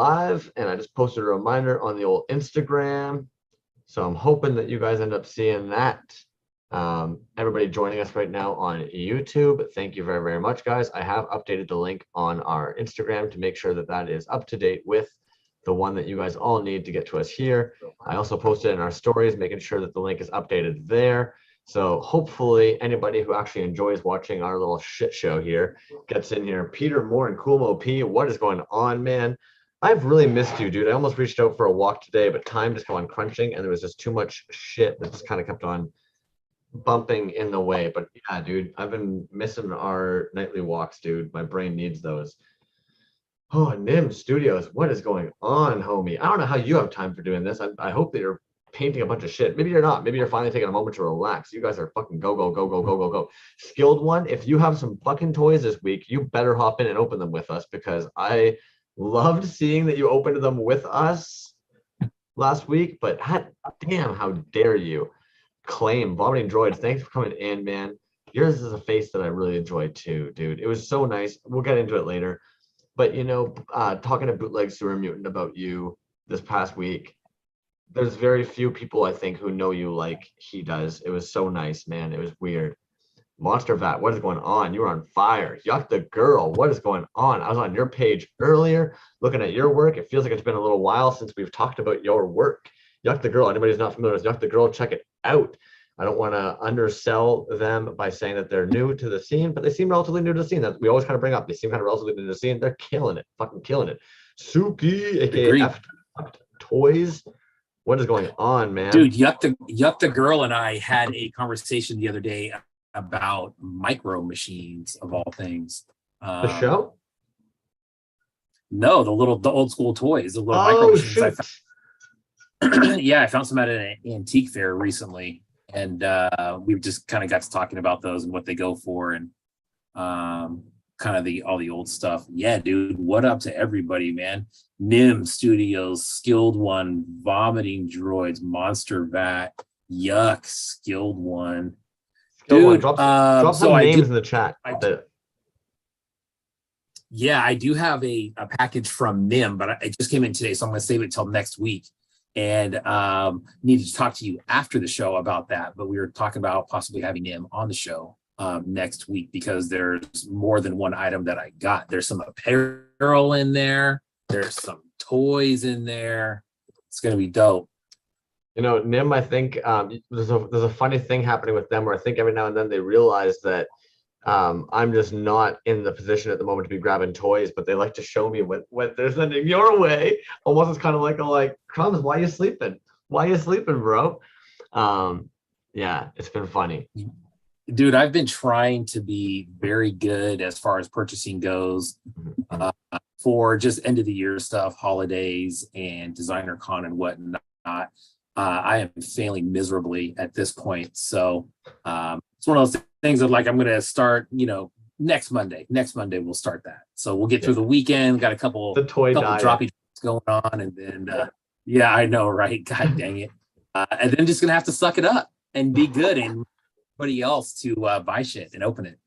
live, and I just posted a reminder on the old Instagram. So I'm hoping that you guys end up seeing that. Everybody joining us right now on YouTube, thank you very, very much, guys. I have updated the link on our Instagram to make sure that that is up to date with the one that you guys all need to get to us here. I also posted in our stories, making sure that the link is updated there. So hopefully anybody who actually enjoys watching our little shit show here gets in here. Peter Moore and Cool P, what is going on, man? I've really missed you, dude. I almost reached out for a walk today, but time just kept on crunching, and there was just too much shit that just kind of kept on bumping in the way. But yeah, dude, I've been missing our nightly walks, dude. My brain needs those. Oh, Nim Studios, what is going on, homie? I don't know how you have time for doing this. I hope that you're painting a bunch of shit. Maybe you're not. Maybe you're finally taking a moment to relax. You guys are fucking go, go, go, go, go, go, go. Skilled one, if you have some fucking toys this week, you better hop in and open them with us, because I loved seeing that you opened them with us last week, but damn, how dare you claim Vomiting Droids. Thanks for coming in, man. Yours is a face that I really enjoyed too, dude. It was so nice. We'll get into it later. But, you know, talking to Bootleg Sewer Mutant about you this past week, there's very few people, I think, who know you like he does. It was so nice, man. It was weird. Monster Vat, what is going on? You were on fire. Yuck the Girl, what is going on? I was on your page earlier looking at your work. It feels like it's been a little while since we've talked about your work. Yuck the Girl, anybody who's not familiar with Yuck the Girl, check it out. I don't want to undersell them by saying that they're new to the scene, but they seem relatively new to the scene. That we always kind of bring up. They seem kind of relatively new to the scene. They're killing it, fucking killing it. Suki, aka Toyz. What is going on, man? Dude, Yuck the Girl and I had a conversation the other day about micro machines of all things. The show? No, the old school toys, the little micro machines. Yeah, I found some at an antique fair recently, and we just kind of got to talking about those and what they go for, and kind of all the old stuff. Yeah, dude, what up to everybody, man? Nim Studios, Skilled One, Vomiting Droids, Monster Vat, Yuck, Skilled One. Dude, drop some names in the chat. Yeah, I do have a package from Nim, but it just came in today, so I'm going to save it till next week. And needed to talk to you after the show about that. But we were talking about possibly having Nim on the show next week, because there's more than one item that I got. There's some apparel in there. There's some toys in there. It's going to be dope. You know, Nim, I think there's a funny thing happening with them where I think every now and then they realize that I'm just not in the position at the moment to be grabbing toys, but they like to show me what they're sending your way. Almost it's kind of like Crumbs, why you sleeping? Why you sleeping, bro? Yeah, it's been funny. Dude, I've been trying to be very good as far as purchasing goes for just end of the year stuff, holidays and designer con and whatnot. I am failing miserably at this point. So it's one of those things that, like, I'm going to start, next Monday. Next Monday, we'll start that. So we'll get through the weekend. Got a couple droppy going on. And then, yeah, I know, right? God dang it. And then just going to have to suck it up and be good and everybody else to buy shit and open it.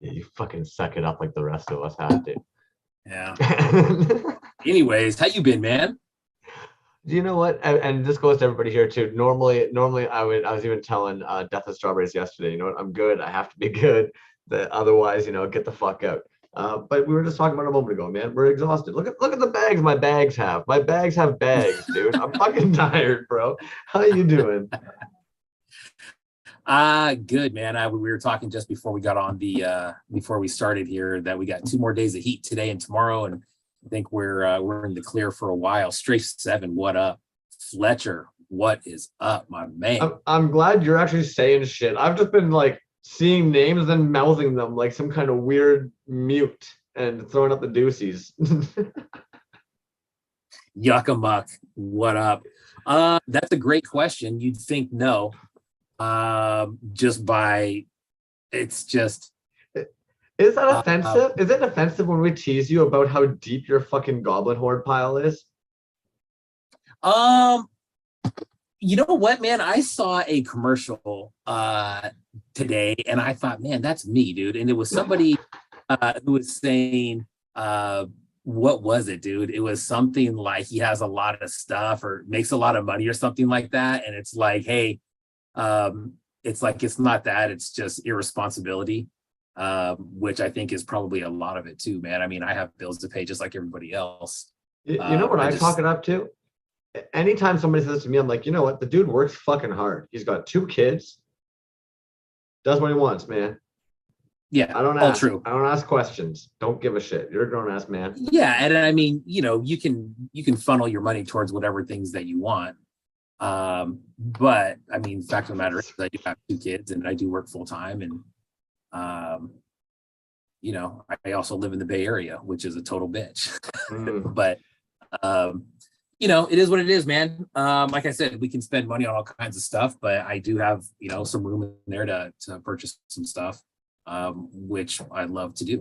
Yeah, you fucking suck it up like the rest of us have to. Yeah. Anyways, how you been, man? You know what? And this goes to everybody here too. Normally I was even telling Death of Strawberries yesterday, you know what? I'm good. I have to be good. Otherwise, get the fuck out. But we were just talking about a moment ago, man. We're exhausted. Look at the bags my bags have. My bags have bags, dude. I'm fucking tired, bro. How you doing? Good, man. We were talking just before we got on before we started here that we got 2 more days of heat today and tomorrow, and I think we're in the clear for a while. Straight 7, what up? Fletcher, what is up, my man? I'm glad you're actually saying shit. I've just been like seeing names and mouthing them like some kind of weird mute and throwing up the deuces. Yuckamuck, what up? That's a great question. You'd think no. Just by it's just. Is that offensive? Is it offensive when we tease you about how deep your fucking goblin horde pile is? You know what, man? I saw a commercial today, and I thought, man, that's me, dude. And it was somebody who was saying, what was it, dude? It was something like he has a lot of stuff or makes a lot of money or something like that. And it's like, hey, it's like, it's not that, it's just irresponsibility, which I think is probably a lot of it too, man. I mean, I have bills to pay just like everybody else. You know what I chalk it up to? Anytime somebody says to me, I'm like, you know what? The dude works fucking hard. He's got 2 kids, does what he wants, man. Yeah, I don't all ask. true. I don't ask questions. Don't give a shit. You're a grown ass man. Yeah, and I mean, you know, you can funnel your money towards whatever things that you want. But I mean, the fact of the matter is I do have 2 kids and I do work full time, and you know, I also live in the Bay Area, which is a total bitch. But you know, it is what it is, man. Like I said, we can spend money on all kinds of stuff, but I do have, you know, some room in there to purchase some stuff, which I love to do.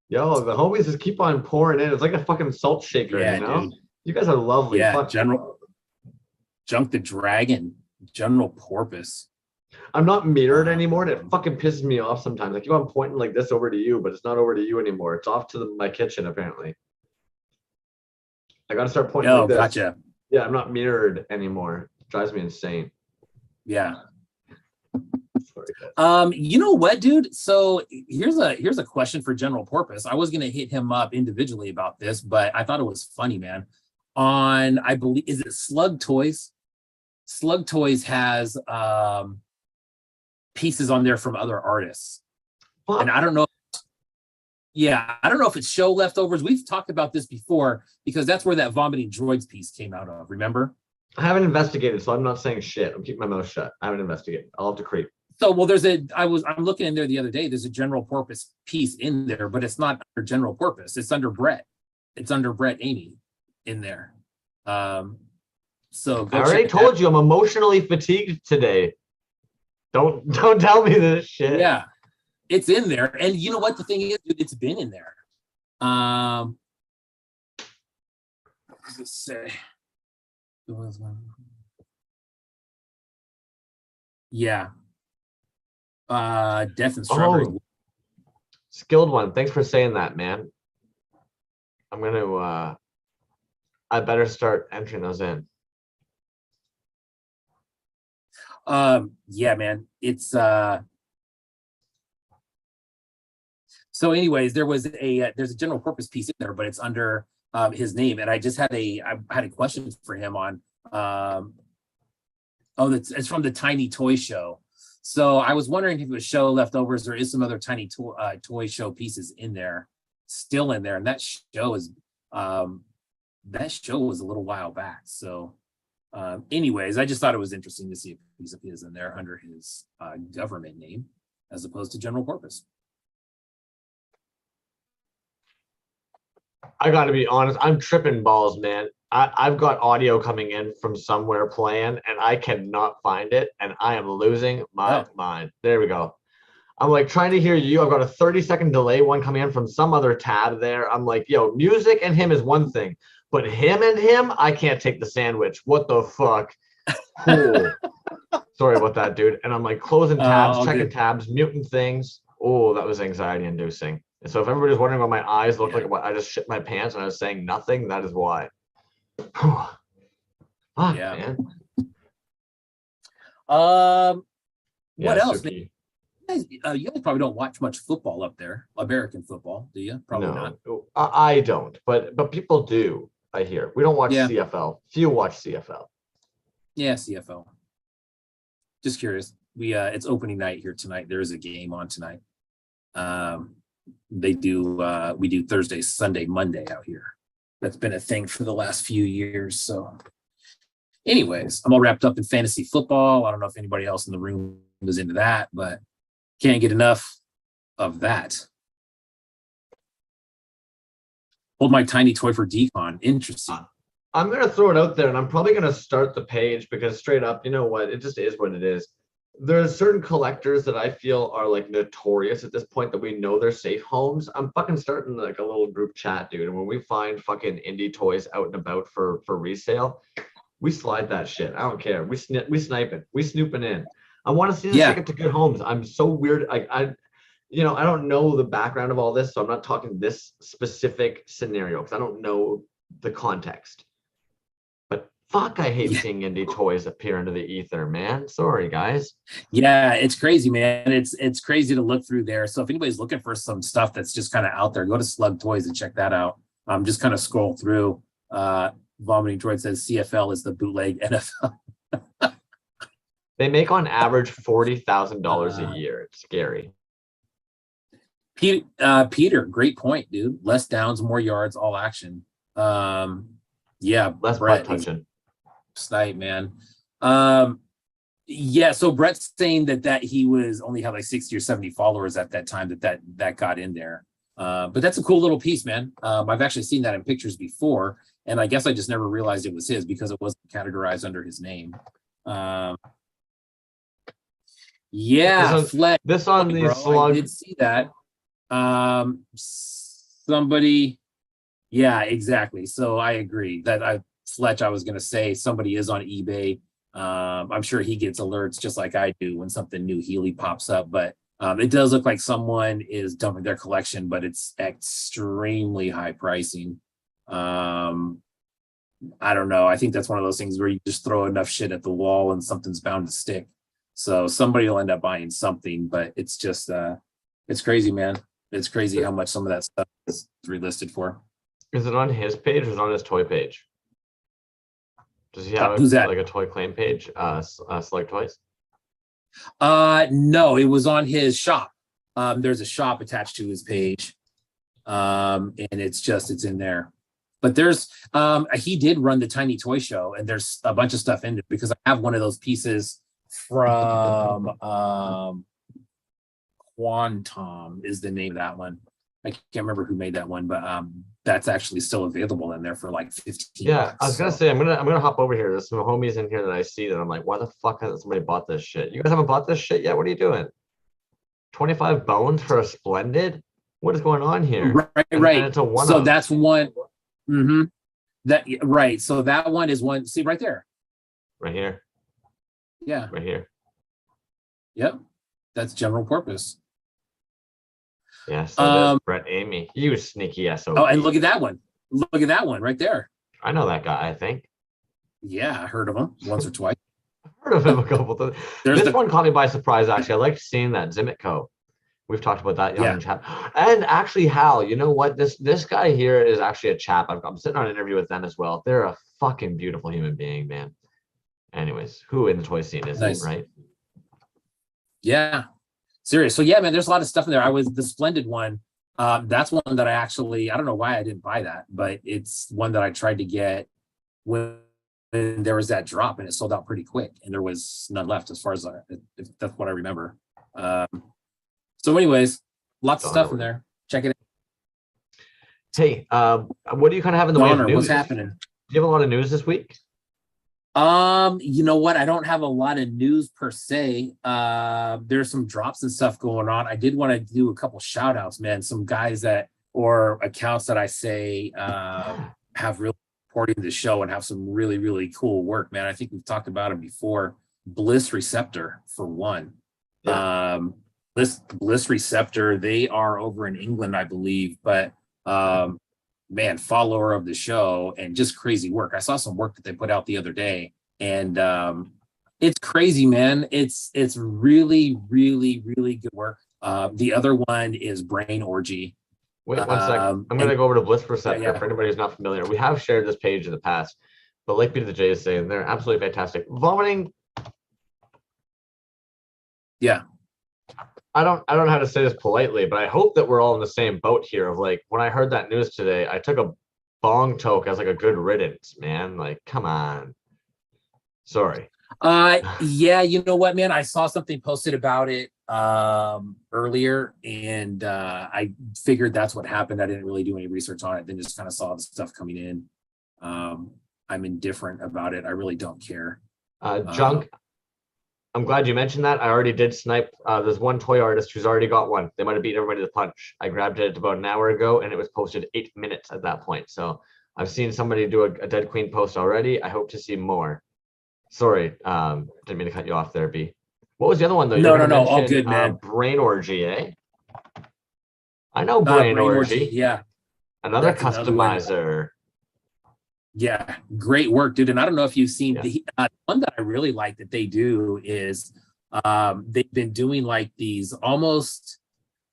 Yo, the homies just keep on pouring in. It's like a fucking salt shaker, Yeah, you know? dude. You guys are lovely. Yeah, Fuck. General Junk the Dragon, General Porpoise. I'm not mirrored anymore, and it fucking pisses me off sometimes. I keep on pointing like this over to you, but it's not over to you anymore. It's off to my kitchen, apparently. I gotta start pointing like this. Gotcha. Yeah, I'm not mirrored anymore. It drives me insane. Yeah. Sorry. You know what, dude? So here's a question for General Porpoise. I was gonna hit him up individually about this, but I thought it was funny, man. On, I believe, is it Slug Toys? Slug Toys has pieces on there from other artists. Fuck. And I don't know. Yeah, I don't know if it's show leftovers. We've talked about this before because that's where that Vomiting Droids piece came out of. Remember? I haven't investigated, so I'm not saying shit. I'm keeping my mouth shut. I haven't investigated. I'll have to creep. So, well, I'm looking in there the other day. There's a General Porpoise piece in there, but it's not under General Porpoise. It's under Brett. It's under Brett Amy in there. So I already told you I'm emotionally fatigued today. Don't tell me this shit. Yeah, it's in there. And you know what? The thing is, it's been in there. Let's say. Yeah. Death and Strawberry. Oh, Skilled One. Thanks for saying that, man. I'm gonna I better start entering those in. Yeah, man. It's so anyways, there's a General Porpoise piece in there, but it's under his name. And I had a question for him on it's from the Tiny Toy Show. So I was wondering if it was show leftovers or is some other tiny toy show pieces in there, still in there. And that show was a little while back. So anyways, I just thought it was interesting to see a piece of his in there under his government name as opposed to General Porpoise. I gotta be honest, I'm tripping balls, man. I've got audio coming in from somewhere playing and I cannot find it and I am losing my mind. There we go. I'm like trying to hear you. I've got a 30-second delay one coming in from some other tab there. I'm like, yo, music and him is one thing, but him and him, I can't take the sandwich. What the fuck? Cool. Sorry about that, dude. And I'm like closing tabs, checking tabs, muting things. Oh, that was anxiety inducing. And so if everybody's wondering why my eyes look like what I just shit my pants and I was saying nothing, that is why. Yeah. Man. What else? You guys probably don't watch much football up there, American football, do you? Probably not. I don't, but people do. I hear we don't watch CFL. Few watch CFL. Yeah, CFL. Just curious. It's opening night here tonight. There is a game on tonight. We do Thursday, Sunday, Monday out here. That's been a thing for the last few years. So anyways, I'm all wrapped up in fantasy football. I don't know if anybody else in the room was into that, but can't get enough of that. Hold my tiny toy for decon. Interesting. I'm going to throw it out there and I'm probably going to start the page because straight up, you know what? It just is what it is. There's certain collectors that I feel are like notorious at this point that we know they're safe homes. I'm fucking starting like a little group chat, dude. And when we find fucking indie toys out and about for resale, we slide that shit. I don't care. We snipe it. We snooping in. I want to see this shit get to good homes. I'm so weird. you know, I don't know the background of all this, so I'm not talking this specific scenario because I don't know the context. But fuck, I hate Yeah. seeing indie toys appear into the ether, man. Sorry, guys. Yeah, it's crazy, man. It's crazy to look through there. So if anybody's looking for some stuff that's just kind of out there, go to Slug Toys and check that out. Just kind of scroll through. Vomiting Droid says CFL is the bootleg NFL. They make on average $40,000 a year. It's scary. Peter, great point, dude. Less downs, more yards, all action. Yeah, Less Brett, butt touching. Snipe, man. Yeah, so Brett's saying that he was only had like 60 or 70 followers at that time that got in there. But that's a cool little piece, man. I've actually seen that in pictures before, and I guess I just never realized it was his because it wasn't categorized under his name. Yeah, this on the Slug. I did see that. Somebody, yeah, exactly. So I agree that Fletch, I was gonna say somebody is on eBay. I'm sure he gets alerts just like I do when something new Healy pops up, but it does look like someone is dumping their collection, but it's extremely high pricing. I don't know. I think that's one of those things where you just throw enough shit at the wall and something's bound to stick. So somebody will end up buying something, but it's just it's crazy, man. It's crazy how much some of that stuff is relisted for. Is it on his page or is it on his toy page? Does he have like a toy claim page? Select Toys? No, it was on his shop. There's a shop attached to his page. And it's in there. But there's he did run the Tiny Toy Show, and there's a bunch of stuff in it because I have one of those pieces from Quantum is the name of that one. I can't remember who made that one, but that's actually still available in there for like 15 bucks. I was gonna say I'm gonna hop over here. There's some homies in here that I see that I'm like, why the fuck hasn't somebody bought this shit? You guys haven't bought this shit yet? What are you doing? 25 bones for a Splendid? What is going on here? Right. And it's a one. So that's one. Mm-hmm. That right. So that one is one. See right there. Right here. Yeah. Right here. Yep. That's general purpose. Yeah. So there's Brett Amy. You sneaky SOB. Oh, and look at that one. Look at that one right there. I know that guy, I think. Yeah, I heard of him once or twice. I've heard of him a couple times. This one caught me by surprise, actually. I liked seeing that Zimitco. We've talked about that young chap. And actually, Hal, you know what? This guy here is actually a chap. I'm sitting on an interview with them as well. They're a fucking beautiful human being, man. Anyways, who in the toy scene isn't, nice. Right? Yeah. Serious. So yeah, man, there's a lot of stuff in there. I was the Splendid one. That's one that I don't know why I didn't buy that, but it's one that I tried to get when there was that drop and it sold out pretty quick and there was none left as far as if that's what I remember. So anyways, lots of stuff in there. Check it out. Hey, what do you kind of have in the way of news? What's happening? Do you have a lot of news this week? You know what? I don't have a lot of news per se. There's some drops and stuff going on. I did want to do a couple shout outs, man. Some guys or accounts that I say have really supporting the show and have some really, really cool work, man. I think we've talked about them before. Bliss Receptor, for one. Yeah. Bliss Receptor, they are over in England, I believe, but man, follower of the show and just crazy work. I saw some work that they put out the other day and it's crazy, man. It's really, really, really good work. The other one is Brain Orgy. Wait 1 second. I'm going to go over to Bliss Receptor for anybody who's not familiar. We have shared this page in the past, but like Peter the J is saying, they're absolutely fantastic. Vomiting. Yeah. I don't know how to say this politely, but I hope that we're all in the same boat here of like, when I heard that news today, I took a bong toke as like a good riddance, man. Like, come on. Sorry. Yeah, you know what, man? I saw something posted about it earlier and I figured that's what happened. I didn't really do any research on it, then just kind of saw the stuff coming in. I'm indifferent about it. I really don't care. Junk. I'm glad you mentioned that. I already did snipe. There's one toy artist who's already got one. They might have beat everybody to the punch. I grabbed it about an hour ago and it was posted 8 minutes at that point. So I've seen somebody do a Dead Queen post already. I hope to see more. Sorry, didn't mean to cut you off there, B. What was the other one though? No, all good, man. Brain Orgy, eh? I know Brain Brain Orgy. Yeah, Another that's another one. customizer. Yeah, great work, dude. And I don't know if you've seen Yeah. the one that I really like that they do is they've been doing like these almost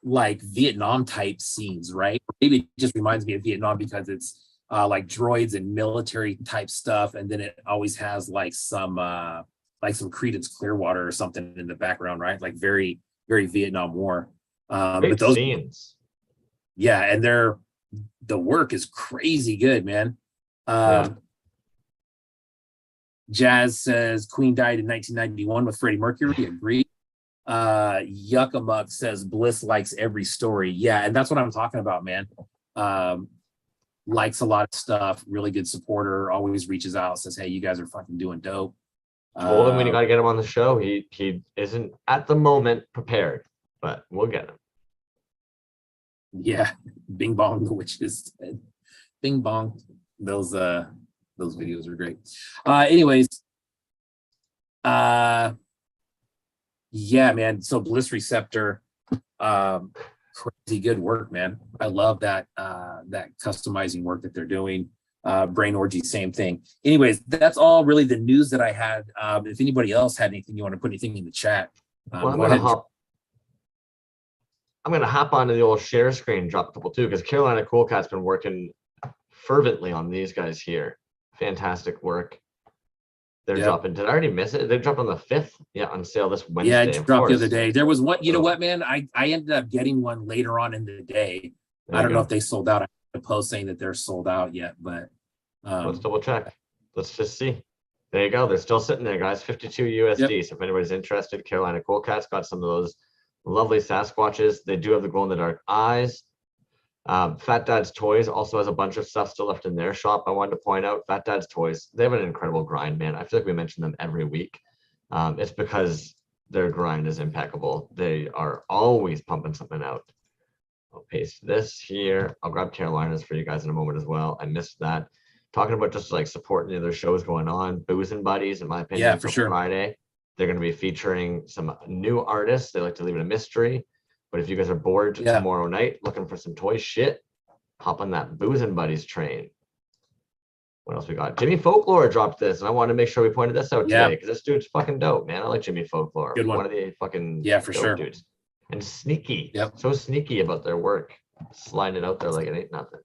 like Vietnam type scenes, right? Maybe it just reminds me of Vietnam because it's like droids and military type stuff, and then it always has like some Creedence Clearwater or something in the background, right? Like very, very Vietnam War. But Great those, scenes. yeah, and the work is crazy good, man. Yeah. Jazz says Queen died in 1991 with Freddie Mercury. Agreed. Yuckamuck says Bliss likes every story. Yeah, and that's what I'm talking about, man. Likes a lot of stuff, really good supporter, always reaches out, says, hey, you guys are fucking doing dope. Told him when you got to get him on the show. He isn't at the moment prepared, but we'll get him. Yeah, Bing Bong the Witches. Bing Bong. Those videos are great. Anyways, yeah, man. So Bliss Receptor, crazy good work, man. I love that that customizing work that they're doing. Brain Orgy, same thing. Anyways, that's all really the news that I had. If anybody else had anything, you want to put anything in the chat, Well, I'm go ahead. gonna hop onto the old share screen, drop a couple too, because Carolina Cool Cat's been working fervently on these guys here. Fantastic work. They're dropping. Did I already miss it? They dropped on the 5th. Yeah, on sale this Wednesday. Yeah, it dropped the other day. There was one. You know what, man? I ended up getting one later on in the day. I don't know if they sold out. I have a post saying that they're sold out yet, but let's double check. Let's just see. There you go. They're still sitting there, guys. 52 USD. So if anybody's interested, Carolina Cool Cat's got some of those lovely Sasquatches. They do have the glow in the dark eyes. Fat Dad's Toys also has a bunch of stuff still left in their shop. I wanted to point out Fat Dad's Toys. They have an incredible grind, man. I feel like we mention them every week. It's because their grind is impeccable. They are always pumping something out. I'll paste this here. I'll grab Carolina's for you guys in a moment as well. I missed that. Talking about just like supporting the other shows going on. Booze and Buddies, in my opinion, yeah, for sure. Friday. They're going to be featuring some new artists. They like to leave it a mystery. But if you guys are bored tomorrow night looking for some toy shit, hop on that Booze and Buddies train. What else we got? Jimmy Folklore dropped this, and I wanted to make sure we pointed this out today because this dude's fucking dope, man. I like Jimmy Folklore. Good one. One of the fucking for sure dudes. And sneaky. Yep. So sneaky about their work. Sliding it out there like it ain't nothing.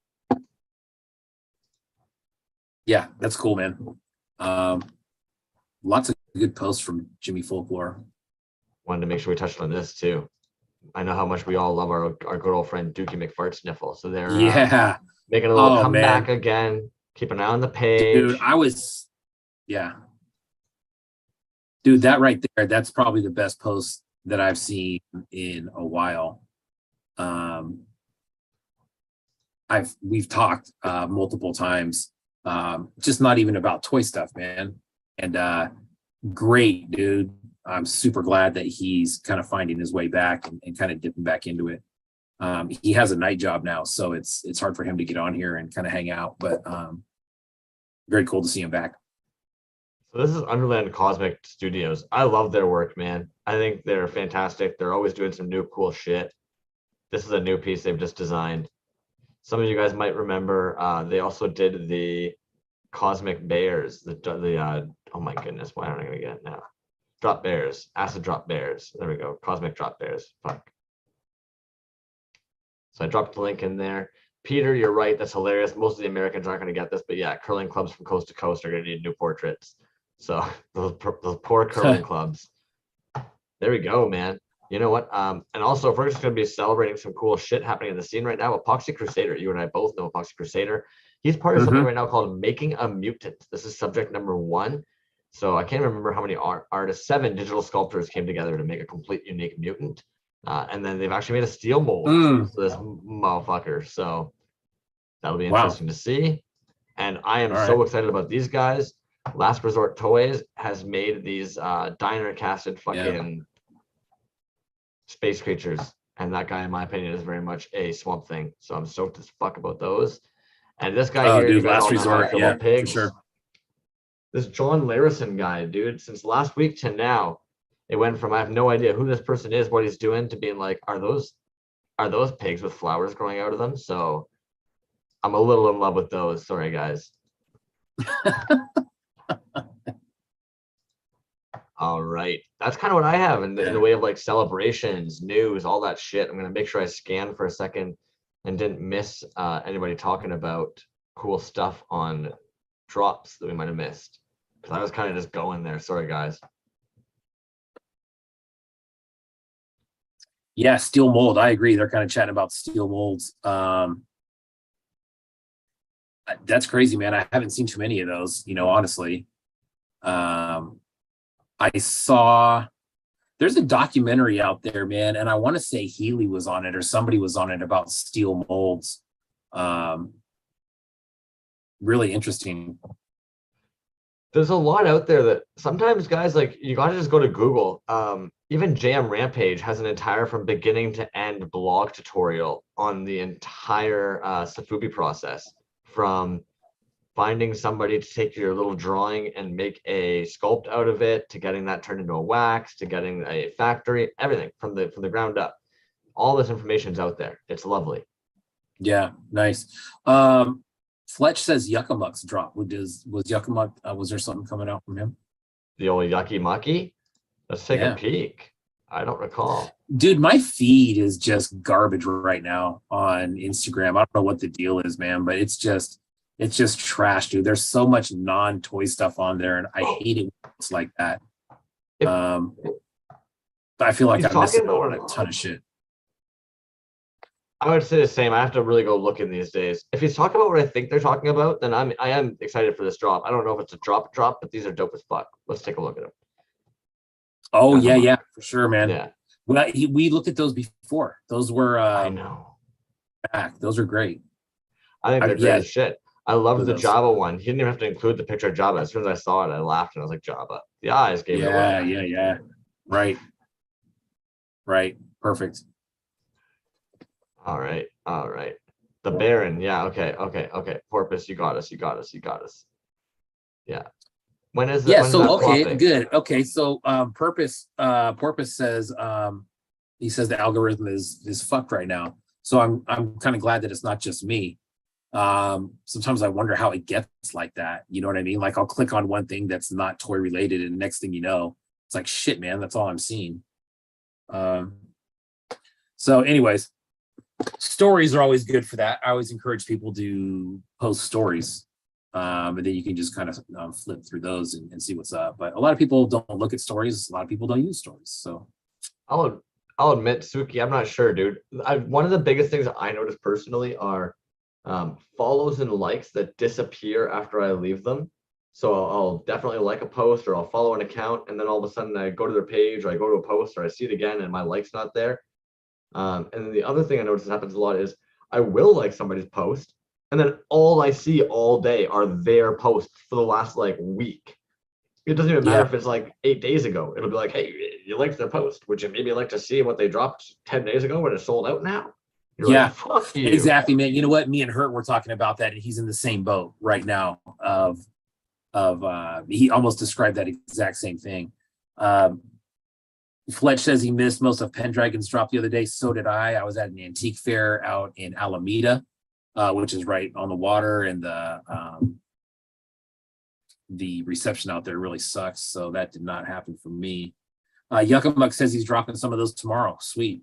Yeah, that's cool, man. Lots of good posts from Jimmy Folklore. Wanted to make sure we touched on this too. I know how much we all love our good old friend Dookie McFart Sniffle. So they're making a little comeback again. Keep an eye on the page. Dude, dude, that right there, that's probably the best post that I've seen in a while. We've talked multiple times, just not even about toy stuff, man. And great, dude. I'm super glad that he's kind of finding his way back and kind of dipping back into it. He has a night job now, so it's hard for him to get on here and kind of hang out, but very cool to see him back. So this is Underland Cosmic Studios. I love their work, man. I think they're fantastic. They're always doing some new cool shit. This is a new piece they've just designed. Some of you guys might remember they also did the Cosmic Bears. Oh my goodness, why aren't I gonna get it now? Drop Bears, Acid Drop Bears. There we go, Cosmic Drop Bears. Fuck. So I dropped the link in there. Peter, you're right. That's hilarious. Most of the Americans aren't going to get this, but yeah, curling clubs from coast to coast are going to need new portraits. So those poor curling clubs. There we go, man. You know what? And also, if we're just going to be celebrating some cool shit happening in the scene right now, Epoxy Crusader. You and I both know Epoxy Crusader. He's part of something right now called Making a Mutant. This is subject number 1. So I can't remember how many artists. 7 digital sculptors came together to make a complete unique mutant. And then they've actually made a steel mold for this motherfucker. So that'll be interesting to see. And I am so excited about these guys. Last Resort Toys has made these diner casted fucking space creatures. And that guy, in my opinion, is very much a Swamp Thing. So I'm stoked as fuck about those. And this guy here, dude, Last Resort, pigs. for sure. This John Larison guy, dude, since last week to now, it went from I have no idea who this person is, what he's doing, to being like, are those are those pigs with flowers growing out of them. So I'm a little in love with those. Sorry, guys. All right. That's kind of what I have in the way of like celebrations, news, all that shit. I'm going to make sure I scan for a second and didn't miss anybody talking about cool stuff on drops that we might have missed. Because I was kind of just going there. Sorry, guys. Yeah, steel mold. I agree. They're kind of chatting about steel molds. That's crazy, man. I haven't seen too many of those, you know, honestly. I saw there's a documentary out there, man, and I want to say Healy was on it or somebody was on it about steel molds. Really interesting. There's a lot out there that sometimes, guys, like you got to just go to Google. Even JM Rampage has an entire from beginning to end blog tutorial on the entire Safubi process, from finding somebody to take your little drawing and make a sculpt out of it, to getting that turned into a wax, to getting a factory, everything from the ground up. All this information is out there. It's lovely. Yeah, nice. Fletch says Yuckamuck's drop. Was Yuckamuck, was there something coming out from him? The old Yucky Mucky? Let's take a peek. I don't recall. Dude, my feed is just garbage right now on Instagram. I don't know what the deal is, man, but it's just trash, dude. There's so much non-toy stuff on there, and I hate it when it's like that. I feel like I'm missing out on a ton of shit. I would say the same. I have to really go looking these days. If he's talking about what I think they're talking about, then I am excited for this drop. I don't know if it's a drop, but these are dope as fuck. Let's take a look at them. Oh, yeah, for sure, man. Yeah. Well, we looked at those before. Those were I know. Back. Those are great. I think they're great as shit. I love the Java one. He didn't even have to include the picture of Java. As soon as I saw it, I laughed and I was like, Java. The eyes gave it away. Yeah. Right. Perfect. All right. The Baron. Yeah. Okay. Porpoise, you got us. Yeah. When is that? Yeah. So okay, flopping? Good. Okay. So Porpoise says he says the algorithm is fucked right now. So I'm kind of glad that it's not just me. Sometimes I wonder how it gets like that. You know what I mean? Like I'll click on one thing that's not toy related, and next thing you know, it's like shit, man. That's all I'm seeing. So, anyways. Stories are always good for that. I always encourage people to post stories, and then you can just kind of flip through those and see what's up. But a lot of people don't look at stories. A lot of people don't use stories. So I'll admit, Suki, I'm not sure, dude. One of the biggest things that I notice personally are follows and likes that disappear after I leave them. So I'll definitely like a post, or I'll follow an account, and then all of a sudden I go to their page, or I go to a post, or I see it again, and my like's not there. And then the other thing I notice that happens a lot is I will like somebody's post, and then all I see all day are their posts for the last like week. It doesn't even matter if it's like 8 days ago. It'll be like, hey, you liked their post. Would you maybe like to see what they dropped 10 days ago when it's sold out now? You're like, fuck you. Exactly, man. You know what? Me and Hurt were talking about that, and he's in the same boat right now. He almost described that exact same thing. Fletch says he missed most of Pendragon's drop the other day. So did I. I was at an antique fair out in Alameda, which is right on the water, and the reception out there really sucks. So that did not happen for me. Yuckamuck says he's dropping some of those tomorrow. Sweet.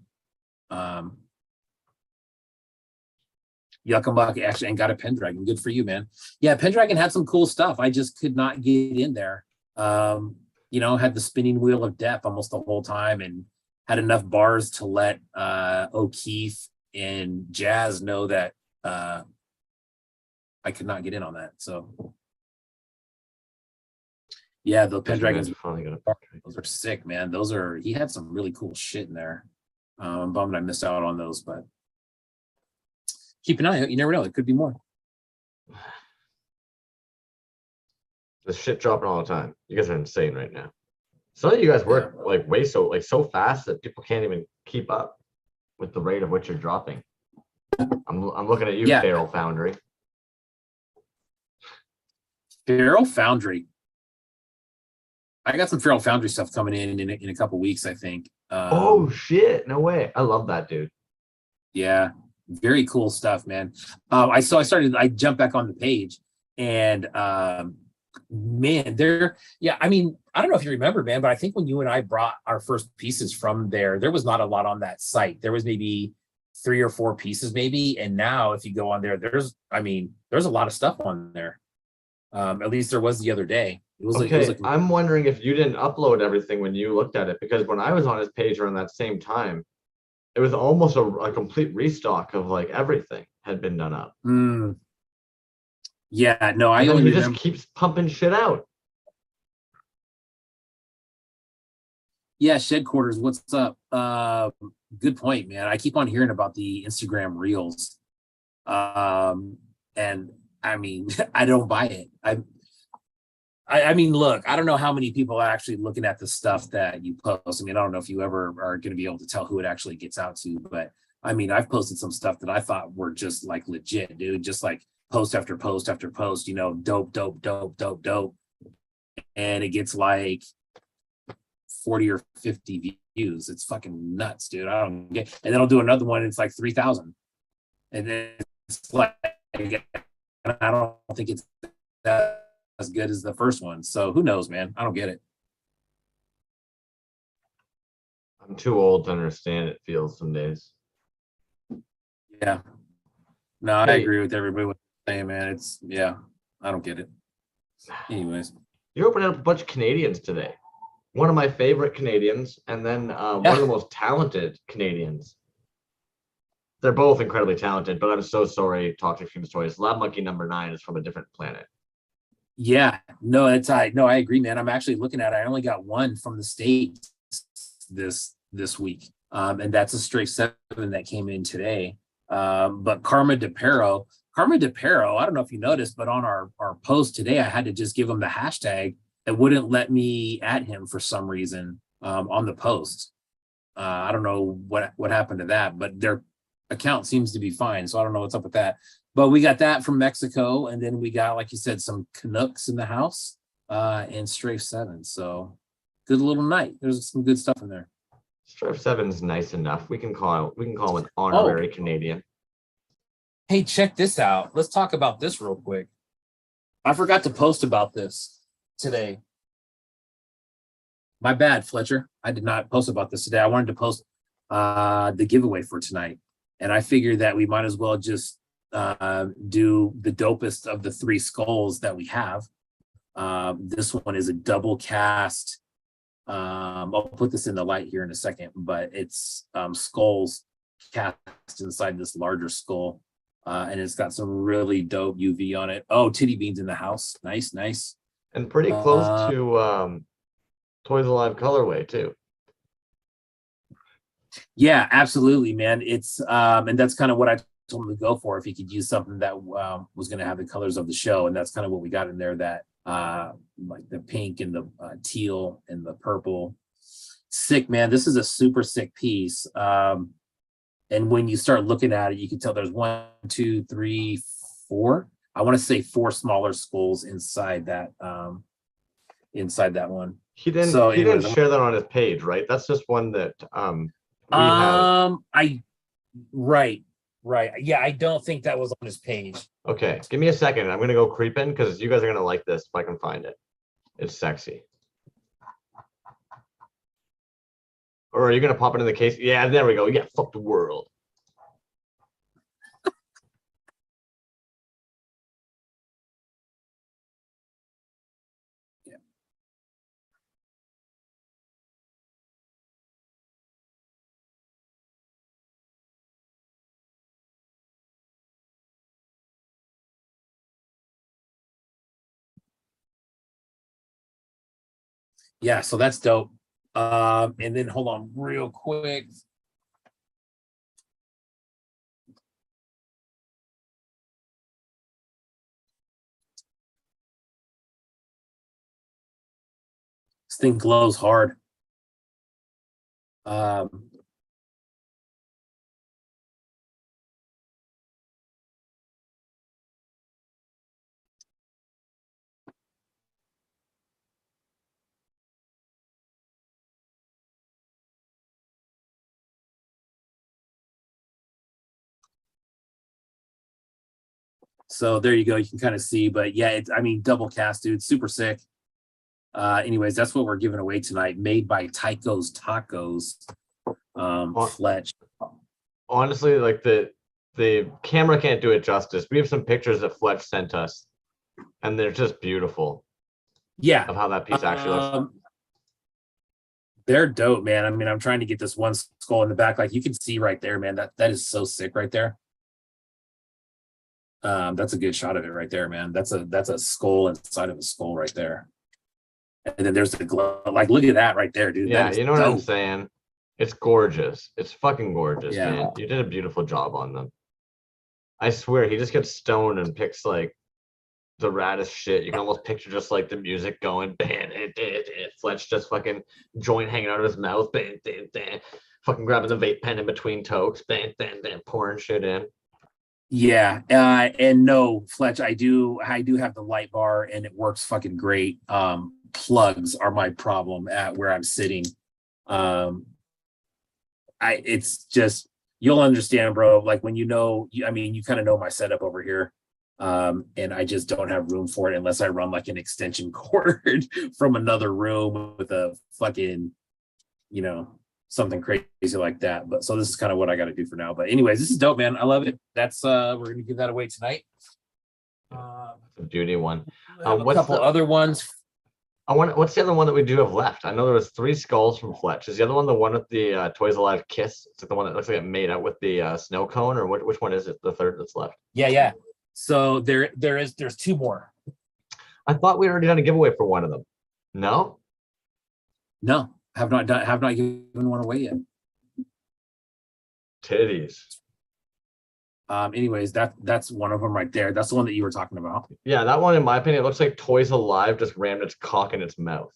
Yuckamuck actually and got a Pendragon. Good for you, man. Yeah, Pendragon had some cool stuff. I just could not get in there. Had the spinning wheel of death almost the whole time, and had enough bars to let O'Keefe and Jazz know that I could not get in on that. So yeah, the Pendragons, those are sick, man. He had some really cool shit in there. I'm bummed I missed out on those, but keep an eye out. You never know. It could be more. This shit dropping all the time. You guys are insane right now. Some of you guys work like so fast that people can't even keep up with the rate of which you're dropping. I'm looking at you, Feral Foundry. Feral Foundry. I got some Feral Foundry stuff coming in a couple weeks, I think. Oh shit! No way. I love that dude. Yeah, very cool stuff, man. I jumped back on the page, and man, yeah, I mean, I don't know if you remember, man, but I think when you and I brought our first pieces from there, there was not a lot on that site. There was maybe 3 or 4 pieces, maybe. And now if you go on there, I mean, there's a lot of stuff on there. At least there was the other day. It was Okay, like, I'm wondering if you didn't upload everything when you looked at it, because when I was on his page around that same time, it was almost a complete restock of like everything had been done up. yeah, no, I And then only he just remember. keeps pumping shit out. Yeah, Shed Quarters, what's up? Good point, man. I keep on hearing about the Instagram Reels. And I mean, I don't buy it. I mean, look, I don't know how many people are actually looking at the stuff that you post. I mean, I don't know if you ever are going to be able to tell who it actually gets out to, but I mean, I've posted some stuff that I thought were just like legit, dude, just like post after post after post, you know, dope, dope, dope, dope, dope. And it gets like 40 or 50 views. It's fucking nuts, dude. I don't get. And then I'll do another one. It's like 3,000, and then it's like I don't think it's that as good as the first one. So who knows, man? I don't get it. I'm too old to understand it feels some days. Yeah. No, I Hey, agree with everybody what they're saying, man. It's yeah, I don't get it. Anyways, you're opening up a bunch of Canadians today. One of my favorite Canadians, and then one of the yeah, most talented Canadians. They're both incredibly talented, but I'm so sorry, Toxic Fumes Toys. Lab Monkey #9 is from a different planet. yeah. No, I agree, man. I'm actually looking at it. I only got one from the States this week. And that's a straight 7 that came in today. But Karma DePero, I don't know if you noticed, but on our post today, I had to just give him the hashtag. It wouldn't let me add him for some reason on the post. I don't know what happened to that, but their account seems to be fine. So I don't know what's up with that. But we got that from Mexico, and then we got, like you said, some Canucks in the house and Strafe 7. So good little night. There's some good stuff in there. Strife 7 is nice enough. We can call him an Oh, honorary Canadian. hey, check this out. Let's talk about this real quick. I forgot to post about this today. My bad, Fletcher. I did not post about this today. I wanted to post the giveaway for tonight. And I figured that we might as well just do the dopest of the 3 skulls that we have. This one is a double cast. I'll put this in the light here in a second, but it's skulls cast inside this larger skull. And it's got some really dope UV on it. Oh, Titty Beans in the house. Nice, nice. And pretty close to Toys Alive colorway too. Yeah, absolutely, man. It's and that's kind of what I told him to go for if he could use something that was going to have the colors of the show, and that's kind of what we got in there. That like the pink and the teal and the purple. Sick, man. This is a super sick piece. And when you start looking at it, you can tell there's 1, 2, 3, 4. I want to say 4 smaller skulls inside that one. He didn't So, he didn't anyways, share that on his page, right? That's just one that we have. Right, right. Yeah, I don't think that was on his page. Okay, give me a second. I'm gonna go creeping because you guys are gonna like this if I can find it. It's sexy. Or are you gonna pop it in the case? Yeah, there we go. Yeah, fuck the world. Yeah. Yeah, so that's dope. And then hold on real quick. This thing glows hard. Um, So there you go. You can kind of see, but yeah, I mean, double cast, dude, super sick. Anyways, that's what we're giving away tonight. Made by Tycho's Tacos. Fletch. Honestly, like the camera can't do it justice. We have some pictures that Fletch sent us, and they're just beautiful. Yeah, of how that piece actually looks. They're dope, man. I mean, I'm trying to get this one skull in the back. Like you can see right there, man. That is so sick right there. That's a good shot of it right there, man. That's a skull inside of a skull right there. And then there's the glove. Like, look at that right there, dude. Yeah, you know what I'm dope. saying? It's gorgeous. It's fucking gorgeous, Yeah. man. You did a beautiful job on them. I swear, he just gets stoned and picks like the raddest shit. You can almost picture just like the music going, Fletch just fucking joint hanging out of his mouth, fucking grabbing the vape pen in between tokes, pouring shit in. Yeah, and no, Fletch, I do have the light bar and it works fucking great. Plugs are my problem at where I'm sitting. It's just, you'll understand, bro. Like when I mean, you kind of know my setup over here. And I just don't have room for it unless I run like an extension cord from another room with a fucking, something crazy like that. But so this is kind of what I got to do for now. But anyways, this is dope, man. I love it. That's we're gonna give that away tonight. A beauty one. A couple other ones. What's the other one that we do have left? I know there was 3 skulls from Fletch. Is the other one the one with the Toyz Alive kiss? It's like the one that looks like it made out with the snow cone, or which one is it? The third that's left? Yeah. So there's 2 more. I thought we already done a giveaway for one of them. No, have not given one away yet. Titties. Anyways, that's one of them right there. That's the one that you were talking about. Yeah, that one, in my opinion, it looks like Toyz Alive just rammed its cock in its mouth.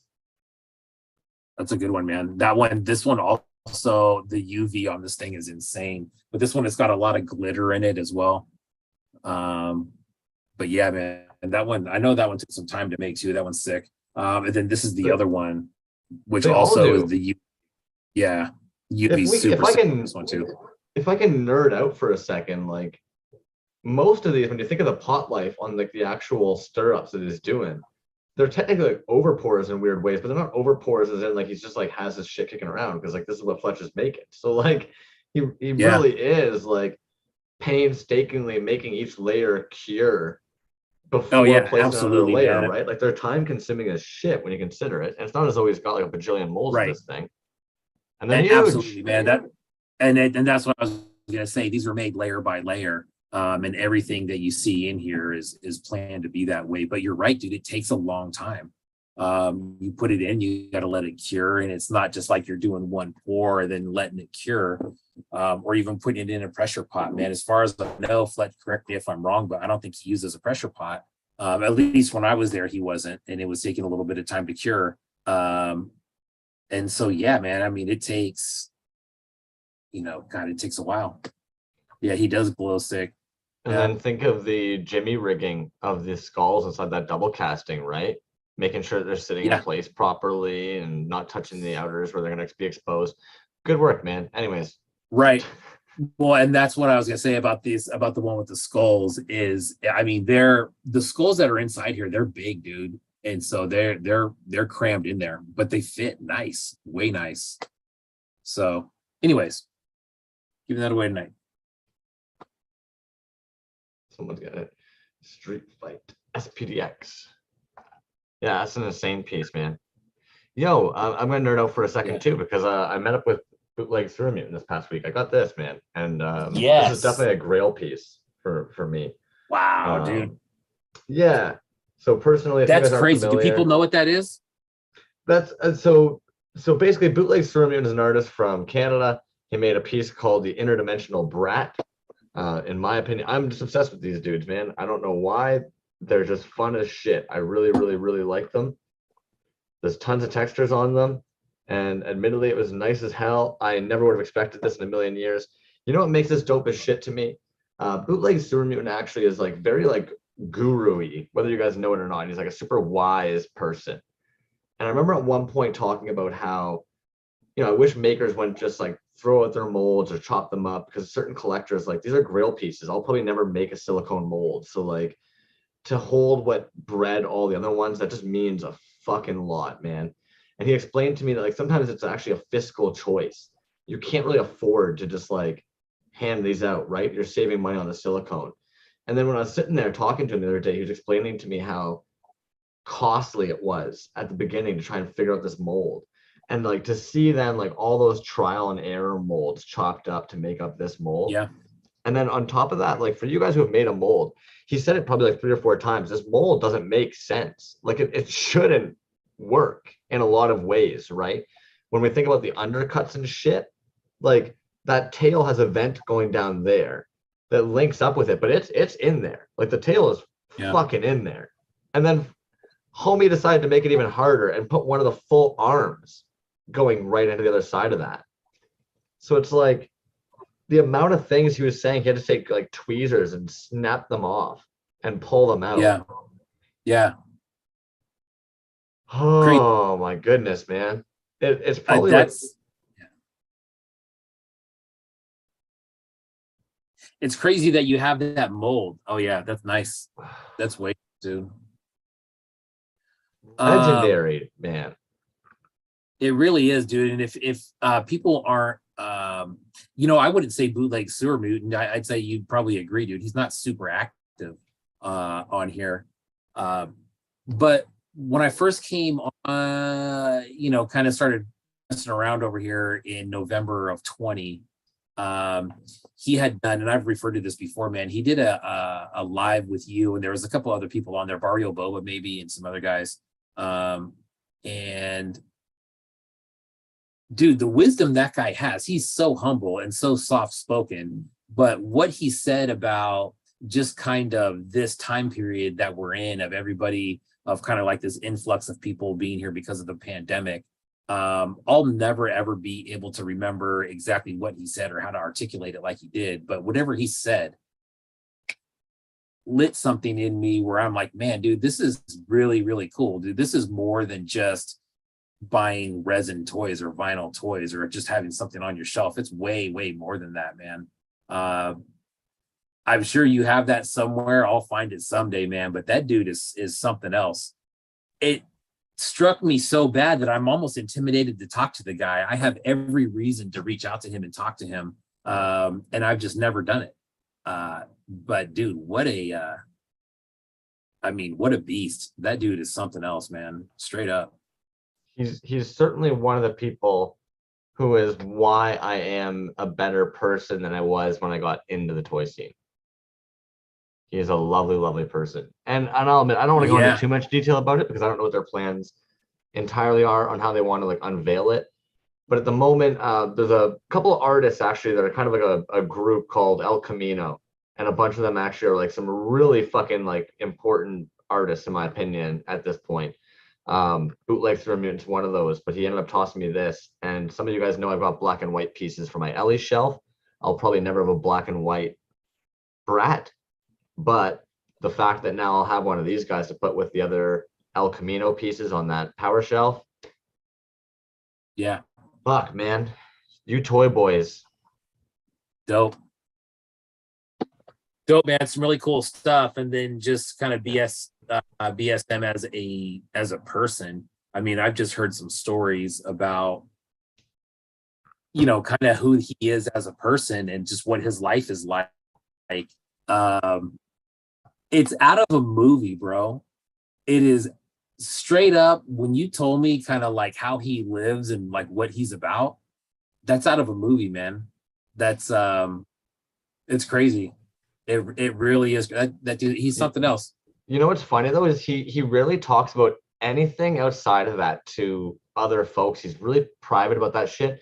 That's a good one, man. This one also, the UV on this thing is insane. But this one, it's got a lot of glitter in it as well. But yeah, man, and that one, I know that one took some time to make too. That one's sick. And then this is the other one, which also is the UV super sick. This one too. If I can nerd out for a second, like most of these, when you think of the pot life on like the actual stirrups that he's doing, they're technically like overpours in weird ways, but they're not overpours as in like he's just like has his shit kicking around, because like this is what Fletch is making. So like he really is like painstakingly making each layer cure before placing another layer, man. Right? Like they're time consuming as shit when you consider it. And it's not as though he's got like a bajillion molds of this thing. And then absolutely, man. And that's what I was gonna say. These were made layer by layer. And everything that you see in here is planned to be that way. But you're right, dude, it takes a long time. You put it in, you got to let it cure, and it's not just like you're doing one pour and then letting it cure, or even putting it in a pressure pot, man. As far as I know, Fletch, correct me if I'm wrong, but I don't think he uses a pressure pot. At least when I was there, he wasn't, and it was taking a little bit of time to cure. And so, yeah, man, I mean, it takes, it takes a while. Yeah, he does glow stick. And then think of the Jimmy rigging of the skulls inside that double casting, right? Making sure they're sitting in place properly and not touching the outers where they're going to be exposed. Good work, man. Anyways. Right. Well, and that's what I was going to say about the one with the skulls is, I mean, the skulls that are inside here, they're big, dude. And so they're crammed in there, but they fit nice, way nice. So anyways, giving that away tonight. Someone's got it. Street Fight SPDX. Yeah, that's an insane piece, man. Yo, I'm gonna nerd out for a second too, because I met up with Bootleg Through Mutant this past week. I got this, man, and this is definitely a grail piece for me. Wow, dude. Yeah. So personally, that's crazy. Do people know what that is? That's so basically, Bootleg Through Mutant is an artist from Canada. He made a piece called The Interdimensional Brat. In my opinion, I'm just obsessed with these dudes, man. I don't know why. They're just fun as shit. I really, really, really like them. There's tons of textures on them. And admittedly, it was nice as hell. I never would have expected this in a million years. You know what makes this dope as shit to me? Bootleg Through Mutant actually is like very like guru-y, whether you guys know it or not. He's like a super wise person. And I remember at one point talking about how you know, I wish makers wouldn't just like throw out their molds or chop them up, because certain collectors, like, these are grill pieces. I'll probably never make a silicone mold. So like, to hold what bred all the other ones, that just means a fucking lot, man. And he explained to me that like sometimes it's actually a fiscal choice. You can't really afford to just like hand these out, right? You're saving money on the silicone. And then when I was sitting there talking to him the other day, he was explaining to me how costly it was at the beginning to try and figure out this mold. And like to see then like all those trial and error molds chopped up to make up this mold. Yeah. And then on top of that, like for you guys who have made a mold, he said it probably like 3 or 4 times. This mold doesn't make sense. Like it shouldn't work in a lot of ways, right? When we think about the undercuts and shit, like that tail has a vent going down there that links up with it, but it's in there. Like the tail is fucking in there. And then homie decided to make it even harder and put one of the full arms going right into the other side of that. So it's like the amount of things he was saying, he had to take like tweezers and snap them off and pull them out. Yeah. Yeah. Oh my goodness, man. It's probably it's crazy that you have that mold. Oh yeah, that's nice. That's way, dude. Legendary, man. It really is, dude. And if people aren't, you know, I wouldn't say bootleg sewer mutant. I'd say you'd probably agree, dude. He's not super active on here. But when I first came on, you know, kind of started messing around over here in November of 20, he had done, and I've referred to this before, man. He did a live with you, and there was a couple other people on there, Barrio Boba maybe, and some other guys. And dude, the wisdom that guy has, he's so humble and so soft spoken. But what he said about just kind of this time period that we're in, of everybody, of kind of like this influx of people being here because of the pandemic, I'll never ever be able to remember exactly what he said or how to articulate it like he did, but whatever he said lit something in me where I'm like, man, dude, this is really, really cool, dude. This is more than just buying resin toys or vinyl toys or just having something on your shelf. It's way, way more than that, man. I'm sure you have that somewhere. I'll find it someday, man. But that dude is something else. It struck me so bad that I'm almost intimidated to talk to the guy. I have every reason to reach out to him and talk to him. And I've just never done it. But dude, what a beast. That dude is something else, man. Straight up. He's certainly one of the people who is why I am a better person than I was when I got into the toy scene. He is a lovely, lovely person. And I'll admit, I don't want to go into too much detail about it because I don't know what their plans entirely are on how they want to like unveil it. But at the moment, there's a couple of artists actually that are kind of like a group called El Camino. And a bunch of them actually are like some really fucking like important artists, in my opinion, at this point. Bootleg Sewer Mutant's one of those, but he ended up tossing me this. And some of you guys know I've got black and white pieces for my Ellie shelf. I'll probably never have a black and white Brat, but the fact that now I'll have one of these guys to put with the other El Camino pieces on that power shelf. Yeah. Fuck, man. You toy boys. Dope. Dope, man. Some really cool stuff. And then just kind of BSM as a person. I mean, I've just heard some stories about, you know, kind of who he is as a person and just what his life is like. It's out of a movie, bro. It is straight up. When you told me kind of like how he lives and like what he's about, that's out of a movie, man. That's it's crazy. It really is. That dude, he's something else. You know what's funny though is he rarely talks about anything outside of that to other folks. He's really private about that shit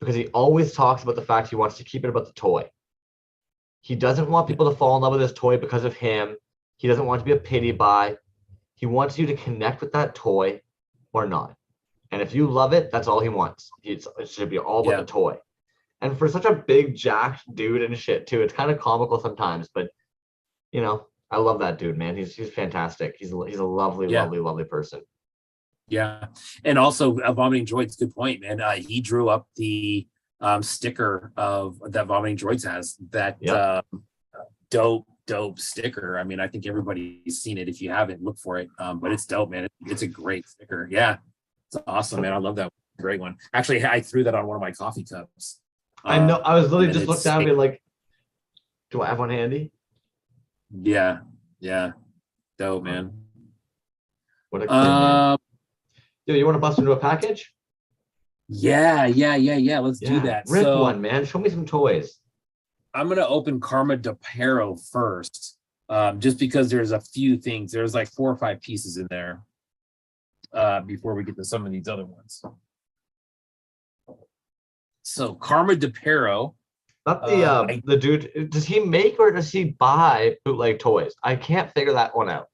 because he always talks about the fact he wants to keep it about the toy. He doesn't want people to fall in love with his toy because of him. He doesn't want it to be a pity buy. He wants you to connect with that toy or not. And if you love it, that's all he wants. It should be all about the toy. And for such a big jacked dude and shit too, it's kind of comical sometimes, but you know, I love that dude, man. He's fantastic. He's a lovely, lovely, lovely person. Yeah. And also Vomiting Droids, good point, man. He drew up the sticker of that Vomiting Droids has, that Yeah. dope sticker. I mean, I think everybody's seen it. If you haven't, look for it. But it's dope, man. It's a great sticker. Yeah. It's awesome, man. I love that. Great one. Actually, I threw that on one of my coffee cups. I know. I was literally And just looking down and being like, do I have one handy? yeah, yeah. Dope, man. What a cool name. Dude, you want to bust into a package? Yeah. Let's do that. Rip So one, man. Show me some toys. I'm gonna open Karma de Pero first, just because there's a few things. There's like 4 or 5 pieces in there before we get to some of these other ones. So Karma de Pero. Not the dude. Does he make or does he buy bootleg toys? I can't figure that one out.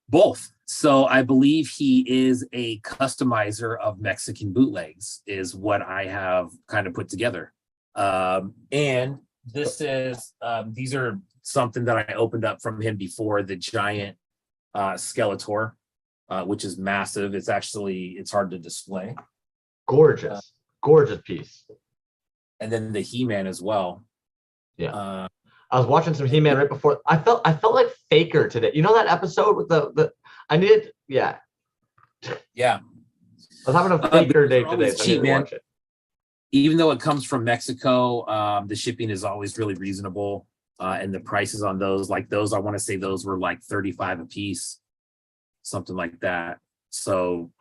Both. So I believe he is a customizer of Mexican bootlegs, is what I have kind of put together. And this is these are something that I opened up from him before, the giant Skeletor, which is massive. It's hard to display. Gorgeous, gorgeous piece. And then the He-Man as well. Yeah. I was watching some He-Man right before. I felt like Faker today. You know that episode with the I needed, yeah. Yeah. I was having a Faker day today, so I cheap, need to watch it. Even though it comes from Mexico, the shipping is always really reasonable. And the prices on those, like those, I want to say those were like 35 a piece, something like that. So,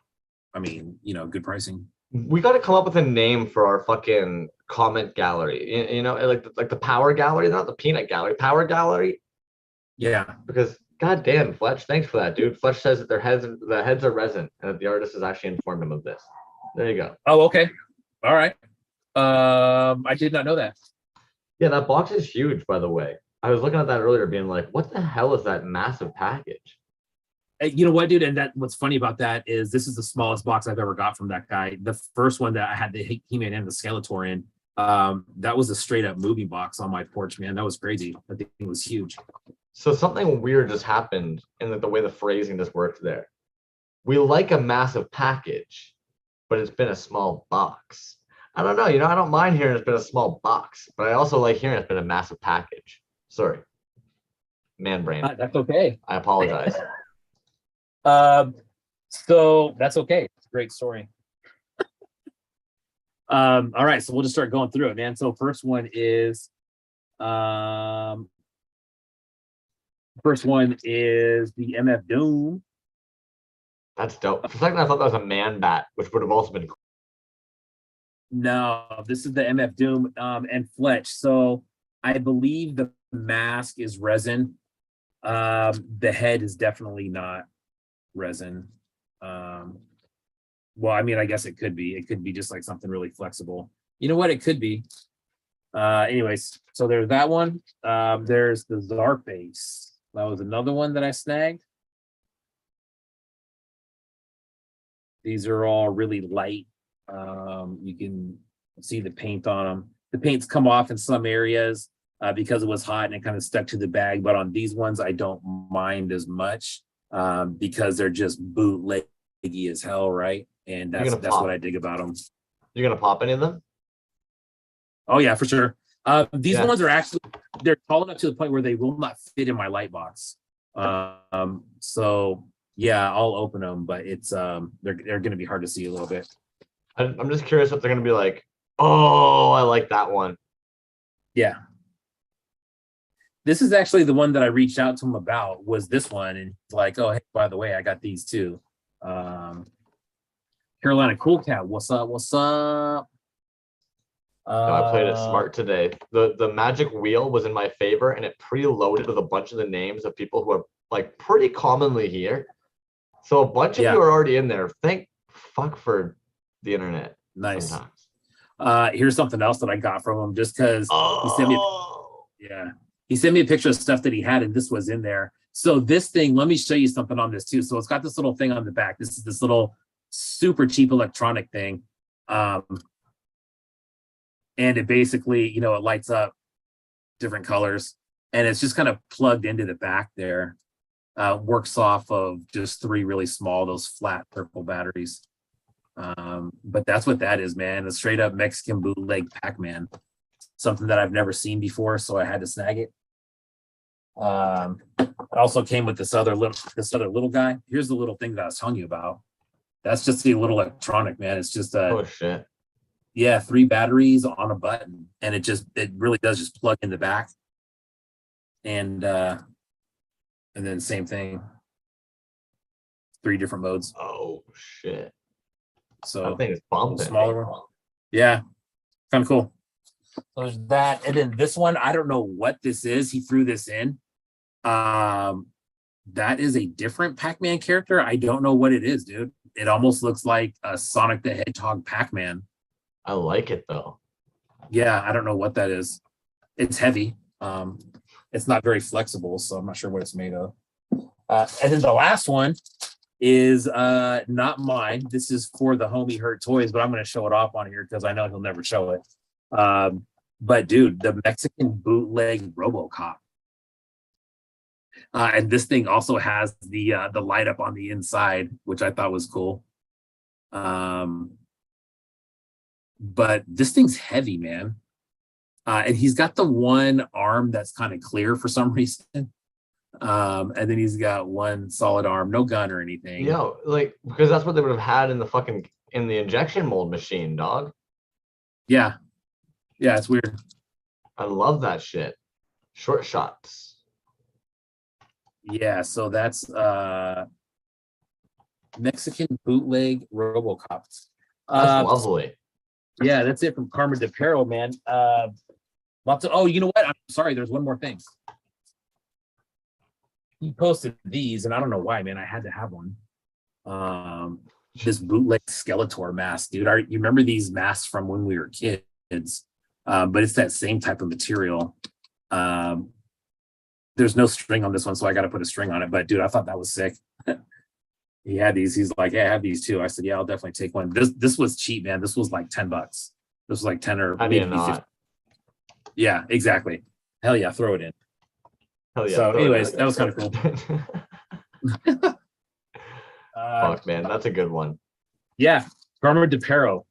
I mean, good pricing. We got to come up with a name for our fucking comment gallery. You know, like the power gallery, not the peanut gallery, power gallery. Yeah. Because goddamn, Fletch, thanks for that, dude. Fletch says that the heads are resin, and that the artist has actually informed him of this. There you go. Oh, okay. All right. I did not know that. Yeah, that box is huge, by the way. I was looking at that earlier, being like, what the hell is that massive package? You know what, dude? And what's funny about that is this is the smallest box I've ever got from that guy. The first one that I had the He-Man and the Skeletor in, that was a straight up movie box on my porch, man. That was crazy. I think it was huge. So something weird just happened in the way the phrasing just worked there. We like a massive package, but it's been a small box. I don't know. I don't mind hearing it's been a small box, but I also like hearing it's been a massive package. Sorry. Man brain. That's okay. I apologize. So that's okay. It's a great story. All right, so we'll just start going through it, man. So first one is the MF Doom. That's dope. For a second, I thought that was a man bat, which would have also been cool. No, this is the MF Doom and Fletch. So I believe the mask is resin. The head is definitely not resin. Well, I mean, I guess it could be. It could be just like something really flexible. You know what? It could be. Anyways, so there's that one. There's the Zarface. That was another one that I snagged. These are all really light. You can see the paint on them. The paint's come off in some areas because it was hot and it kind of stuck to the bag. But on these ones, I don't mind as much because they're just bootleggy as hell, right? And that's what I dig about them. You're gonna pop any of them? Oh yeah, for sure. These ones are actually, they're tall enough to the point where they will not fit in my light box. So yeah, I'll open them, but it's they're going to be hard to see a little bit. I'm just curious if they're going to be like, oh, I like that one. Yeah. This is actually the one that I reached out to him about, was this one, and like, oh, hey, by the way, I got these too. Carolina Cool Cat, what's up? What's up? I played it smart today. The magic wheel was in my favor, and it preloaded with a bunch of the names of people who are like pretty commonly here. So a bunch of you are already in there. Thank fuck for the internet. Nice. Sometimes. Here's something else that I got from him, just because he sent me. He sent me a picture of stuff that he had, and this was in there. So this thing, let me show you something on this too. So it's got this little thing on the back. This is this little super cheap electronic thing. And it basically, it lights up different colors, and it's just kind of plugged into the back there. Works off of just 3 really small, those flat purple batteries. But that's what that is, man. A straight up Mexican bootleg Pac-Man. Something that I've never seen before, so I had to snag it. It also came with this other little guy. Here's the little thing that I was telling you about. That's just the little electronic, man. It's just Oh shit. yeah, 3 batteries on a button, and it really does just plug in the back. And then same thing, 3 different modes. Oh shit. So That thing is bumping. smaller one. Yeah, kind of cool. So there's that, and then this one, I don't know what this is. He threw this in. That is a different Pac-Man character. I don't know what it is, dude. It almost looks like a Sonic the Hedgehog Pac-Man. I like it though. Yeah, I don't know what that is. It's heavy. It's not very flexible, so I'm not sure what it's made of. And then the last one is not mine. This is for the homie Hurt Toys, but I'm going to show it off on here because I know he'll never show it. But dude, the Mexican bootleg RoboCop. And this thing also has the light up on the inside, which I thought was cool. But this thing's heavy, man. And he's got the one arm that's kind of clear for some reason. And then he's got one solid arm, no gun or anything. Yeah, like because that's what they would have had in the injection mold machine, dog. Yeah. Yeah, it's weird. I love that shit. Short shots. Yeah, so that's Mexican bootleg RoboCop. That's lovely. Yeah, that's it from Karma de Perro, man. Oh, you know what? I'm sorry, there's one more thing. He posted these, and I don't know why, man. I had to have one. This bootleg Skeletor mask, dude. You remember these masks from when we were kids? But it's that same type of material. There's no string on this one, so I got to put a string on it. But dude, I thought that was sick. He had these. He's like, "Hey, I have these too." I said, "Yeah, I'll definitely take one." This was cheap, man. This was like $10. This was like 10 or maybe 50. Yeah, exactly. Hell yeah, throw it in. Hell yeah. So, anyways, that was kind of cool. Fuck, man, that's a good one. Yeah, Karma de Perro.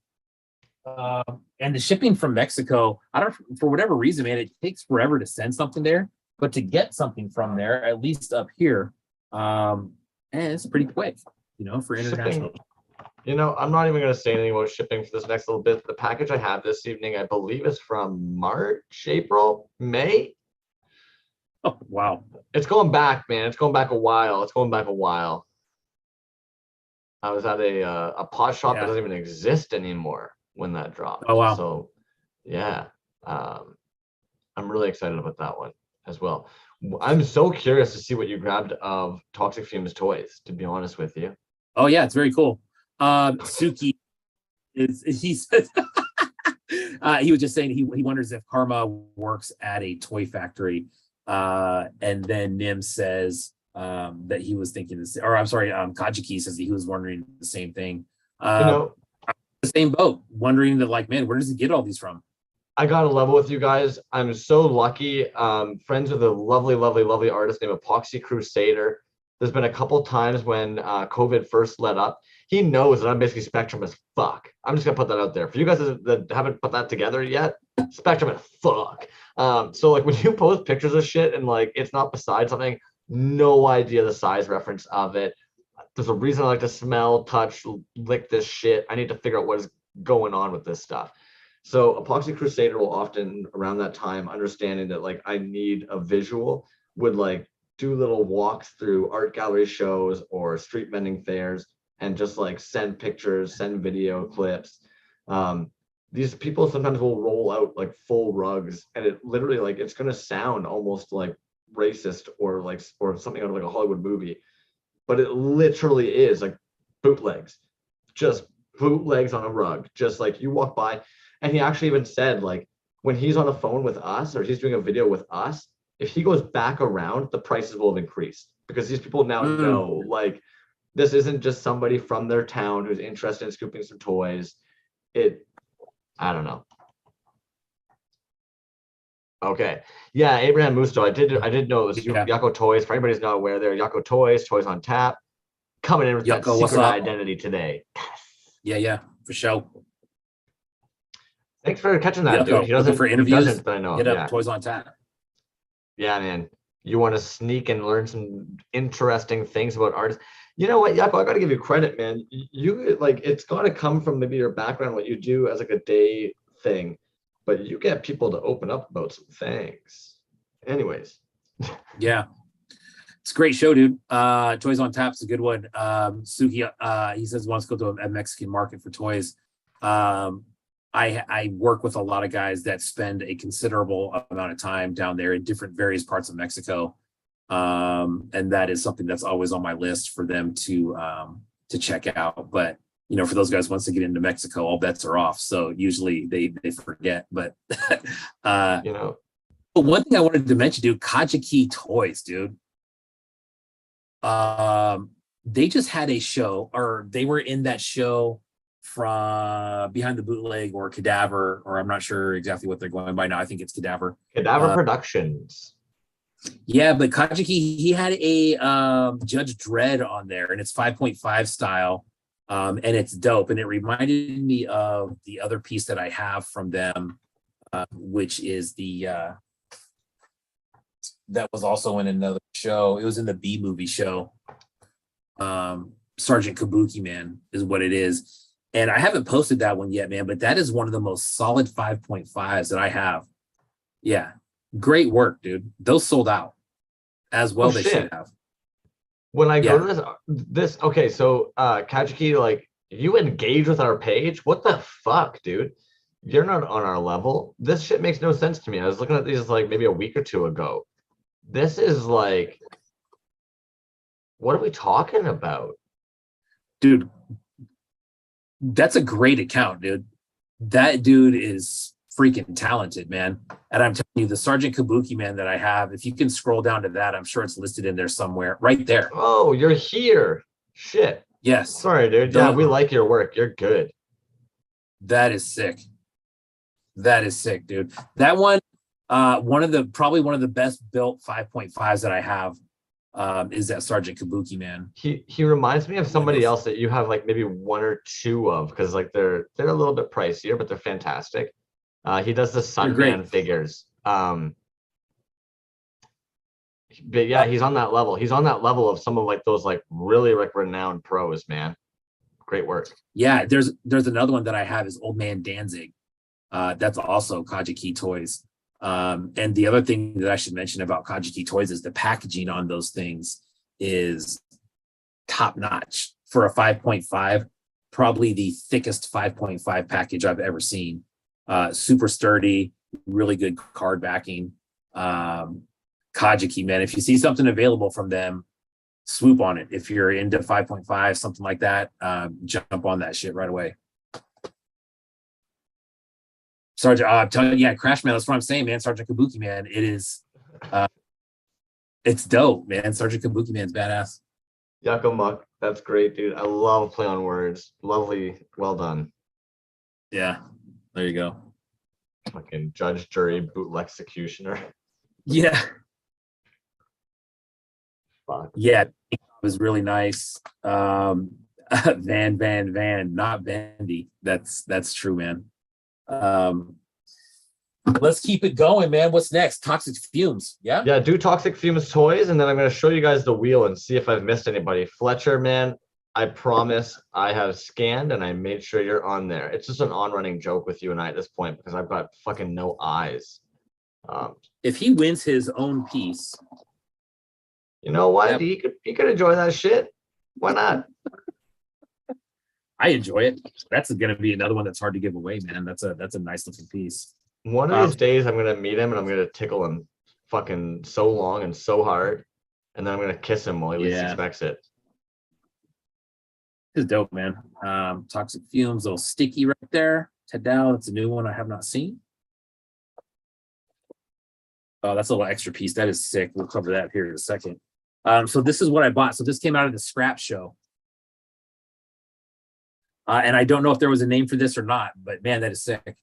And the shipping from Mexico, I don't, for whatever reason, man, it takes forever to send something there. But to get something from there, at least up here, and it's pretty quick, for international. Shipping, I'm not even going to say anything about shipping for this next little bit. The package I have this evening, I believe, is from March, April, May. Oh, wow. It's going back, man. It's going back a while. I was at a pot shop that doesn't even exist anymore when that dropped. Oh, wow. So, yeah. I'm really excited about that one as well. I'm so curious to see what you grabbed of Toxic Fumes Toys, to be honest with you. Oh, yeah, it's very cool. Suki he said he was just saying he wonders if Karma works at a toy factory. And then Nim says that he was thinking this, or I'm sorry, Kajiki says that he was wondering the same thing. The same boat, wondering that, like, man, where does he get all these from? I got to level with you guys. I'm so lucky. Friends with a lovely, lovely, lovely artist named Epoxy Crusader. There's been a couple times when COVID first let up. He knows that I'm basically Spectrum as fuck. I'm just gonna put that out there for you guys that haven't put that together yet. Spectrum as fuck. So like when you post pictures of shit and like it's not beside something, no idea the size reference of it. There's a reason I like to smell, touch, lick this shit. I need to figure out what is going on with this stuff. So Epoxy Crusader will often around that time, understanding that like I need a visual, would like do little walks through art gallery shows or street vending fairs and just like send pictures, send video clips. These people sometimes will roll out like full rugs and it literally like it's gonna sound almost like racist or something out of like a Hollywood movie, but it literally is like bootlegs, just bootlegs on a rug, just like you walk by. And he actually even said like when he's on the phone with us or he's doing a video with us, if he goes back around, the prices will have increased because these people now know like this isn't just somebody from their town who's interested in scooping some toys. I don't know. Okay. Yeah, Abraham Musto. I did know it was Yeah. Yucko Toys. For anybody's not aware, there, Yucko Toys, Toys on Tap, coming in with that Yucko, what's secret up? identity today. Yeah, for sure. Thanks for catching that, dude. Yucko, looking for He interviews? doesn't, but I know. Hit up Yeah. Toys on Tap. Yeah, man. You want to sneak and learn some interesting things about artists. You know what, Yucko, I gotta give you credit, man. You like it's gotta come from maybe your background, what you do as like a day thing, but you get people to open up about some things. Anyways. Yeah. It's a great show, dude. Toys on Tap's a good one. Suki, he says he wants to go to a Mexican market for toys. I work with a lot of guys that spend a considerable amount of time down there in different various parts of Mexico. And that is something that's always on my list for them to check out. But you know, for those guys, once they get into Mexico, all bets are off. So usually they forget. But You know, one thing I wanted to mention, dude, Kajiki Toys, dude. They just had a show, or they were in that show from Behind the Bootleg or Cadaver, or I'm not sure exactly what they're going by now. I think it's Cadaver. Cadaver Productions. Yeah, but Kajiki, he had a Judge Dredd on there, and it's 5.5 style, and it's dope. And it reminded me of the other piece that I have from them, which is the that was also in another show. It was in the B movie show. Sergeant Kabuki Man is what it is. And I haven't posted that one yet, man, but that is one of the most solid 5.5s that I have. Yeah. Great work, dude. Those sold out as well. Oh, they shit. should have. When I go to this, okay, so Kajiki, like you engage with our page. What the fuck, dude? You're not on our level. This shit makes no sense to me. I was looking at these like maybe a week or two ago. This is like, what are we talking about? Dude, that's a great account, dude. That dude is freaking talented, man. And I'm telling you, the Sergeant Kabuki Man that I have, if you can scroll down to that, I'm sure it's listed in there somewhere. Right there. Oh, you're here. Shit. Yes. Sorry, dude. Yeah, we like your work. You're good. That is sick. That is sick, dude. That one, probably one of the best built 5.5s that I have is that Sergeant Kabuki Man. He reminds me of somebody else that you have like maybe one or two of, because like they're a little bit pricier, but they're fantastic. He does the Sunman figures. But yeah, he's on that level. He's on that level of some of like those like really like renowned pros, man. Great work. Yeah, there's another one that I have is Old Man Danzig. That's also Kajiki Toys. And the other thing that I should mention about Kajiki Toys is the packaging on those things is top notch for a 5.5, probably the thickest 5.5 package I've ever seen. Super sturdy, really good card backing. Kajiki, man, if you see something available from them, swoop on it. If you're into 5.5, something like that, jump on that shit right away. Sergeant, I'm telling you, yeah, Crash Man, that's what I'm saying, man. Sergeant Kabuki Man, it is, it's dope, man. Sergeant Kabuki Man's badass. Yakumak, that's great, dude. I love play on words. Lovely, well done. Yeah, there you go. Fucking judge, jury, bootleg executioner. Yeah. Fuck. Yeah, it was really nice. Van, not Bandy. That's true, man. Let's keep it going, man. What's next? Toxic Fumes. Yeah, do Toxic Fumes toys, and then I'm going to show you guys the wheel and see if I've missed anybody. Fletcher, man, I promise I have scanned and I made sure you're on there. It's just an on-running joke with you and I at this point because I've got fucking no eyes. If he wins his own piece, you know what? He could enjoy that shit. Why not? I enjoy it. That's going to be another one that's hard to give away, man. That's a nice looking piece. One of these days, I'm gonna meet him and I'm gonna tickle him fucking so long and so hard, and then I'm gonna kiss him while he least expects it. This is dope, man. Toxic Fumes, little sticky right there. Tadao, that's a new one I have not seen. Oh, that's a little extra piece. That is sick. We'll cover that here in a second. So this is what I bought. So this came out of the scrap show. And I don't know if there was a name for this or not, but man, that is sick.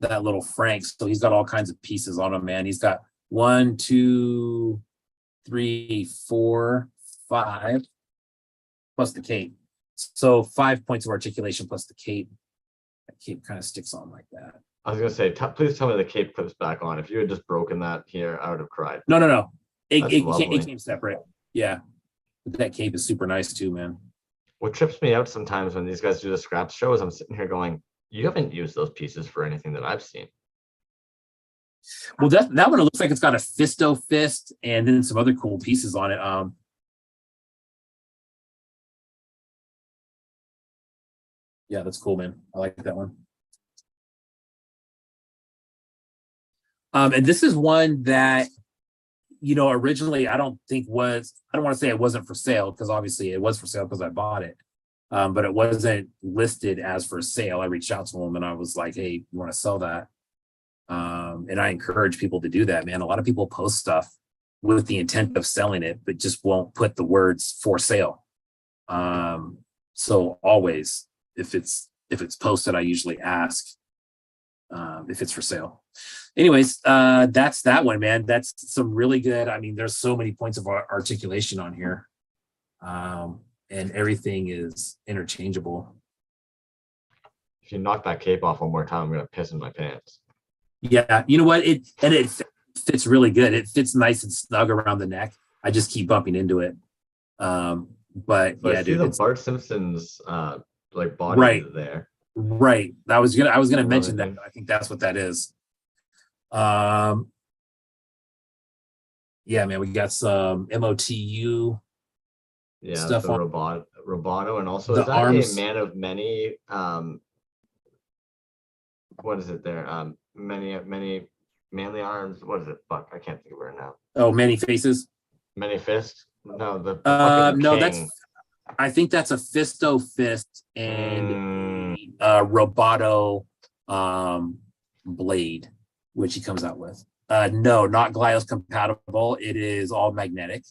that little Frank. So he's got all kinds of pieces on him, man. He's got 1, 2, 3, 4, 5 plus the cape. So 5 points of articulation plus the cape. That cape kind of sticks on like that. I was gonna say, please tell me the cape clips back on. If you had just broken that here, I would have cried. No. It Lovely. came separate. Yeah. But that cape is super nice too, man. What trips me out sometimes when these guys do the scrap shows, I'm sitting here going, you haven't used those pieces for anything that I've seen. Well, that one, it looks like it's got a fisto fist and then some other cool pieces on it. Yeah, that's cool, man. I like that one. And this is one that, you know, originally I don't want to say it wasn't for sale, because obviously it was for sale because I bought it. But it wasn't listed as for sale. I reached out to him and I was like, hey, you want to sell that? And I encourage people to do that, man. A lot of people post stuff with the intent of selling it, but just won't put the words for sale. So always, if it's posted, I usually ask if it's for sale. Anyways, that's that one, man. That's some really good. I mean, there's so many points of articulation on here. And everything is interchangeable. If you knock that cape off one more time, I'm gonna piss in my pants. Yeah, you know what? It fits really good. It fits nice and snug around the neck. I just keep bumping into it. But so yeah, I see dude, the Bart Simpson's like body right there. Right. I was gonna mention that. Thing. I think that's what that is. Yeah, man, we got some MOTU. Yeah, stuff the on Roboto, and also the is that arms. a man of many what is it there? Many manly arms. What is it? Fuck, I can't think of it right now. Oh, many faces. Many fists. No, the fucking no, king. I think that's a fisto fist and a Roboto blade, which he comes out with. No, not Glyos compatible. It is all magnetic.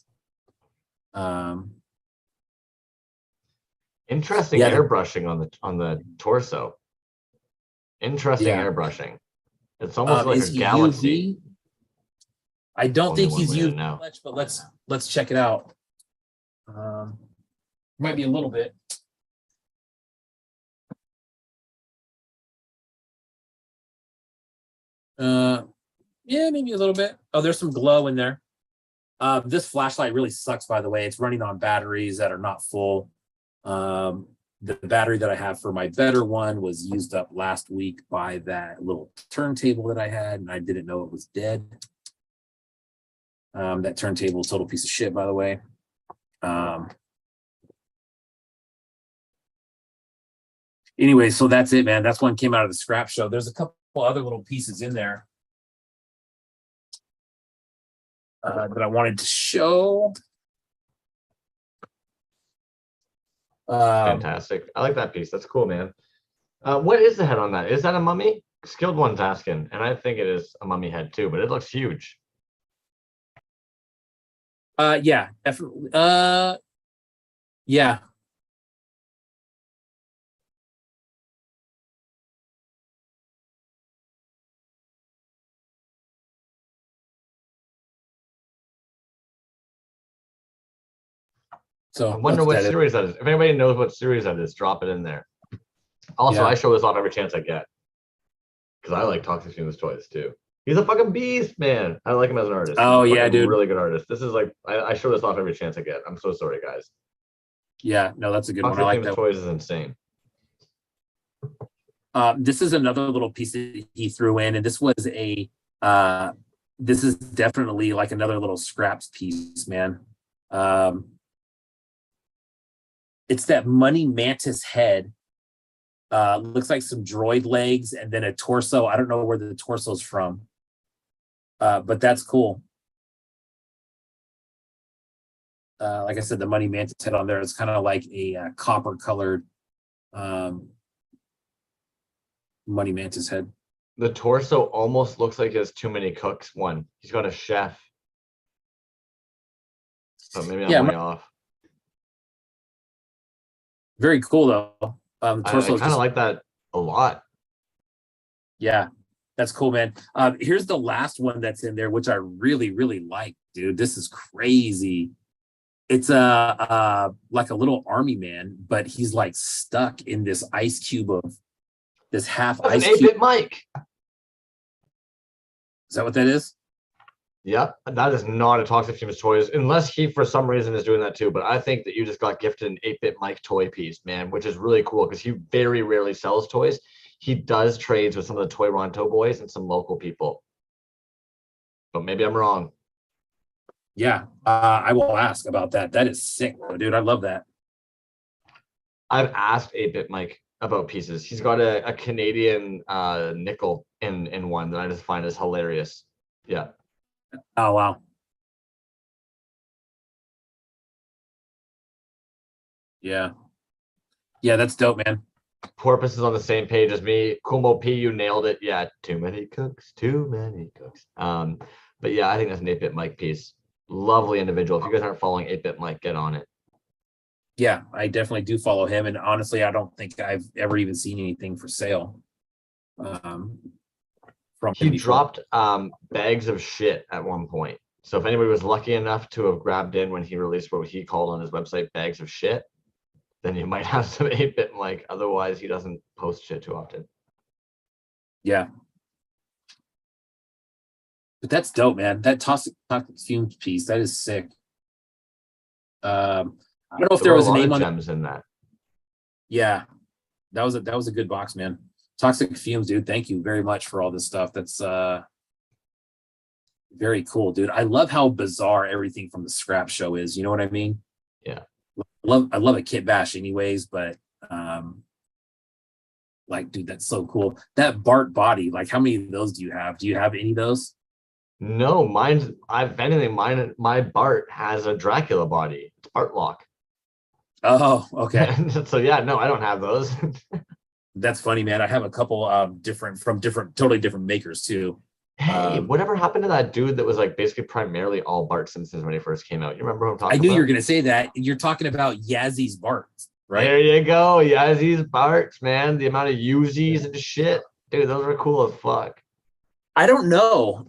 Interesting airbrushing on the torso. Interesting airbrushing. It's almost like a galaxy. UV? I don't think he's UV much, but let's check it out. Might be a little bit. Yeah, maybe a little bit. Oh, there's some glow in there. This flashlight really sucks, by the way. It's running on batteries that are not full. The battery that I have for my better one was used up last week by that little turntable that I had, and I didn't know it was dead. That turntable is a total piece of shit, by the way. Anyway, so that's it, man. That's one came out of the scrap show. There's a couple other little pieces in there that I wanted to show. Fantastic. I like that piece. That's cool, man. What is the head on that? Is that a mummy? Skilled one's asking, and I think it is a mummy head too, but it looks huge. Yeah, definitely. Yeah. So I wonder what series that is. If anybody knows what series that is, drop it in there. Also, I show this off every chance I get because I like Toxic Fumes Toys too. He's a fucking beast, man. I like him as an artist. Oh yeah, dude. Really good artist. This is like I show this off every chance I get. I'm so sorry, guys. Yeah, no, that's a good one. I like that. Toys is insane. This is another little piece that he threw in, and this was a this is definitely like another little scraps piece, man. It's that Money Mantis head. Looks like some droid legs and then a torso. I don't know where the torso's from, but that's cool. Like I said, the Money Mantis head on there is kind of like a copper colored Money Mantis head. The torso almost looks like he has too many cooks. One, he's got a chef. So maybe I'm way off. Very cool though. I kind of like that a lot. Yeah. That's cool, man. Here's the last one that's in there, which I really, really like, dude. This is crazy. It's like a little army man, but he's like stuck in this ice cube of this half That's ice an cube. 8-bit mic. Is that what that is? Yep, that is not a Toxic Fumes Toys, unless he for some reason is doing that too. But I think that you just got gifted an 8-bit mic toy piece, man, which is really cool because he very rarely sells toys. He does trades with some of the Toy Ronto boys and some local people. But maybe I'm wrong. Yeah, I will ask about that. That is sick, dude. I love that. I've asked 8-bit Mike about pieces. He's got a Canadian nickel in one that I just find is hilarious. Yeah. Oh, wow. Yeah. Yeah, that's dope, man. Porpoise is on the same page as me. Kumo P, you nailed it. Yeah, too many cooks, too many cooks. But yeah, I think that's an 8-bit Mike piece. Lovely individual. If you guys aren't following 8-bit Mike, get on it. Yeah, I definitely do follow him. And honestly, I don't think I've ever even seen anything for sale. From He him before. dropped bags of shit at one point. So if anybody was lucky enough to have grabbed in when he released what he called on his website bags of shit, then you might have some 8-bit Mike. Otherwise, he doesn't post shit too often. Yeah. But that's dope, man. That Toxic Fumes piece, that is sick. I don't know if there was a name on gems in that. Yeah, that was a good box, man. Toxic Fumes, dude. Thank you very much for all this stuff. That's very cool, dude. I love how bizarre everything from the scrap show is. You know what I mean? Yeah. I love a kit bash anyways, but like, dude, that's so cool. That Bart body, like, how many of those do you have? Do you have any of those? No, my Bart has a Dracula body. It's Bart Lock. Oh, okay. So yeah, no, I don't have those. That's funny, man. I have a couple totally different makers too. Hey, whatever happened to that dude that was like basically primarily all Bart Simpsons when he first came out? You remember who I'm talking about? I knew you were gonna say that. You're talking about Yazzy's Bart, right? There you go. Yazzy's Barts, man. The amount of Uzis and shit. Dude, those are cool as fuck. I don't know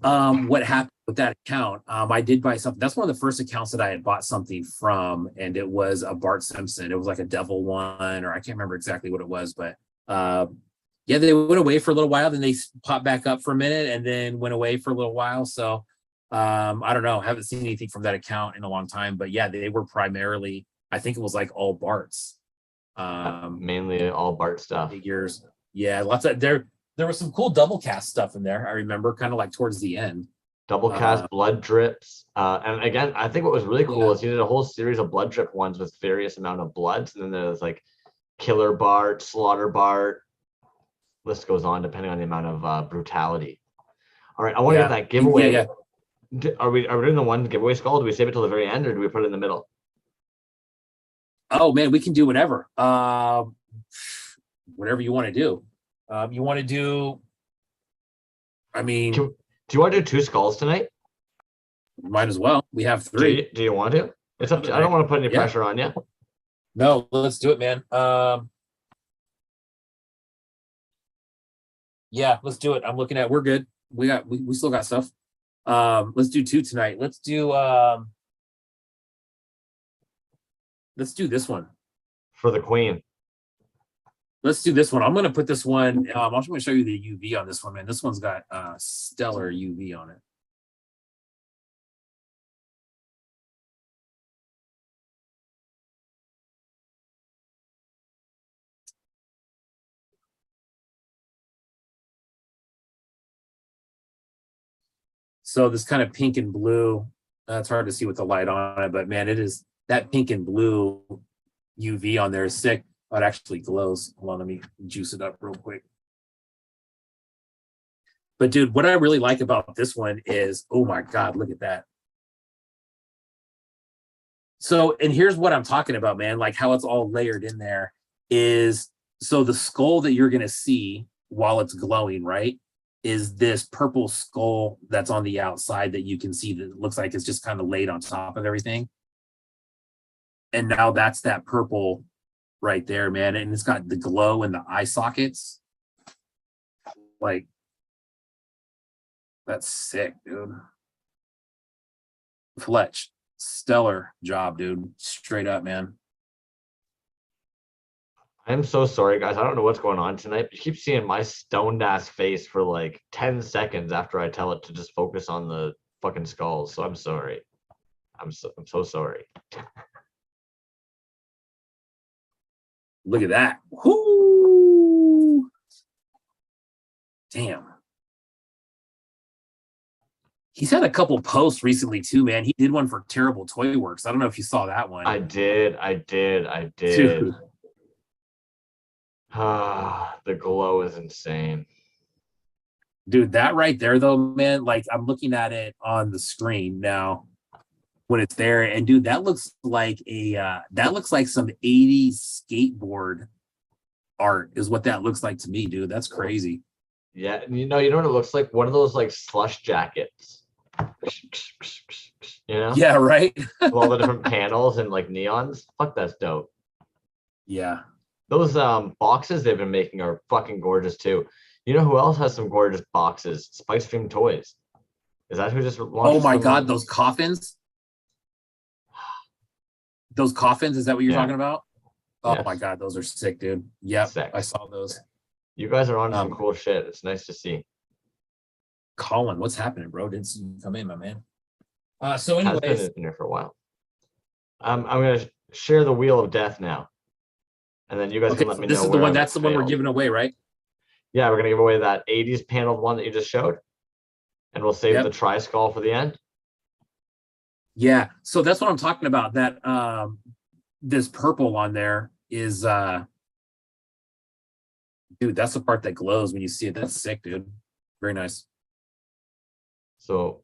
what happened with that account. I did buy something. That's one of the first accounts that I had bought something from, and it was a Bart Simpson. It was like a devil one, or I can't remember exactly what it was, but yeah, they went away for a little while, then they popped back up for a minute and then went away for a little while. So I don't know. I haven't seen anything from that account in a long time, but yeah, they were primarily, I think it was like all Barts. Mainly all Bart stuff. Figures. Yeah, lots of there was some cool double cast stuff in there. I remember kind of like towards the end. Double cast blood drips. And again, I think what was really cool is he did a whole series of blood drip ones with various amount of bloods. And then there's like Killer Bart, Slaughter Bart. List goes on depending on the amount of brutality. All right, I want to get that giveaway. Are we doing the one giveaway skull? Do we save it till the very end, or do we put it in the middle? Oh man, we can do whatever. Whatever you want to do. You want to do? I mean, do you want to do 2 skulls tonight? Might as well. We have 3. Do you want to? It's up to. I don't want to put any pressure on you. No, let's do it, man. Yeah, let's do it. I'm looking at. We're good. We still got stuff. Let's do 2 tonight. Let's do this one for the queen. Let's do this one. I'm gonna put this one. I'm also gonna show you the UV on this one, man. This one's got stellar UV on it. So this kind of pink and blue, it's hard to see with the light on it, but man, it is that pink and blue UV on there is sick. Oh, it actually glows. Hold on, let me juice it up real quick. But dude, what I really like about this one is, oh my God, look at that. So, and here's what I'm talking about, man, like how it's all layered in there is, so the skull that you're going to see while it's glowing, right, is this purple skull that's on the outside that you can see that looks like it's just kind of laid on top of everything. And now that's that purple right there, man. And it's got the glow in the eye sockets. Like, That's sick, dude. Fletch, stellar job, dude. Straight up, man. I'm so sorry, guys. I don't know what's going on tonight, but you keep seeing my stoned ass face for like 10 seconds after I tell it to just focus on the fucking skulls. So I'm sorry. I'm so sorry. Look at that. Whoo! Damn. He's had a couple posts recently too, man. He did one for Terrible Toy Works. I don't know if you saw that one. I did. Dude. Ah, the glow is insane. Dude, that right there though, man, like I'm looking at it on the screen now when it's there, and dude, that looks like some 80s skateboard art is what that looks like to me, dude. That's crazy. Yeah, you know what it looks like? One of those like slush jackets. You know? Yeah, right. With all the different panels and like neons. Fuck, that's dope. Yeah. Those boxes they've been making are fucking gorgeous too. You know who else has some gorgeous boxes? Spice Dream Toys. Is that who just launched? Oh my god, those coffins. Those coffins, is that what you're talking about? Oh yes. My god, those are sick, dude. Yep, sick. I saw those. You guys are on some cool shit. It's nice to see. Colin, what's happening, bro? Didn't see you come in, my man. So anyways, has been here for a while. I'm gonna share the wheel of death now, and then you guys can let me know. This is the one. That's the one we're giving away, right? Yeah, we're gonna give away that 80s paneled one that you just showed, and we'll save the tri skull for the end. Yeah, so that's what I'm talking about. That this purple on there is dude, that's the part that glows when you see it. That's sick, dude. Very nice. So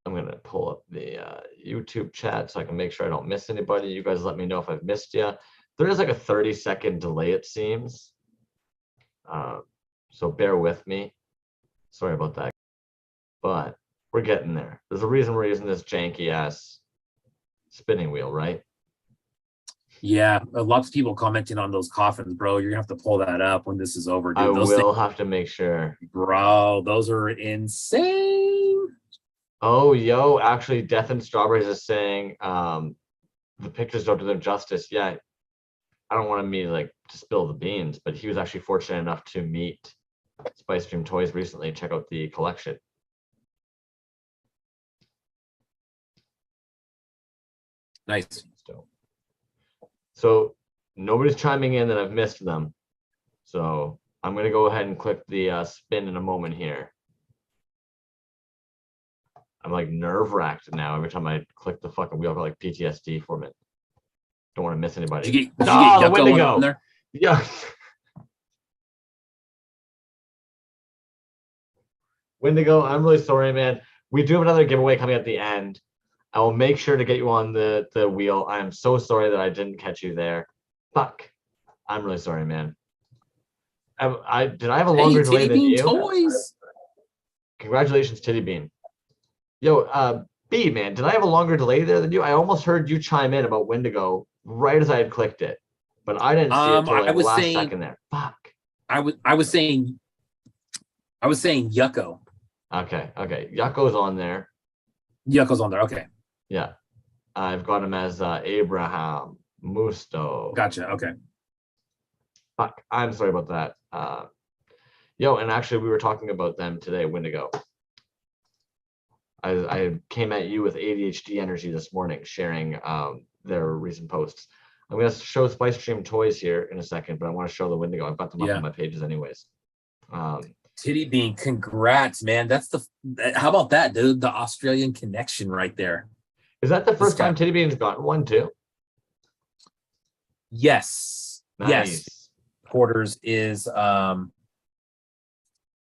I'm gonna pull up the YouTube chat so I can make sure I don't miss anybody. You guys let me know if I've missed you. There is like a 30-second delay, it seems. So bear with me. Sorry about that. But we're getting there. There's a reason we're using this janky ass spinning wheel, right? Yeah, lots of people commenting on those coffins, bro. You're gonna have to pull that up when this is over, dude. I will have to make sure. Bro, those are insane. Oh, yo, actually, Death and Strawberries is saying the pictures don't do them justice. Yeah, I don't want me like to spill the beans, but he was actually fortunate enough to meet Spice Dream Toys recently and check out the collection. Nice. So nobody's chiming in that I've missed them. So I'm going to go ahead and click the spin in a moment here. I'm like nerve-wracked now every time I click the fucking wheel. I got like PTSD from it. Don't want to miss anybody. Did you get Yucko on there? Yeah. Wendigo, I'm really sorry, man. We do have another giveaway coming at the end. I will make sure to get you on the wheel. I am so sorry that I didn't catch you there. Fuck. I'm really sorry, man. Did I have a longer delay than you? Toys. Congratulations, Titty Bean. Yo, B, man, did I have a longer delay there than you? I almost heard you chime in about Wendigo right as I had clicked it, but I didn't see it until like the last second there. Fuck. I was saying Yucko. Okay. Yucko's on there. Yucko's on there. Okay. Yeah. I've got him as Abraham Musto. Gotcha. Okay. Fuck. I'm sorry about that. Yo, and actually we were talking about them today, Wendigo. I came at you with ADHD energy this morning, sharing their recent posts. I'm going to show Spice Dream Toys here in a second, but I want to show the Wendigo. I've got them up on my pages anyways. Titty Bean, congrats, man. How about that, dude? The Australian connection right there. Is that the first time Titty Bean's gotten one too? Yes. Nice. Yes. Quarters is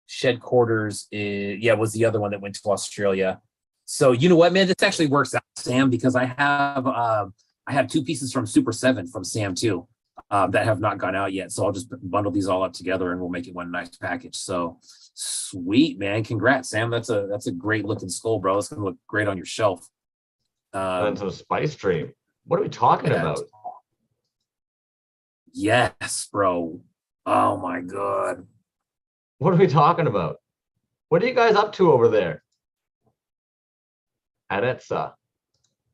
Shed Quarters was the other one that went to Australia. So you know what, man, this actually works out, Sam, because I have 2 pieces from Super 7 from Sam too that have not gone out yet. So I'll just bundle these all up together and we'll make it one nice package. So sweet, man. Congrats, Sam. That's a great looking skull, bro. It's gonna look great on your shelf. And some Spice Dream. What are we talking about? Yes, bro. Oh my god. What are we talking about? What are you guys up to over there? Adetsa.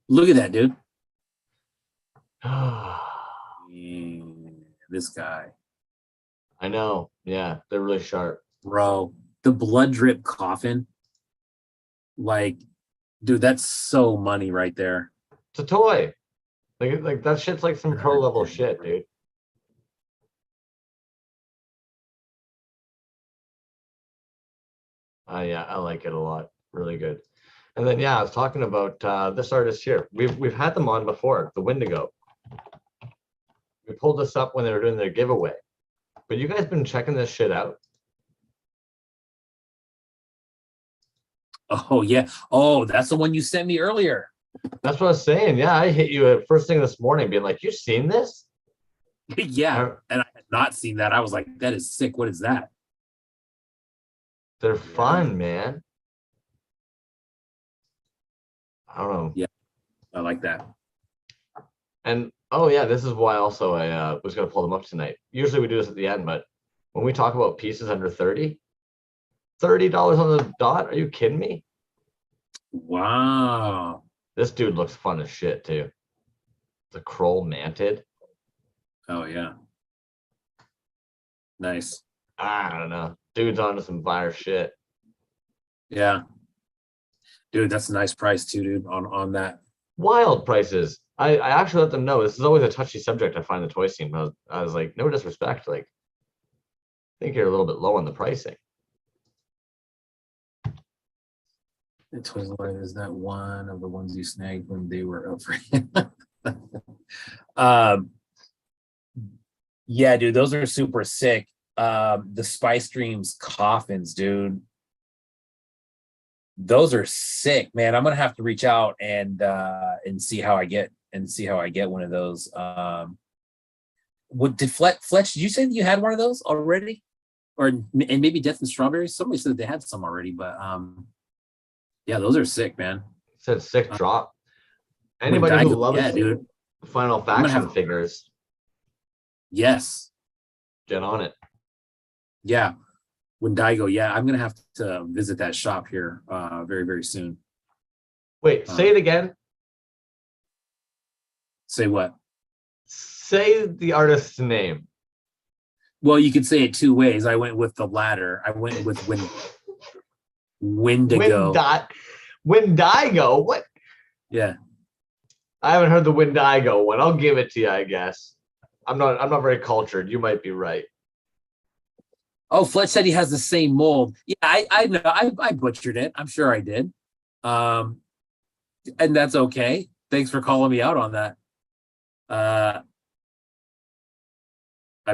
Look at that, dude. I This guy, know. Yeah, they're really sharp. bro. The blood drip coffin. Like, dude, that's so money right there. It's a toy. Like that shit's like some pro level shit, dude. Yeah, I like it a lot. Really good. And then yeah, I was talking about this artist here. We've had them on before, the Wendigo. We pulled this up when they were doing their giveaway. But you guys been checking this shit out? Oh yeah. Oh, that's the one you sent me earlier. That's what I was saying. Yeah, I hit you at first thing this morning, being like, "You seen this?" Yeah, and I had not seen that. I was like, that is sick. What is that? They're fun, man. I don't know. Yeah, I like that. And oh yeah, this is why also I was gonna pull them up tonight. Usually we do this at the end, but when we talk about pieces under $30 on the dot, are you kidding me? Wow. This dude looks fun as shit too. The Kroll manted. Oh yeah. Nice. I don't know. Dude's onto some fire shit. Yeah. Dude, that's a nice price too, dude, on that. Wild prices. I actually let them know this is always a touchy subject. I find the toy scene. I was like, no disrespect. Like, I think you're a little bit low on the pricing. The Toyz is that one of the ones you snagged when they were up for yeah, dude, those are super sick. The Spice Dreams coffins, dude. Those are sick, man. I'm gonna have to reach out and see how I get one of those. What did Fletch? Did you say that you had one of those already, and maybe Death and Strawberries? Somebody said they had some already, but yeah, those are sick, man. It said sick drop. Anybody who loves dude, Final Faction figures, yes, get on it. Yeah. Wendigo, yeah, I'm gonna have to visit that shop here very, very soon. Wait, say it again. Say what? Say the artist's name. Well, you could say it two ways. I went with the latter. I went with Wendigo. Wendigo? What? Yeah. I haven't heard the Wendigo one. I'll give it to you, I guess. I'm not very cultured. You might be right. Oh, Fletch said he has the same mold. Yeah, I know. I butchered it. I'm sure I did. And that's okay. Thanks for calling me out on that. I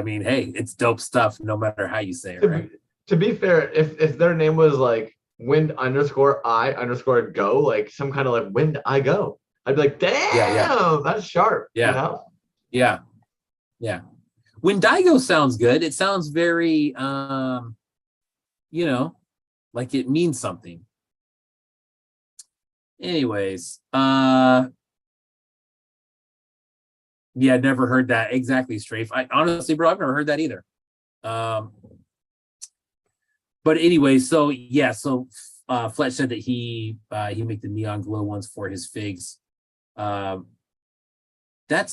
mean, hey, it's dope stuff no matter how you say it, right? To be fair, if their name was like wind_I_go, like some kind of like wind I go, I'd be like, damn, that's sharp. Yeah. You know? Yeah. Yeah. Wendigo sounds good. It sounds very like it means something. Anyways, yeah, never heard that. Exactly, Strafe. I honestly, bro, I've never heard that either. But anyway, so yeah, so Fletch said that he make the neon glow ones for his figs. That's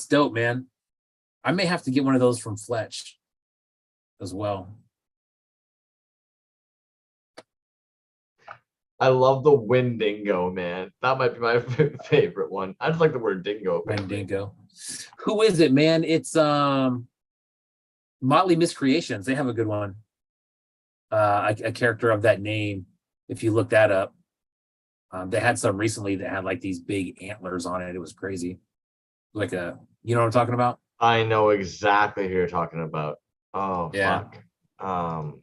dope, man. I may have to get one of those from Fletch as well. I love the Wendigo, man. That might be my favorite one. I just like the word dingo. Wendigo. Who is it, man? It's Motley Miscreations. They have a good one. A character of that name. If you look that up, they had some recently that had like these big antlers on it. It was crazy. Like you know what I'm talking about? I know exactly who you're talking about. Oh, yeah. Fuck.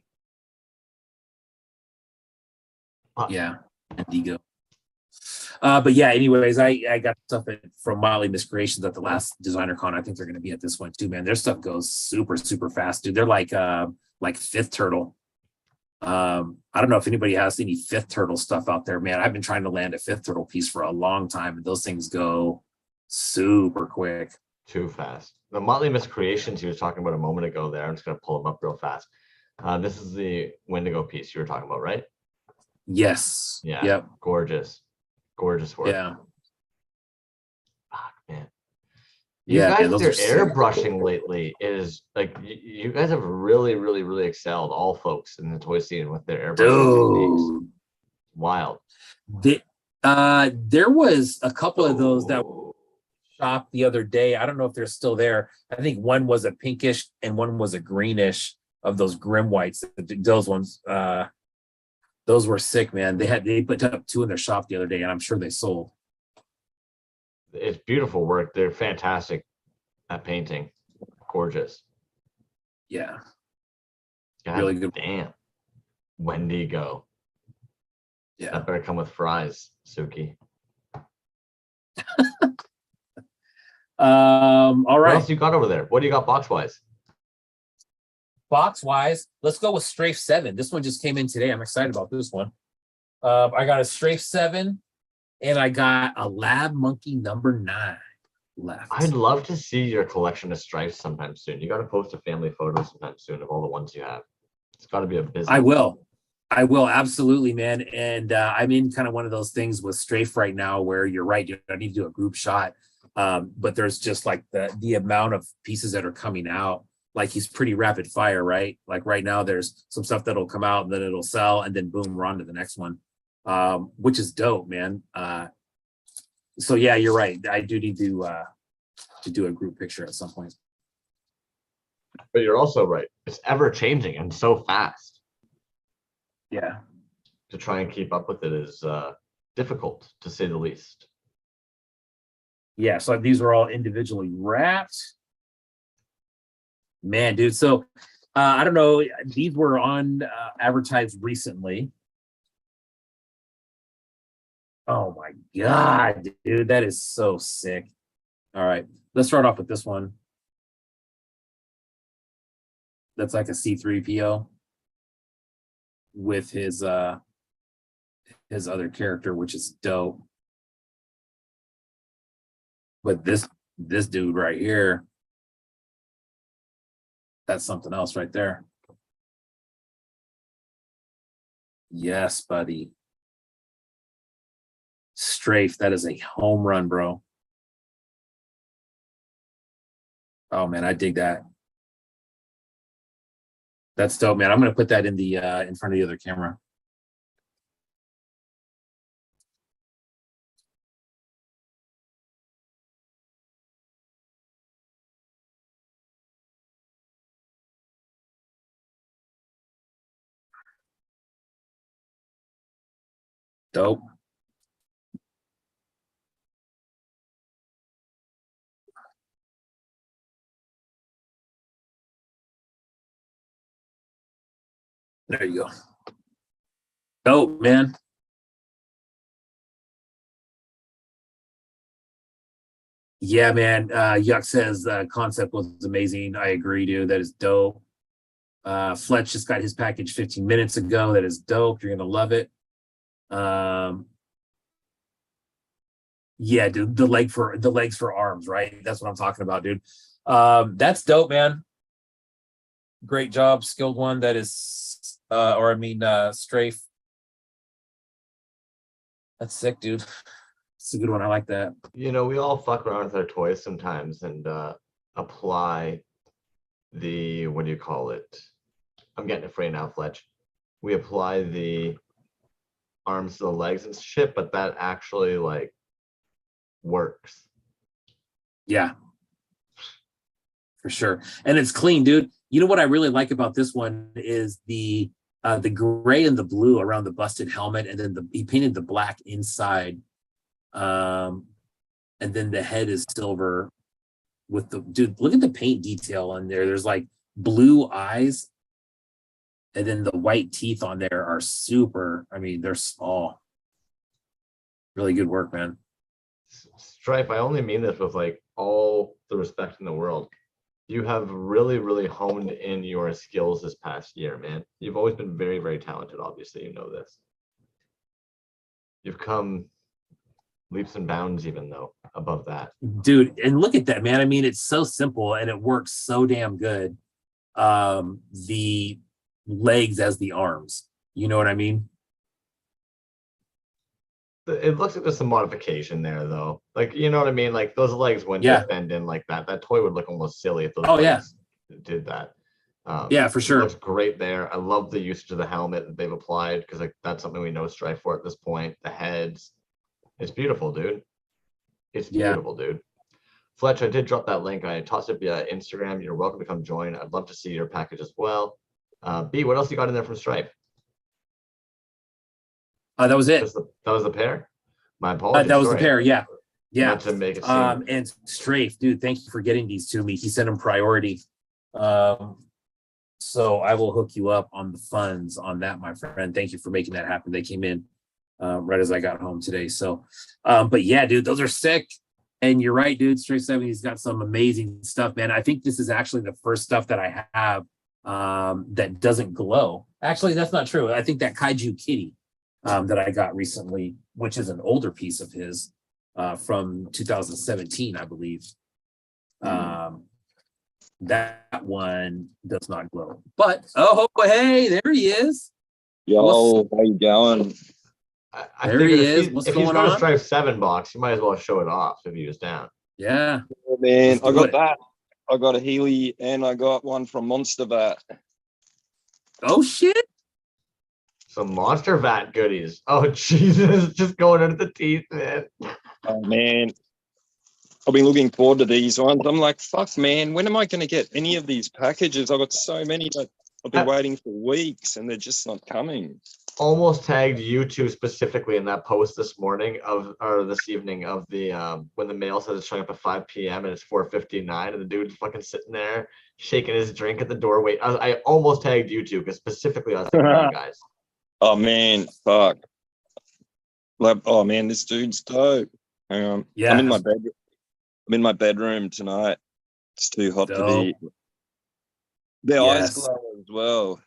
Yeah, Wendigo. But yeah, anyways, I got stuff from Motley Miscreations at the last designer con. I think they're going to be at this one too, man. Their stuff goes super, super fast, dude. They're like Fifth Turtle. I don't know if anybody has any Fifth Turtle stuff out there, man. I've been trying to land a Fifth Turtle piece for a long time, and those things go super quick. Too fast. The Motley Miscreations he was talking about a moment ago there. I'm just going to pull them up real fast. This is the Wendigo piece you were talking about, right? Yes. Yeah. Yep. Gorgeous. Gorgeous work. Yeah. Fuck, man. You Yeah, guys man, with those your are sick. airbrushing lately is like you guys have really, really, really excelled, all folks in the toy scene with their airbrushing techniques. Dude. Wild. There was a couple of those that Oh, shop the other day. I don't know if they're still there. I think one was a pinkish and one was a greenish of those grim whites. Those ones, those were sick, man. They put up 2 in their shop the other day, and I'm sure they sold. it's beautiful work. They're fantastic at painting. Gorgeous. Yeah, God really good. damn. Wendigo. Yeah. That better come with fries, Suki. All What right. else you got over there? What do you got box wise? Box wise, let's go with Strafe 7. This one just came in today. I'm excited about this one. I got a Strafe 7 and I got a Lab Monkey number 9 left. I'd love to see your collection of stripes sometime soon. You got to post a family photo sometime soon of all the ones you have. It's got to be a business. I will absolutely, man. And I'm in kind of one of those things with Strafe right now where you're right. I need to do a group shot. But there's just like the amount of pieces that are coming out. Like he's pretty rapid fire, right? Like right now there's some stuff that'll come out and then it'll sell and then boom, we're on to the next one. Which is dope, man. So yeah, you're right. I do need to do a group picture at some point. But you're also right. It's ever changing and so fast. Yeah. To try and keep up with it is difficult, to say the least. Yeah, so these were all individually wrapped. Man, dude. So I don't know. These were on advertised recently. Oh my God, dude. That is so sick. All right. Let's start off with this one. That's like a C3PO with his other character, which is dope. But this dude right here, that's something else right there. Yes, buddy. Strafe, that is a home run, bro. Oh man, I dig that. That's dope, man. I'm gonna put that in the in front of the other camera. Dope. There you go. Dope, man. Yeah, man. Yuck says concept was amazing. I agree, dude. That is dope. Fletch just got his package 15 minutes ago. That is dope. You're gonna love it. Yeah, dude. The legs for arms, right? That's what I'm talking about, dude. That's dope, man. Great job, skilled one. That is, Strafe. That's sick, dude. It's a good one. I like that. You know, we all fuck around with our toys sometimes and apply the, what do you call it? I'm getting afraid now, Fletch. We apply the arms to the legs and shit, but that actually like works. Yeah, for sure. And it's clean, dude. You know what I really like about this one is the gray and the blue around the busted helmet, and then he painted the black inside. And then the head is silver with the dude. Look at the paint detail on there. There's like blue eyes, and then the white teeth on there are super. I mean, they're small. Really good work, man. Stripe, I only mean this with like all the respect in the world. You have really, really honed in your skills this past year, man. You've always been very, very talented. Obviously, you know this. You've come leaps and bounds, even though above that. Dude, and look at that, man. I mean, it's so simple and it works so damn good. The legs as the arms. You know what I mean? It looks like there's some modification there though. Like, you know what I mean? Like those legs wouldn't Yeah. just bend in like that. That toy would look almost silly if those Oh, yeah. legs did that. Yeah, for It sure. looks great there. I love the usage of the helmet that they've applied because like that's something we know Strife for at this point. The heads, it's beautiful, dude. It's Yeah. beautiful, dude. Fletch, I did drop that link. I tossed it via Instagram. You're welcome to come join. I'd love to see your package as well. B, what else you got in there from Stripe? That was it. That was the pair. My apologies. That was the Sorry. pair. Yeah. Yeah. Not to make it seem And Strafe, dude, thank you for getting these to me. He sent them priority. So I will hook you up on the funds on that, my friend. Thank you for making that happen. They came in right as I got home today. So, but yeah, dude, those are sick. And you're right, dude. Straight 70's got some amazing stuff, man. I think this is actually the first stuff that I have that doesn't glow. Actually, that's not true. I think that Kaiju Kitty that I got recently, which is an older piece of his from 2017, I believe. That one does not glow. But oh, hey, there he is. Yo, how you going? I There he figured is. if What's he's going got a on? Stripe 7 box, you might as well show it off if he was down. Yeah. Oh, man, Let's I do got it. that. I got a Healy and I got one from Monster Vat. Oh shit. Some Monster Vat goodies. Oh Jesus, just going under the teeth, man. Oh man, I've been looking forward to these ones. I'm like, fuck, man, when am I going to get any of these packages? I've got so many that I've been waiting for weeks and they're just not coming. Almost tagged you two specifically in that post this morning or this evening of the when the mail says it's showing up at 5 p.m. and it's 4:59 and the dude's fucking sitting there shaking his drink at the doorway. I almost tagged you two because specifically I was thinking of you guys. Oh man, fuck. Like, oh man, this dude's dope. Hang on. Yeah. I'm in my bedroom. I'm in my bedroom tonight. It's too hot to be. Their eyes Yes. glow as well.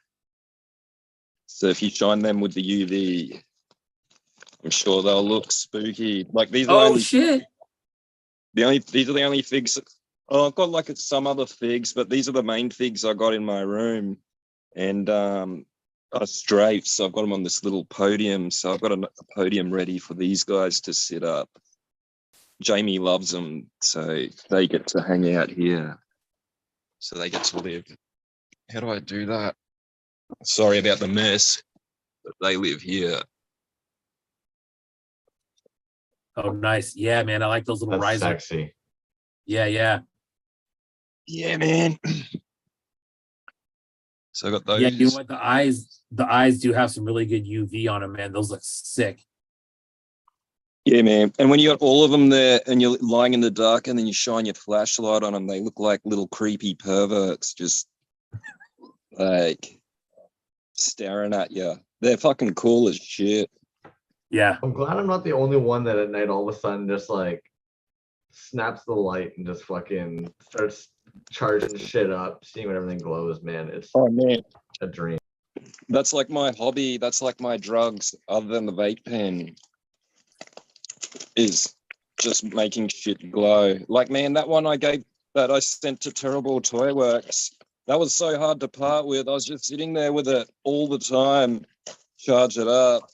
So if you shine them with the UV, I'm sure they'll look spooky. Like these are Oh shit. these are the only figs. Oh, I've got like some other figs, but these are the main figs I got in my room. And strafes. So I've got them on this little podium. So I've got a podium ready for these guys to sit up. Jamie loves them, so they get to hang out here. So they get to live. How do I do that? Sorry about the mess, but they live here. Oh, nice. Yeah, man. I like those little That's risers. sexy. Yeah, yeah. Yeah, man. So I got those. Yeah, you know what? The eyes do have some really good UV on them, man. Those look sick. Yeah, man. And when you got all of them there and you're lying in the dark and then you shine your flashlight on them, they look like little creepy perverts just like staring at you. They're fucking cool as shit. Yeah. I'm glad I'm not the only one that at night all of a sudden just like snaps the light and just fucking starts charging shit up, seeing when everything glows, man. It's Oh, man. a dream. That's like my hobby. That's like my drugs, other than the vape pen, is just making shit glow. Like, man, that one that I sent to Terrible Toy Works, that was so hard to part with. I was just sitting there with it all the time, charge it up,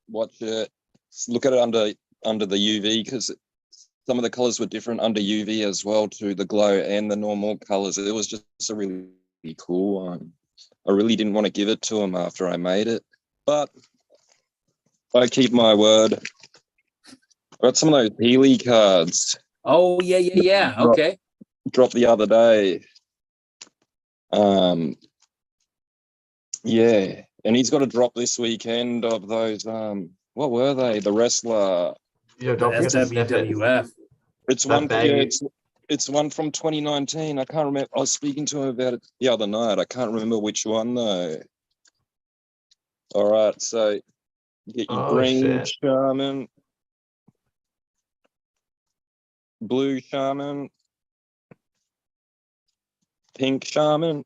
watch it, look at it under the UV, because some of the colors were different under UV as well to the glow and the normal colors. It was just a really cool one. I really didn't want to give it to him after I made it, but I keep my word. I got some of those Healy cards. Oh, yeah, yeah, yeah. Okay. Dropped the other day. Yeah, and he's got a drop this weekend of those. What were they? The wrestler. Yo, don't forget to sniff it. SWWF. It's That one. bag- Yeah, it's one from 2019. I can't remember. I was speaking to him about it the other night. I can't remember which one though. All right, so you get your Oh, green shit. shaman, blue shaman, pink shaman.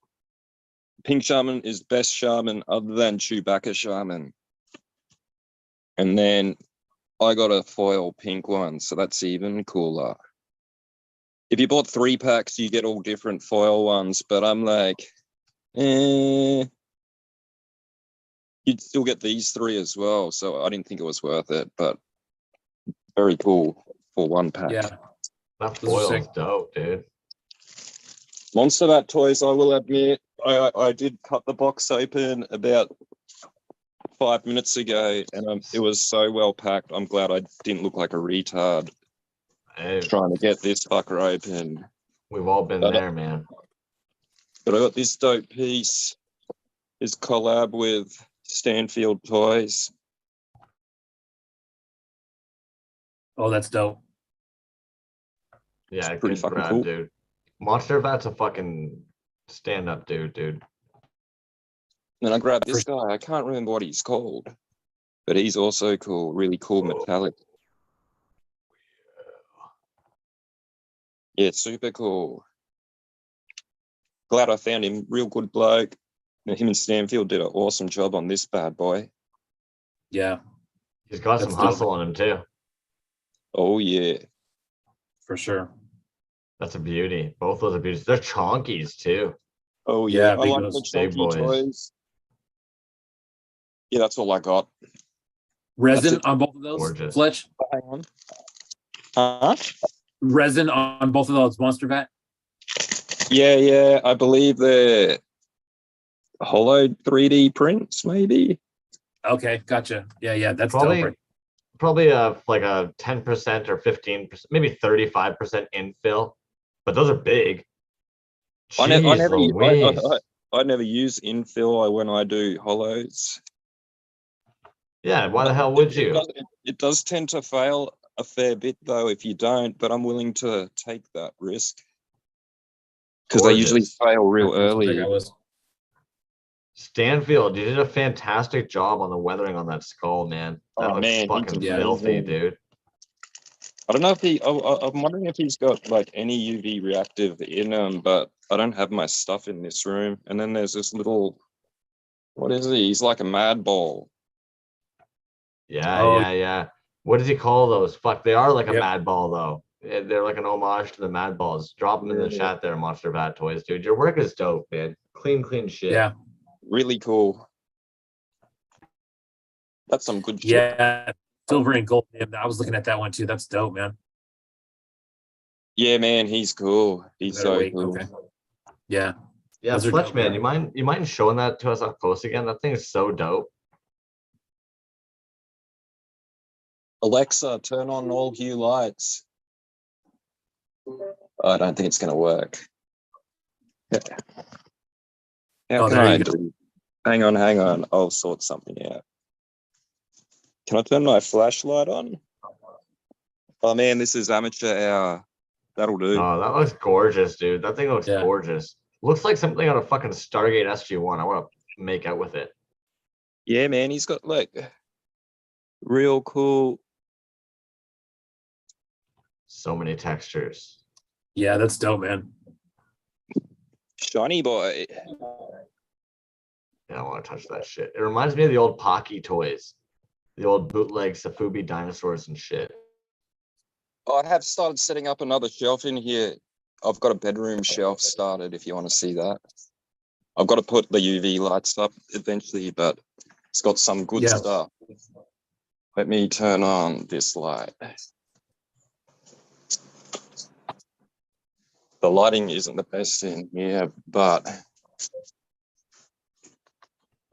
Pink shaman is best shaman other than Chewbacca shaman. And then I got a foil pink one, so that's even cooler. If you bought 3 packs, you get all different foil ones, but I'm like, you'd still get these 3 as well. So I didn't think it was worth it, but Very cool for one pack. Yeah. That Those are foil sick. is dope, dude. Monster Bat Toys, I will admit, I did cut the box open about 5 minutes ago, and it was so well packed. I'm glad I didn't look like a retard Hey, trying to get this fucker open. we've all been there, man. But I got this dope piece. His collab with Stanfield Toys. Oh, that's dope. Yeah, It's pretty good fucking grab, cool. dude. Monster Bat's a fucking stand-up dude. Then I grabbed this guy. I can't remember what he's called, but he's also cool. Really cool metallic. Yeah, super cool. Glad I found him. Real good bloke. Him and Stanfield did an awesome job on this bad boy. Yeah, He's got That's some dope. hustle on him too. Oh yeah. for sure. That's a beauty. Both those are beauties. They're chonkies too. Oh Yeah, yeah. I big like nose, the big chunky boys. toys. Yeah, that's all I got. Resin it. on both of those, Gorgeous. Fletch? Hang on. Huh? Resin on both of those Monster Bat? Yeah. I believe they're hollow 3D prints, maybe. Okay, gotcha. Yeah, that's Probably dope. probably like a 10% or 15%, maybe 35% infill. But those are big. I Jeez never Louise. I never use infill when I do hollows. Yeah, why the hell would you? It does tend to fail a fair bit though if you don't, but I'm willing to take that risk because they usually Gorgeous. fail real That's what early. that was. Stanfield, you did a fantastic job on the weathering on that skull, man. That Oh, looks man, he fucking did filthy, amazing. dude. I don't know if I'm wondering if he's got like any UV reactive in him, but I don't have my stuff in this room. And then there's this little, what is he? He's like a mad ball. Yeah, Oh, yeah. What does he call those? Fuck, they are like a Yep. mad ball though. They're like an homage to the mad balls. Drop them in the Yeah. chat there, Monster Bat Toys, dude. Your work is dope, man. Clean shit. yeah. Really cool. That's some good shit. Yeah. Silver and gold. Yeah, I was looking at that one too. That's dope, man. Yeah, man, he's cool. He's Better so wait. cool. Okay. Yeah. Yeah, Those are Fletch, dope, man, man. you mind showing that to us up close again? That thing is so dope. Alexa, turn on all hue lights. I don't think it's going to work. How Oh, can there I you go. do? Hang on. I'll sort something out. Can I turn my flashlight on? Oh man, this is amateur hour. That'll do. Oh, that looks gorgeous, dude. That thing looks Yeah. gorgeous. Looks like something out of fucking Stargate SG-1. I want to make out with it. Yeah, man, he's got like real cool. So many textures. Yeah, that's dope, man. Shiny boy. Yeah, I want to touch that shit. It reminds me of the old Pocky toys. The old bootleg Safubi dinosaurs and shit. I have started setting up another shelf in here. I've got a bedroom shelf started if you want to see that. I've got to put the UV lights up eventually, but it's got some good Yeah. stuff. Let me turn on this light. The lighting isn't the best in here, but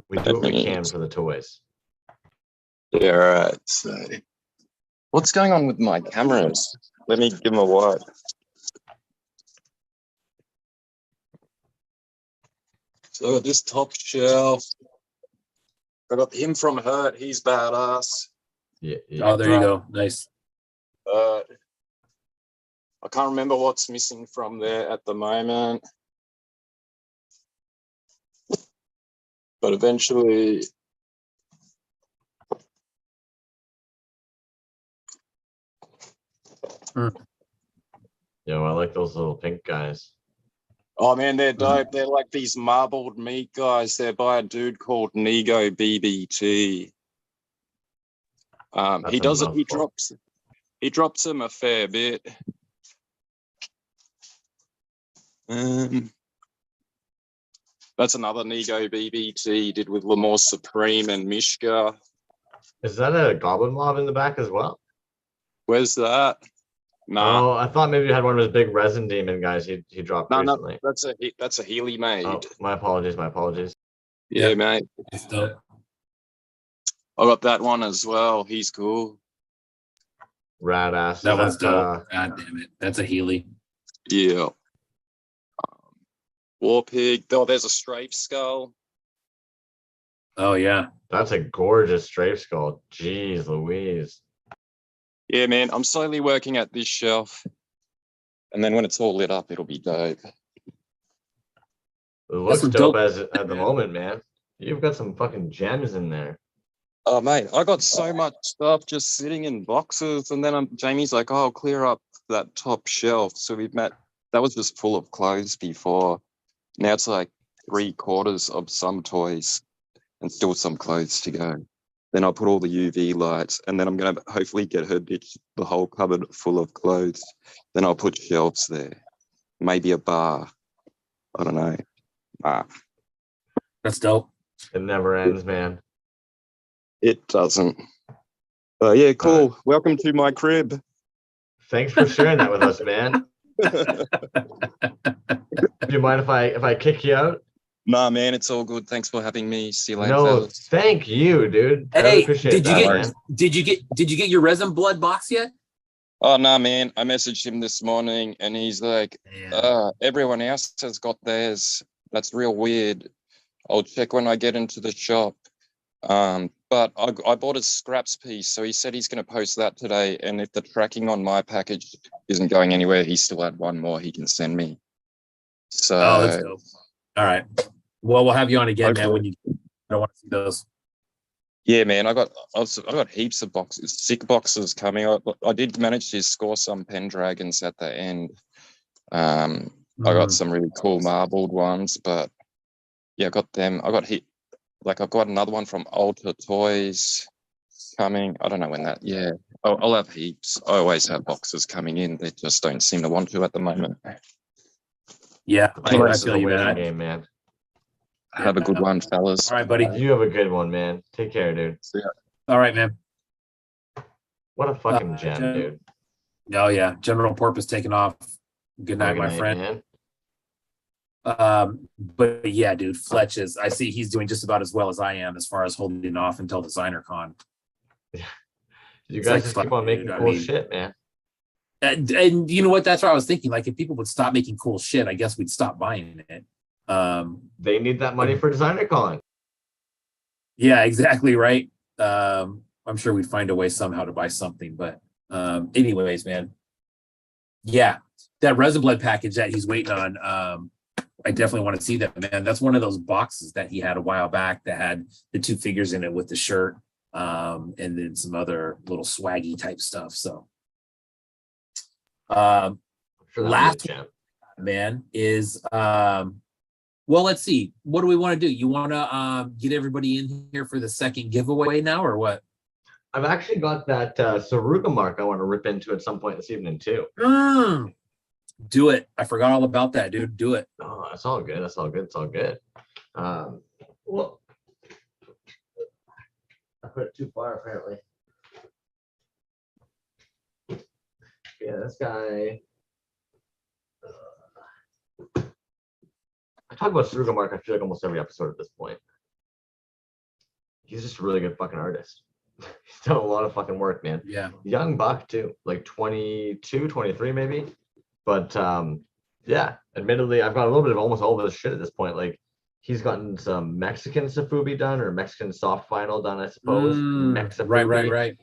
We do what we can for the toys. yeah, right. So, what's going on with my cameras? Let me give them a wipe. So this top shelf, I got him from Hurt. He's badass. Yeah. Oh, there you go. Nice. I can't remember what's missing from there at the moment. But eventually, Yo, I like those little pink guys. oh man, they're dope. They're like these marbled meat guys. They're by a dude called Nego BBT. That's He a does it. mouthful. He drops them a fair bit. That's another Nego BBT he did with Lamore Supreme and Mishka. Is that a goblin mob in the back as well? Where's that? Nah, Oh, I thought maybe you had one of his big resin demon guys he dropped no, recently. that's a Healy made. Oh, my apologies, my apologies. Yeah, Yeah. mate. It's dope. I got that one as well. He's cool. Rad ass. That Is one's that, dope. God damn it. That's a Healy. Yeah. War Pig. Oh, there's a strafe skull. Oh yeah. that's a gorgeous strafe skull. Jeez Louise. Yeah, man. I'm slowly working at this shelf. And then when it's all lit up, it'll be dope. It looks some dope dope as at the man. moment, man. You've got some fucking gems in there. Oh, mate, I got so much stuff just sitting in boxes. And then Jamie's like, oh, I'll clear up that top shelf. So that was just full of clothes before. Now it's like 3/4 of some toys and still some clothes to go. Then I'll put all the UV lights, and then I'm going to hopefully get her bitch the whole cupboard full of clothes. Then I'll put shelves there. Maybe a bar. I don't know. That's dope. It never ends, man. It doesn't. Yeah, cool. Welcome to my crib. Thanks for sharing that with us, man. Do you mind if I kick you out? Nah, man, it's all good. Thanks for having me. See you later, No, fellas. thank you, dude. I really Hey, appreciate did you that, get man. did you get your resin blood box yet? Oh, nah, man. I messaged him this morning, and he's like, everyone else has got theirs. That's real weird. I'll check when I get into the shop. But I bought a scraps piece, so he said he's going to post that today. And if the tracking on my package isn't going anywhere, he still had one more he can send me. So, Oh, that's dope. All right. Well, we'll have you on again, man. Okay. When you I don't want to see those. yeah, man, I got heaps of boxes, sick boxes coming. I did manage to score some Pendragons at the end. I got some really cool marbled ones, but yeah, I got them. I got hit. Like I've got another one from Alter Toys coming. I don't know when that. Yeah, I'll have heaps. I always have boxes coming in. They just don't seem to want to at the moment. Yeah, Of I course, it's feel a you, waiting man. game, man. Have a good one, fellas. All right, buddy. You have a good one, man. Take care, dude. See ya. All right, man. What a fucking gem, Jen- dude. Oh yeah, General Porpoise taking off. Good night, Good my night, friend. man. But yeah, dude, Fletch is. I see he's doing just about as well as I am as far as holding off until Designer Con. You It's guys like, just fuck, keep on making dude, I cool mean- shit, man. And you know what? That's what I was thinking. Like, if people would stop making cool shit, I guess we'd stop buying it. They need that money for Designer Con. Yeah, exactly right. I'm sure we'd find a way somehow to buy something. But anyways, man. Yeah, that resin blood package that he's waiting on. I definitely want to see that, man. That's one of those boxes that he had a while back that had the 2 figures in it with the shirt, and then some other little swaggy type stuff. So I'm sure that'll be a last gem. man is well, let's see. What do we want to do? You want to get everybody in here for the second giveaway now, or what? I've actually got that Saruga mark I want to rip into at some point this evening too. Do it. I forgot all about that, dude. Do it. Oh, that's all good. That's all good. It's all good. Well, I put it too far apparently. Yeah, this guy. I talk about Saruga Mark, I feel like almost every episode at this point. He's just a really good fucking artist. He's done a lot of fucking work, man. Yeah. Young buck too, like 22, 23 maybe. But yeah, admittedly, I've got a little bit of almost all of this shit at this point. Like he's gotten some Mexican Safubi done or Mexican soft vinyl done, I suppose. Right.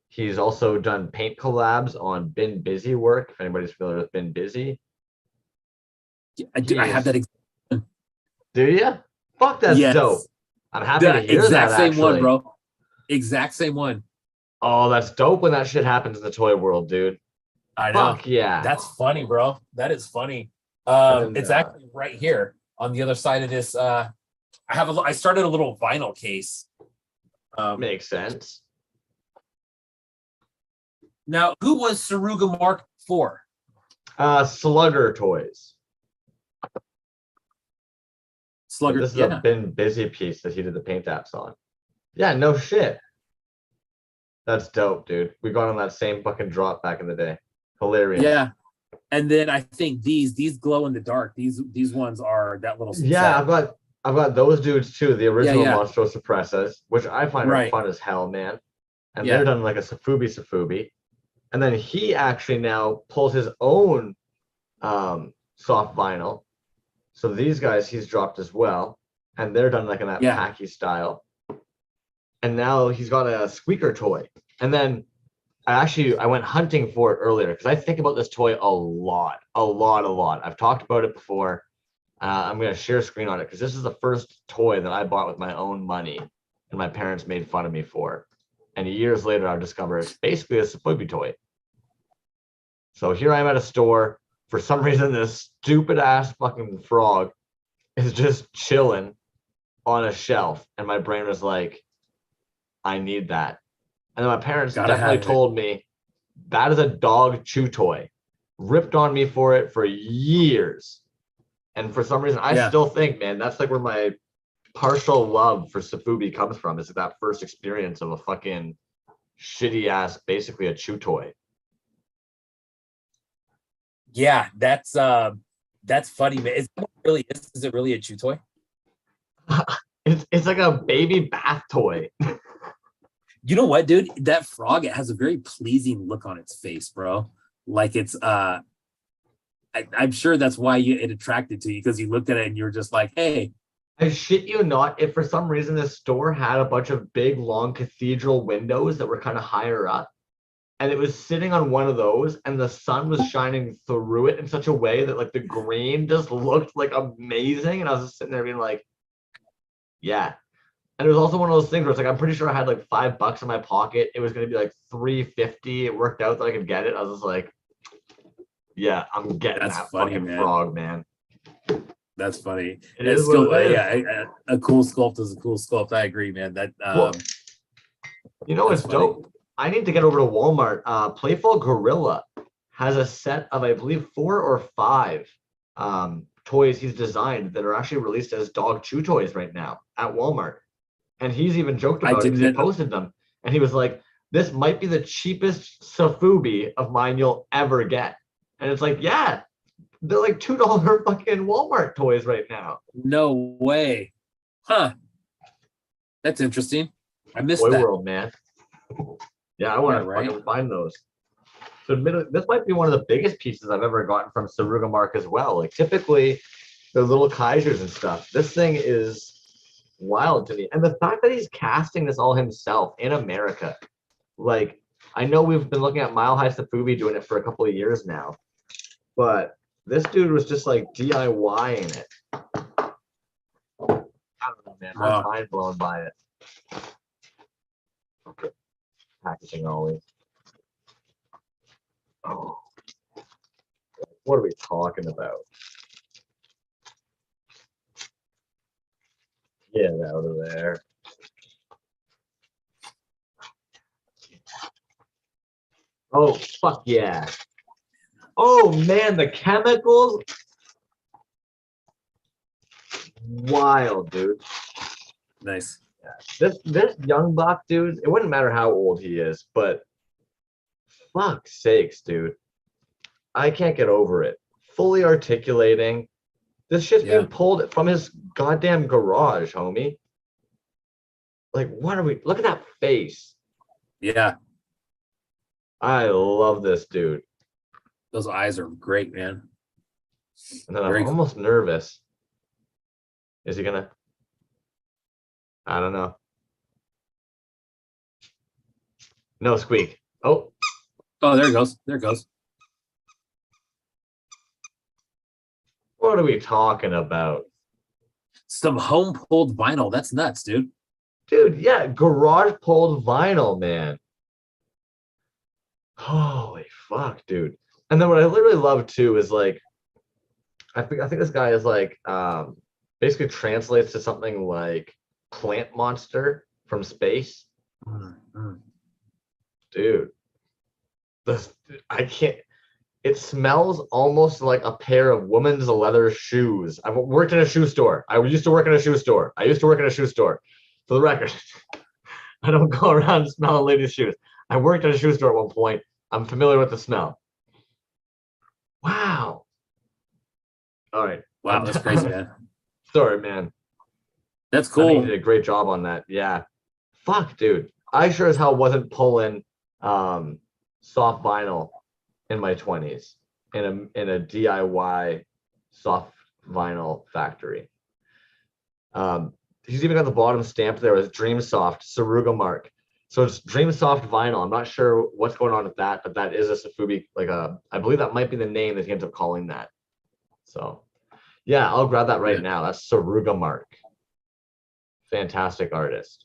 He's also done paint collabs on Been Busy work. If anybody's familiar with Been Busy. I have that. Do you? Fuck, that's Yes. dope. I'm happy to hear exact that, same actually. one, bro. Exact same one. Oh, that's dope when that shit happens in the toy world, dude. I know. Fuck yeah. That's funny, bro. That is funny. And, It's actually right here on the other side of this. I started a little vinyl case. Makes sense. Now, who was Saruga Mark for? Slugger Toys. Slugger. This is Yeah. a Been Busy piece that he did the paint apps on. Yeah, no shit. That's dope, dude. We got on that same fucking drop back in the day. Hilarious. Yeah. And then I think these glow in the dark. These ones are that little Yeah, set. I've got those dudes too, the original yeah. Monstro Suppressas, which I find are Right. fun as hell, man. And Yeah. they're done like a Safubi. And then he actually now pulls his own soft vinyl. So these guys he's dropped as well, and they're done like in that Yeah. packy style. And now he's got a squeaker toy. And then I went hunting for it earlier because I think about this toy a lot. I've talked about it before. I'm gonna share a screen on it because this is the first toy that I bought with my own money, and my parents made fun of me for. And years later, I discovered it's basically a Safubi toy. So here I am at a store. For some reason, this stupid ass fucking frog is just chilling on a shelf, and my brain was like, I need that. And then my parents Gotta definitely have it. told me that is a dog chew toy. Ripped on me for it for years. And for some reason, I Yeah. still think, man, that's like where my partial love for Safubi comes from. Is that first experience of a fucking shitty ass, basically a chew toy. Yeah, that's funny, man. Is it really a chew toy? It's like a baby bath toy. You know what, dude? That frog, it has a very pleasing look on its face, bro. Like it's I'm sure that's why it attracted to you, because you looked at it and you were just like, hey. I shit you not, if for some reason this store had a bunch of big, long cathedral windows that were kind of higher up, and it was sitting on one of those, and the sun was shining through it in such a way that like the green just looked like amazing, and I was just sitting there being like, yeah. And it was also one of those things where it's like, I'm pretty sure I had like $5 in my pocket. It was going to be like $3.50. It worked out that I could get it. I was just like, yeah, I'm getting That's that funny, fucking man. frog, man. That's funny. It It's is still, what it is. yeah, a cool sculpt is a cool sculpt. I agree, man. That Well, you know what's that's funny. dope? I need to get over to Walmart. Playful Gorilla has a set of, I believe, 4 or 5 toys he's designed that are actually released as dog chew toys right now at Walmart. And he's even joked I about it because he didn't- posted them. And he was like, this might be the cheapest Safubi of mine you'll ever get. And it's like, yeah, they're like $2 fucking Walmart toys right now. No way. Huh. That's interesting. I missed Toy that. World, man. Yeah, I want to right. fucking find those. So admittedly, this might be one of the biggest pieces I've ever gotten from Saruga Mark as well. Like typically, the little Kaisers and stuff. This thing is wild to me. And the fact that he's casting this all himself in America. Like, I know we've been looking at Mile High Safubi doing it for a couple of years now. But this dude was just like DIYing it. I don't know, man. Wow. I'm mind blown by it. Packaging always. Oh. What are we talking about? Get out of there. Oh, fuck yeah. Oh, man, the chemicals. Wild, dude. Nice. This young buck, dude, it wouldn't matter how old he is, but fuck's sakes, dude. I can't get over it. Fully articulating. This shit's Yeah. being pulled from his goddamn garage, homie. Like, what are we? Look at that face. Yeah. I love this dude. Those eyes are great, man. And then I'm Very cool. almost nervous. Is he gonna? I don't know. No squeak. Oh, Oh, there it goes. There it goes. what are we talking about? Some home pulled vinyl. That's nuts, dude. Dude, yeah, garage pulled vinyl, man. Holy fuck, dude. And then what I literally love too is like, I think this guy is like basically translates to something like plant monster from space. Dude. I can't. It smells almost like a pair of women's leather shoes. I've worked in a shoe store. I used to work in a shoe store. For the record, I don't go around smelling ladies' shoes. I worked at a shoe store at one point. I'm familiar with the smell. Wow. All right. Wow, that's crazy, man. Sorry, man. That's I think cool. you did a great job on that. Yeah. Fuck, dude. I sure as hell wasn't pulling soft vinyl in my 20s in a DIY soft vinyl factory. He's even got the bottom stamped there as Dream Soft Saruga mark. So it's Dream Soft vinyl. I'm not sure what's going on with that, but that is a Safubi, I believe that might be the name that he ends up calling that. So yeah, I'll grab that right now. That's Saruga mark. Fantastic artist.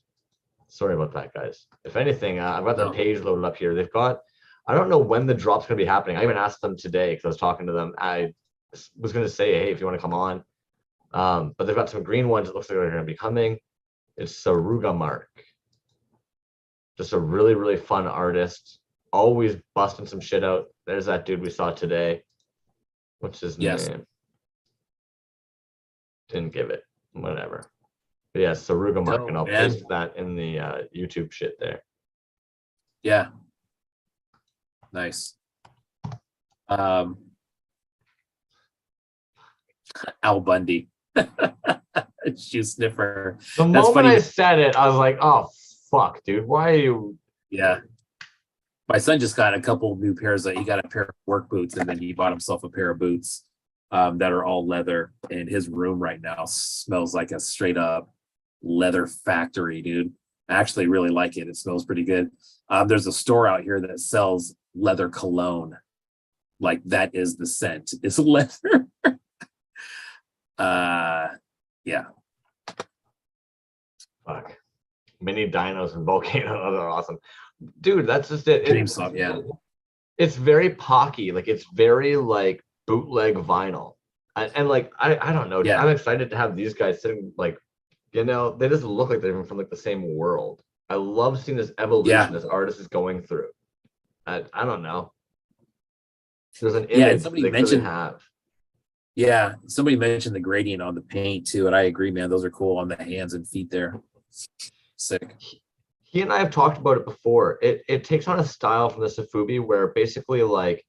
Sorry about that, guys. If anything, I've got the page loaded up here. They've got, I don't know when the drop's going to be happening. I even asked them today because I was talking to them. I was going to say, hey, if you want to come on. But they've got some green ones. It looks like they're going to be coming. It's Saruga mark. Just a really, really fun artist. Always busting some shit out. There's that dude we saw today. What's his name? Didn't give it. Whatever. But yeah, Saruga mark, and I'll paste that in the YouTube shit there. Yeah. Nice. Al Bundy. Shoe sniffer. The moment I said it, I was like, oh fuck, dude. Why are you? Yeah. My son just got a couple new pairs. He got a pair of work boots, and then he bought himself a pair of boots that are all leather. And his room right now smells like a straight up leather factory, dude. I actually really like it. It smells pretty good. There's a store out here that sells leather cologne. Like that is the scent. It's leather. Yeah. Fuck. Mini dinos and volcanoes are awesome. Dude, that's just it. It's very pocky. Like it's very like bootleg vinyl. And like I don't know. I'm excited to have these guys sitting like, you know, they just look like they're from like the same world. I love seeing this evolution this artist is going through. I don't know. There's an image somebody they mentioned have. Yeah, somebody mentioned the gradient on the paint too, and I agree, man. Those are cool on the hands and feet there. Sick. He and I have talked about it before. It takes on a style from the Safubi where basically like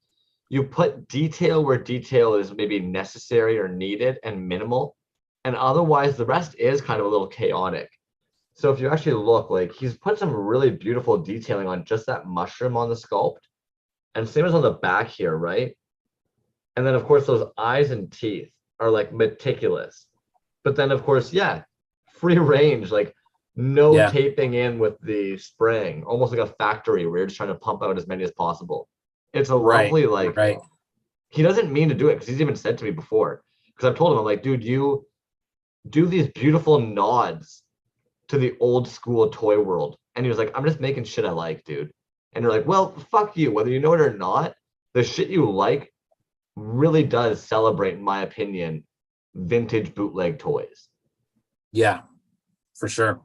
you put detail where detail is maybe necessary or needed and minimal, and otherwise the rest is kind of a little chaotic. So if you actually look, like he's put some really beautiful detailing on just that mushroom on the sculpt, and same as on the back here, right? And then of course those eyes and teeth are like meticulous. But then of course, free range, like no taping in with the spraying, almost like a factory where you're just trying to pump out as many as possible. It's a lovely, he doesn't mean to do it because he's even said to me before, because I've told him, I'm like, dude, you do these beautiful nods to the old school toy world. And he was like, I'm just making shit I like, dude. And you're like, well, fuck you, whether you know it or not, the shit you like really does celebrate, in my opinion, vintage bootleg toys. Yeah, for sure.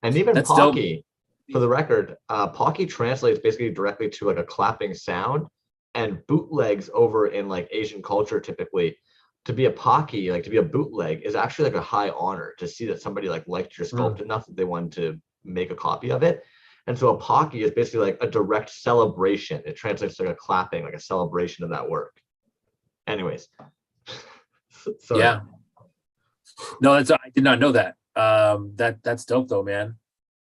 And even Pocky, for the record, Pocky translates basically directly to like a clapping sound, and bootlegs over in like Asian culture typically, to be a Pocky, like to be a bootleg, is actually like a high honor to see that somebody like liked your sculpt enough that they wanted to make a copy of it. And so a Pocky is basically like a direct celebration. It translates to like a clapping, like a celebration of that work. Anyways. So yeah. No, I did not know that. That's dope though, man.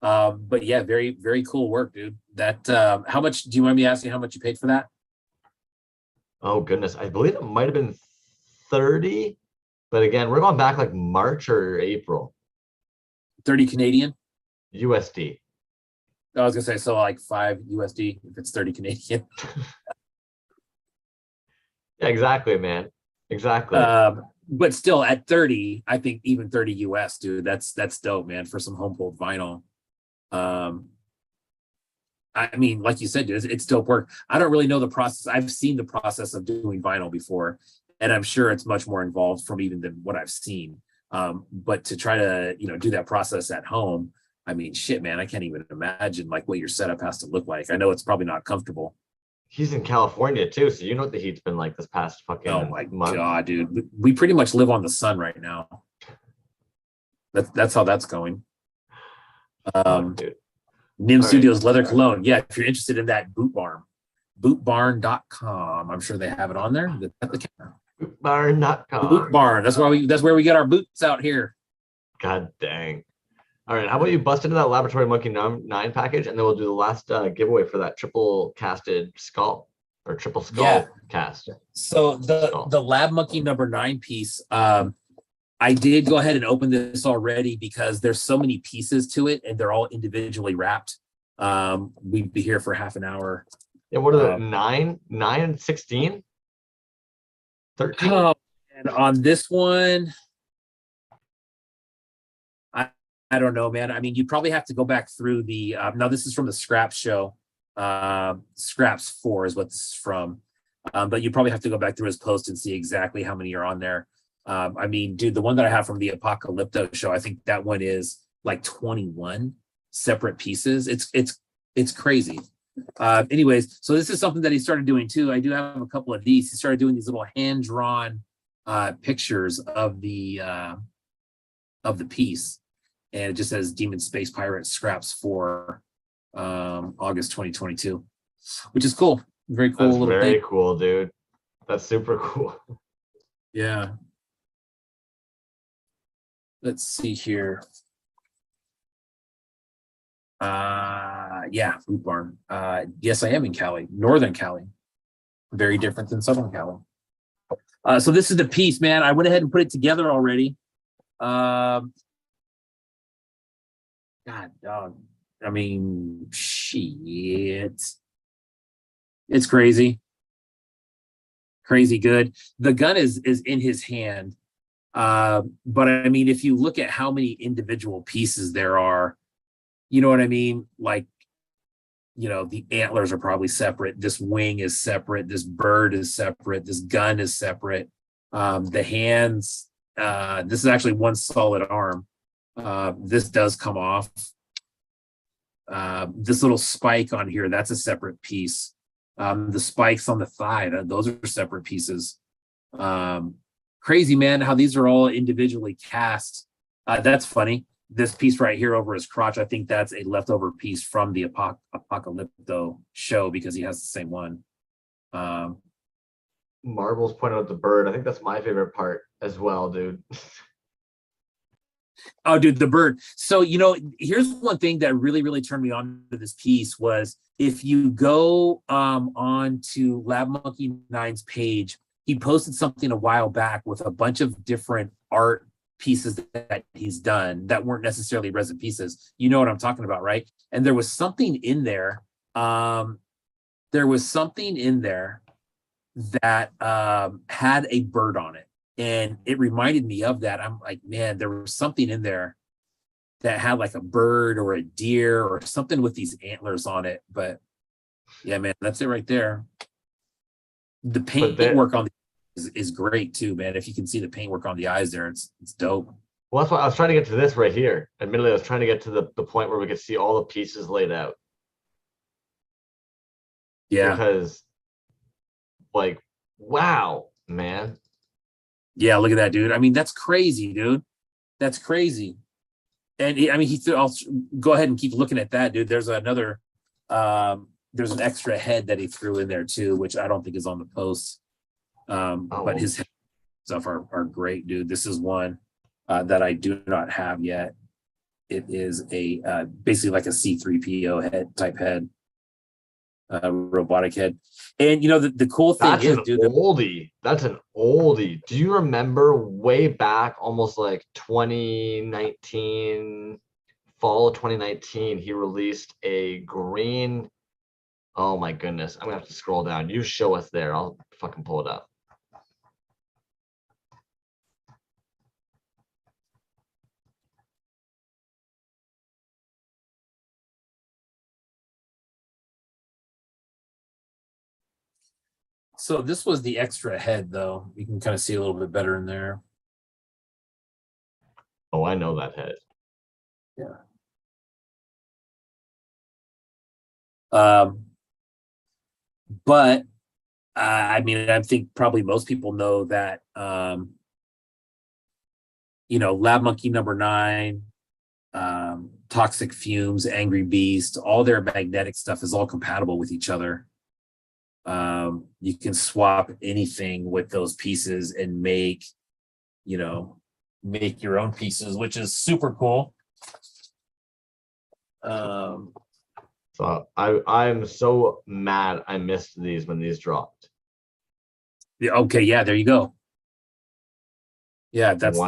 But yeah, very, very cool work, dude. That how much do you mind me asking how much you paid for that? Oh goodness. I believe it might have been 30, but again, we're going back like March or April. 30 Canadian? USD. I was gonna say, so like 5 USD if it's 30 Canadian. Yeah, exactly, man. Exactly. But still at 30, I think even 30 US, dude, that's dope, man, for some home pulled vinyl. I mean, like you said, dude, it's dope work. I don't really know the process. I've seen the process of doing vinyl before, and I'm sure it's much more involved from even than what I've seen. But to try to, do that process at home, I mean, shit, man, I can't even imagine like what your setup has to look like. I know it's probably not comfortable. He's in California too, so you know what the heat's been like this past fucking month. God, dude, we pretty much live on the sun right now. That's how that's going. Dude. Nim All right. Studios leather cologne. Yeah, if you're interested in that, bootbarn.com. I'm sure they have it on there. At the counter. Bootbarn.com. Boot Barn. That's where we get our boots out here. God dang. All right, how about you bust into that Laboratory Monkey 9 package, and then we'll do the last giveaway for that triple casted skull or triple skull cast. So the Lab Monkey number 9 piece, I did go ahead and open this already because there's so many pieces to it, and they're all individually wrapped. We'd be here for half an hour. Yeah, what are the 9 and 16? 13? Oh, and on this one, I don't know, man. I mean, you probably have to go back through the, now this is from the Scraps show. Scraps 4 is what this is from. But you probably have to go back through his post and see exactly how many are on there. I mean, dude, the one that I have from the Apocalypto show, I think that one is like 21 separate pieces. It's crazy. Anyways, so this is something that he started doing too. I do have a couple of these. He started doing these little hand-drawn pictures of the piece. And it just says Demon Space Pirate Scraps 4, August 2022, which is cool. Very cool. That's little very thing. cool, dude. That's super cool. Yeah. Let's see here. Yeah, Boot Barn. Yes, I am in Cali, Northern Cali. Very different than Southern Cali. So this is the piece, man. I went ahead and put it together already. God, dog. I mean, shit. It's crazy. Crazy good. The gun is in his hand. But I mean, if you look at how many individual pieces there are, you know what I mean? Like, you know, the antlers are probably separate. This wing is separate. This bird is separate. This gun is separate. The hands, this is actually one solid arm. This does come off. This little spike on here, that's a separate piece. The spikes on the thigh, those are separate pieces. Crazy, man, how these are all individually cast. That's funny. This piece right here over his crotch, I think that's a leftover piece from the Apocalypto show because he has the same one. Marbles pointed out the bird. I think that's my favorite part as well, dude. Oh, dude, the bird. So, you know, here's one thing that really turned me on to this piece was if you go on to Lab Monkey 9's page, he posted something a while back with a bunch of different art pieces that he's done that weren't necessarily resin pieces. You know what I'm talking about, right? And there was something in there. There was something in there that had a bird on it. And it reminded me of that. I'm like, man, there was something in there that had like a bird or a deer or something with these antlers on it. But yeah, man, that's it right there. The paintwork on the is great too, man. If you can see the paintwork on the eyes there, it's dope. Well, that's why I was trying to get to this right here. Admittedly, I was trying to get to the point where we could see all the pieces laid out. Yeah. Because, like, wow, man. Yeah, look at that, dude. I mean, that's crazy, dude. That's crazy. And I mean, I'll go ahead and keep looking at that, dude. There's another, there's an extra head that he threw in there too, which I don't think is on the post. But his stuff are great, dude. This is one that I do not have yet. It is a basically like a C3PO head type head. Robotic head. And you know the cool thing that's is, an dude, oldie. That's an oldie. Do you remember way back, almost like 2019, fall of 2019, he released a green. Oh my goodness, I'm gonna have to scroll down. You show us there. I'll fucking pull it up. so this was the extra head though. You can kind of see a little bit better in there. Oh, I know that head. Yeah. But I mean, I think probably most people know that, you know, Lab Monkey number 9, Toxic Fumes, Angry Beast, all their magnetic stuff is all compatible with each other. You can swap anything with those pieces and make, make your own pieces, which is super cool. So I'm so mad I missed these when these dropped. Yeah, okay, yeah, there you go. Yeah, that's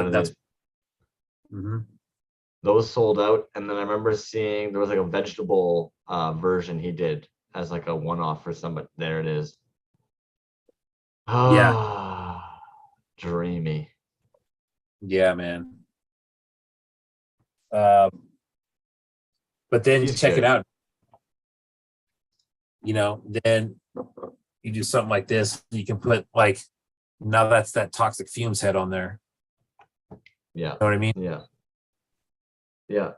those sold out, and then I remember seeing there was like a vegetable version he did as like a one-off for somebody. There it is. Ah, dreamy. Yeah, man. But then He's check good. it out. Then you do something like this. You can put like, now that's that Toxic Fumes head on there. Yeah. You know what I mean? Yeah. Yeah.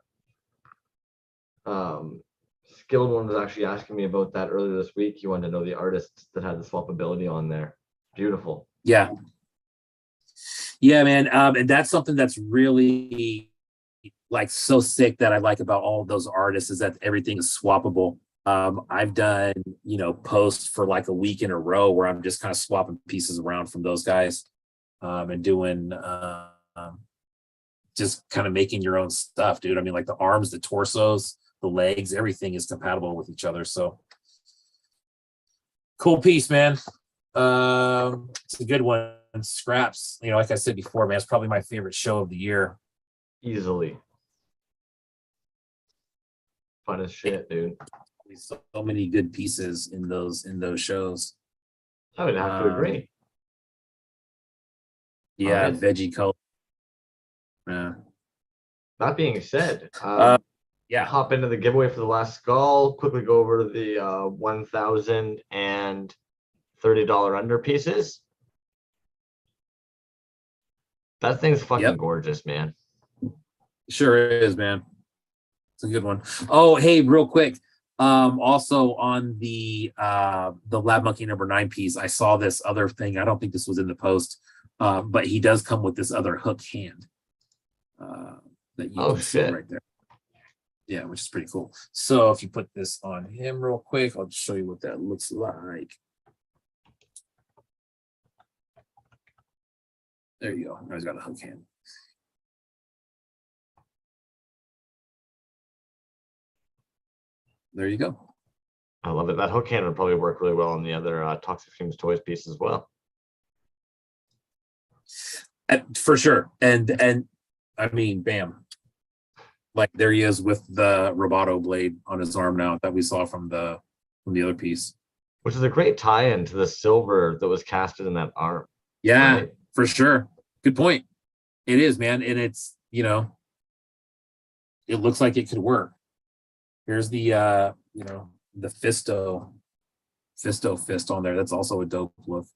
Skilled One was actually asking me about that earlier this week. He wanted to know the artists that had the swappability on there. Beautiful. Yeah. Yeah, man. And that's something that's really like so sick that I like about all of those artists is that everything is swappable. I've done, posts for like a week in a row where I'm just kind of swapping pieces around from those guys, and doing just kind of making your own stuff, dude. I mean, like the arms, the torsos, the legs, everything is compatible with each other. So cool piece, man. It's a good one. Scraps, like I said before, man, it's probably my favorite show of the year. Easily. Fun as shit, dude. So many good pieces in those shows. I would have to agree. Yeah, Right. veggie color. Yeah. That being said, yeah, hop into the giveaway for the last skull. Quickly go over to the $1,000 and $30 under pieces. That thing's fucking gorgeous, man. Sure is, man. It's a good one. Oh, hey, real quick. Also on the Lab Monkey #9 piece, I saw this other thing. I don't think this was in the post, but he does come with this other hook hand that you can see right there. Yeah, which is pretty cool. So if you put this on him real quick, I'll just show you what that looks like. There you go. Now he's got a hook hand. There you go. I love it. That hook hand would probably work really well on the other Toxic Fumes Toyz piece as well. For sure. And I mean, bam. Like there he is with the Roboto blade on his arm now that we saw from the other piece. Which is a great tie-in to the silver that was casted in that arm. Yeah, right? For sure. Good point. It is, man. And it's, it looks like it could work. Here's the the Fisto fist on there. That's also a dope look.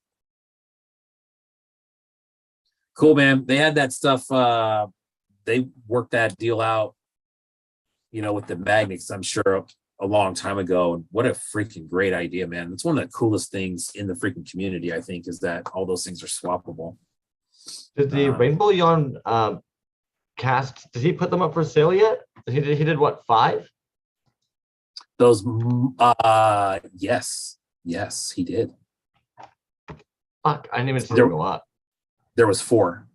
Cool, man. They had that stuff. They worked that deal out, with the magnets, I'm sure, a long time ago. And what a freaking great idea, man. It's one of the coolest things in the freaking community, I think, is that all those things are swappable. Did the Rainbow Yawn cast, did he put them up for sale yet? He did what, 5? Those, yes, he did. Fuck, I didn't even see them go up. There was 4.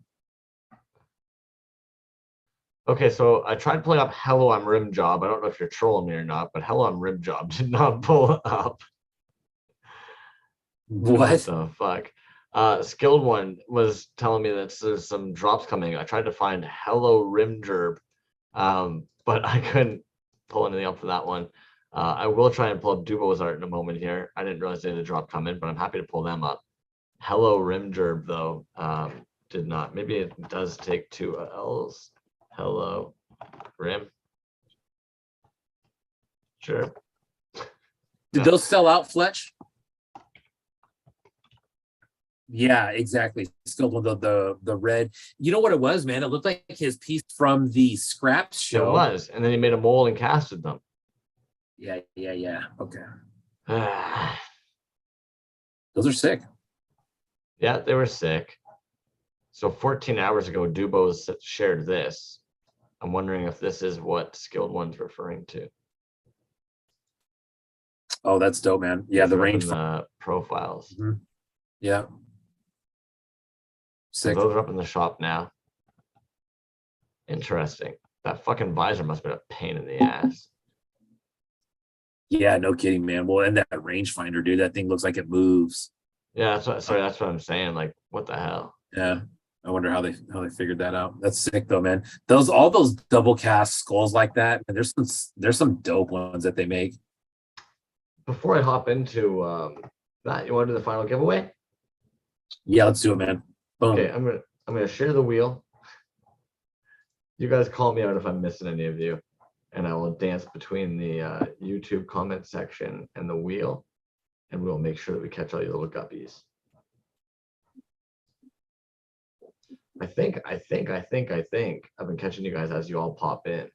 Okay, so I tried pulling up Hello, I'm Rim Job. I don't know if you're trolling me or not, but Hello, I'm Rim Job did not pull up. What the fuck? Skilled One was telling me that there's some drops coming. I tried to find Hello Rim Jerb, but I couldn't pull anything up for that one. I will try and pull up Dubo's art in a moment here. I didn't realize they had a drop coming, but I'm happy to pull them up. Hello Rim Jerb, though, did not. Maybe it does take 2 L's. Hello Rim. Sure. Did those sell out, Fletch? Yeah, exactly. Skilled One, the red. You know what it was, man? It looked like his piece from the Scraps show. It was, and then he made a mold and casted them. Yeah. Okay. Those are sick. Yeah, they were sick. So 14 hours ago, Dubos shared this. I'm wondering if this is what Skilled One's referring to. Oh, that's dope, man. Yeah, the Look up range. in the profiles. Yeah. So Sick. those are up in the shop now. Interesting. That fucking visor must have been a pain in the ass. Yeah, no kidding, man. Well, and that rangefinder, dude, that thing looks like it moves. Yeah, that's what. Sorry, that's what I'm saying. Like, what the hell? Yeah. I wonder how they figured that out. That's sick though, man. All those double cast skulls like that, and there's some dope ones that they make. Before I hop into that, you want to do the final giveaway? Yeah, let's do it, man. Boom. Okay, I'm gonna share the wheel. You guys call me out if I'm missing any of you, and I will dance between the YouTube comment section and the wheel, and we'll make sure that we catch all you little guppies. I think I've been catching you guys as you all pop in.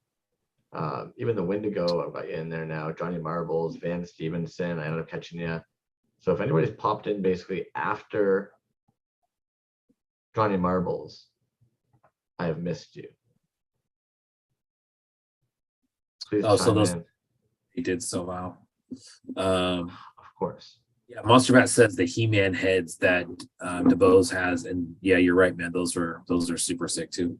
Even the Wendigo, I've got you in there now. Johnny Marbles, Van Stevenson, I ended up catching you. So if anybody's popped in basically after Johnny Marbles, I have missed you. Please chime in. He did so well. Of course. Yeah, Monster Bat says the He-Man heads that DeBose has, and yeah, you're right, man. Those are super sick too.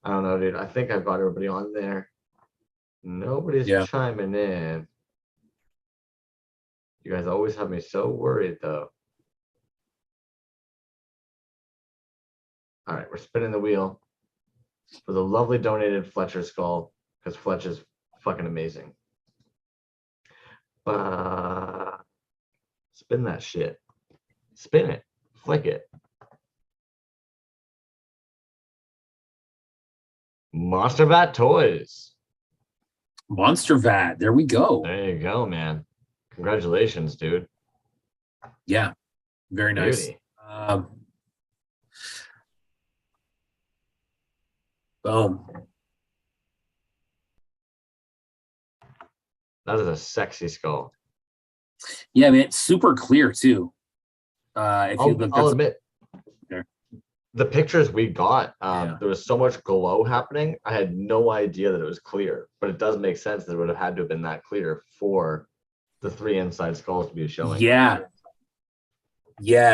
I don't know, dude. I think I've got everybody on there. Nobody's chiming in. You guys always have me so worried, though. All right, we're spinning the wheel for the lovely donated Fletcher skull, because Fletch is fucking amazing. Spin that shit. Spin it. Flick it. Monster Vat Toys. Monster Vat. There we go. There you go, man. Congratulations, dude. Yeah, very nice. Boom. That is a sexy skull. Yeah, man, it's super clear too. I'll admit, the pictures we got, there was so much glow happening. I had no idea that it was clear, but it does make sense that it would have had to have been that clear for the 3 inside skulls to be showing. Yeah,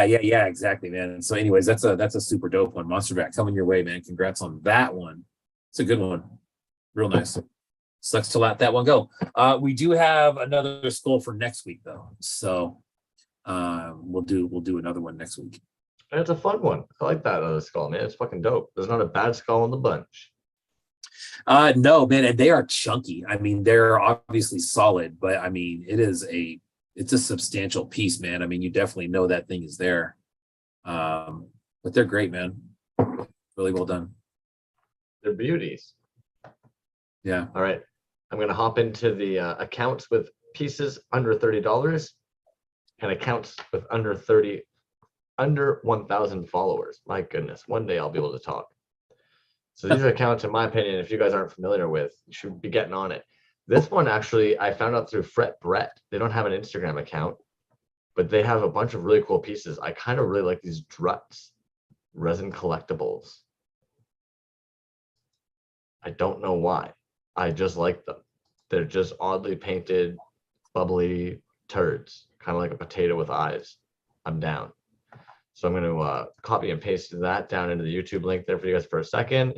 exactly, man. So anyways, that's a super dope one. Monster Vat coming your way, man. Congrats on that one. It's a good one. Real nice. Sucks to let that one go. We do have another skull for next week though. So we'll do another one next week. And it's a fun one. I like that other skull, man. It's fucking dope. There's not a bad skull in the bunch. No, man, and they are chunky. I mean, they're obviously solid, but I mean, it's a substantial piece, man. I mean, you definitely know that thing is there. But they're great, man. Really well done. They're beauties. Yeah. All right. I'm going to hop into the accounts with pieces under $30 and accounts with under 1,000 followers. My goodness. One day I'll be able to talk. So these are accounts, in my opinion, if you guys aren't familiar with, you should be getting on it. This one, actually, I found out through Fret Brett. They don't have an Instagram account, but they have a bunch of really cool pieces. I kind of really like these Druts resin collectibles. I don't know why. I just like them. They're just oddly painted, bubbly turds, kind of like a potato with eyes. I'm down. So I'm going to copy and paste that down into the YouTube link there for you guys for a second.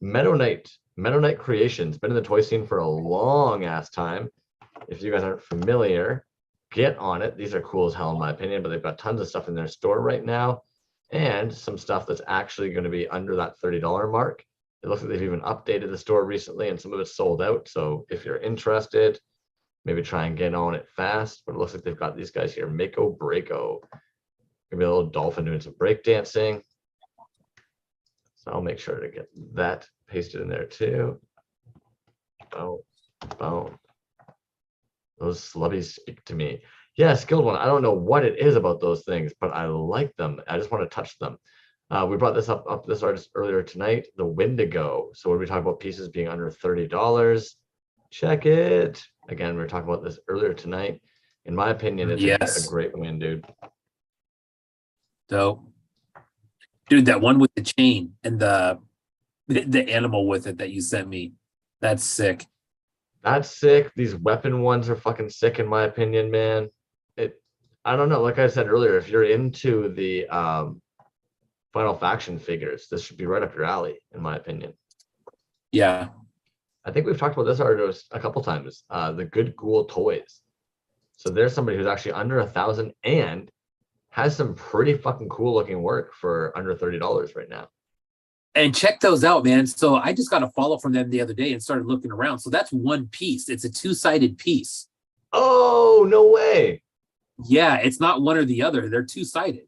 Meadow Knight Creations, been in the toy scene for a long ass time. If you guys aren't familiar, get on it. These are cool as hell in my opinion, but they've got tons of stuff in their store right now and some stuff that's actually going to be under that $30 mark. It looks like they've even updated the store recently and some of it's sold out. So if you're interested, maybe try and get on it fast. But it looks like they've got these guys here, Mako Breako. Maybe a little dolphin doing some break dancing. So I'll make sure to get that pasted in there too. Boom, boom. Those slubbies speak to me. Yeah, Skilled One. I don't know what it is about those things, but I like them. I just want to touch them. We brought this up this artist earlier tonight, the Wendigo. So when we talk about pieces being under $30, check it. Again, we were talking about this earlier tonight. In my opinion, it's a great win, dude. Dope. Dude, that one with the chain and the animal with it that you sent me. That's sick. That's sick. These weapon ones are fucking sick in my opinion, man. I don't know. Like I said earlier, if you're into the Final Faction figures, this should be right up your alley, in my opinion. Yeah. I think we've talked about this artist a couple times. The GOOOOO Toyz. So there's somebody who's actually under 1,000 and has some pretty fucking cool looking work for under $30 right now. And check those out, man. So I just got a follow from them the other day and started looking around. So that's one piece. It's a two-sided piece. Oh, no way. Yeah, it's not one or the other. They're two-sided,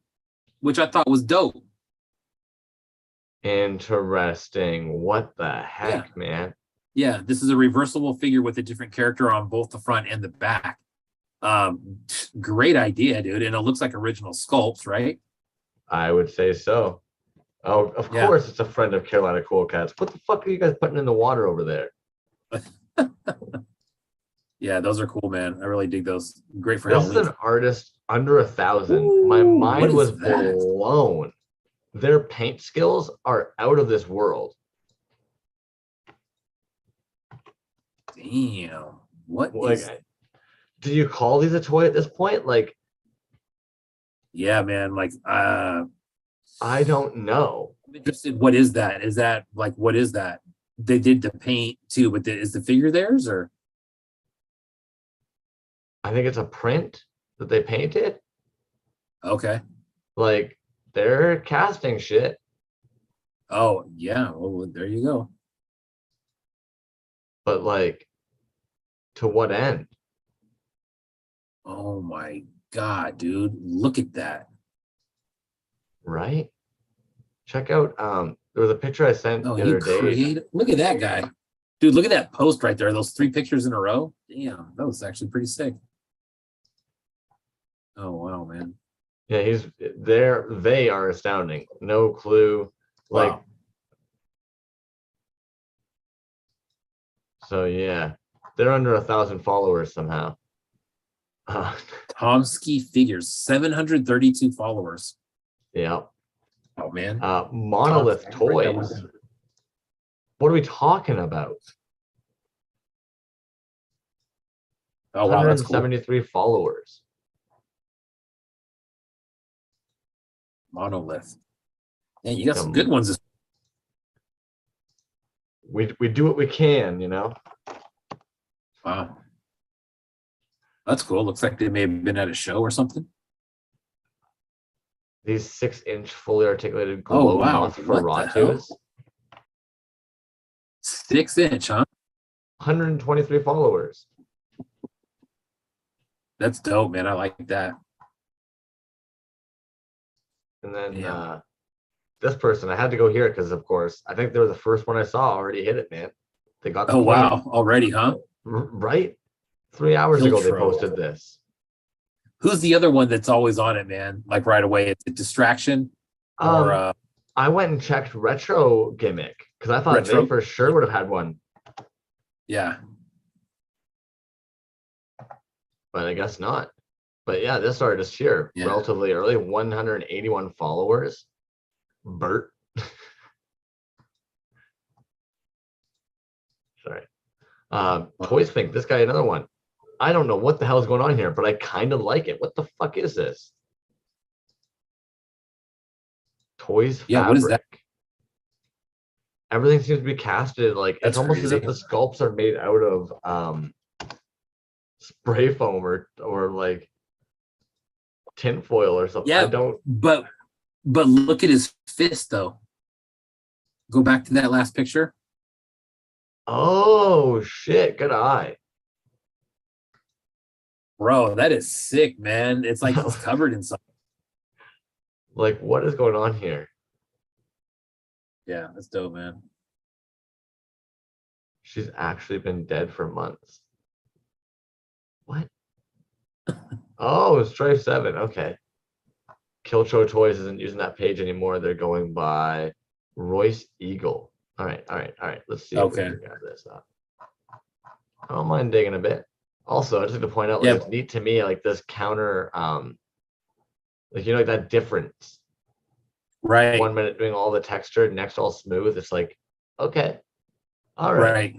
which I thought was dope. Interesting. What the heck, man? Yeah, this is a reversible figure with a different character on both the front and the back. Great idea, dude. And it looks like original sculpts, right? I would say so. Oh, of course it's a friend of Carolina Cool Cats. What the fuck are you guys putting in the water over there? Yeah, those are cool, man. I really dig those. Great for This Halloween. is an artist under 1,000. Ooh, My mind what was is that? blown. Their paint skills are out of this world. Damn. What Like, is... do you call these a toy at this point? Like, Yeah, man. Like, I don't know. I'm interested. What is that? Is that like, what is that? They did the paint too, but is the figure theirs or? I think it's a print that they painted. Okay. Like, they're casting shit. Oh, yeah. Well, there you go. But like, to what end? Oh my God, dude. Look at that. Right? Check out there was a picture I sent the you other day. create. Look at that guy. Dude, look at that post right there. Those 3 pictures in a row. Damn, that was actually pretty sick. Oh wow, man. Yeah, he's there. They are astounding. No clue. Like, Wow. so yeah, they're under 1,000 followers somehow. Tomsky Figures, 732 followers. Yeah. Oh man. Monolith Toys. What are we talking about? Oh wow, that's cool. 173 followers. Monolith. Yeah, you got some good ones. We do what we can, you know. Wow. That's cool. Looks like they may have been at a show or something. These 6-inch fully articulated glow wow. Nosferatus. 6-inch, huh? 123 followers. That's dope, man. I like that. And then this person, I had to go here because, of course, I think they were the first one I saw already hit it, man. They got the Oh, point. wow. Already, huh? Right? 3 hours ago, they Piltro. posted this. Who's the other one that's always on it, man? Like right away, it's a distraction. Or I went and checked Retro Gimmick because I thought Retro? they for sure would have had one, yeah. but I guess not. But yeah, this artist here, Yeah. relatively early, 181 followers. Bert. Sorry. Toyz Pink, this guy, another one. I don't know what the hell is going on here, but I kind of like it. What the fuck is this? Toyz fabric. Yeah, what is that? Everything seems to be casted like That's it's almost crazy. as if the sculpts are made out of spray foam or like tin foil or something. Yeah, I don't. But look at his fist though. Go back to that last picture. Oh shit! Good eye. Bro, that is sick, man. It's like he's covered in something. Like, what is going on here? Yeah, that's dope, man. She's actually been dead for months. What? Oh, Strife 7. Okay. Kiltro Toys isn't using that page anymore. They're going by Royce Eagle. All right. Let's see if we can grab this up. I don't mind digging a bit. Also, I just like to point out, like, it's neat to me, like this counter, like, you know, like that difference. Right. 1 minute doing all the texture, next all smooth. It's like, okay, all right, Right.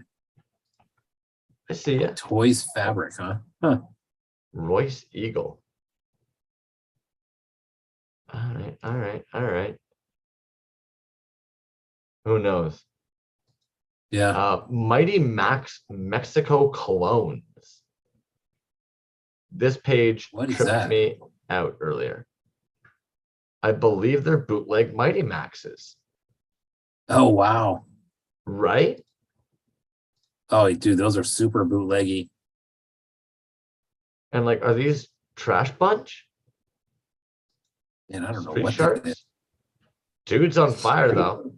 I see ya. Toyz fabric, huh? Huh. Royce Eagle. All right, all right, all right. Who knows? Yeah. Mighty Max Mexico Colognes. This page What is tripped that? me out earlier. I believe they're bootleg Mighty Maxes, Oh, wow. right? Oh, dude, those are super bootleggy. And like, are these Trash Bunch? And I don't know Street what that is. Sharks? Dude's on fire though.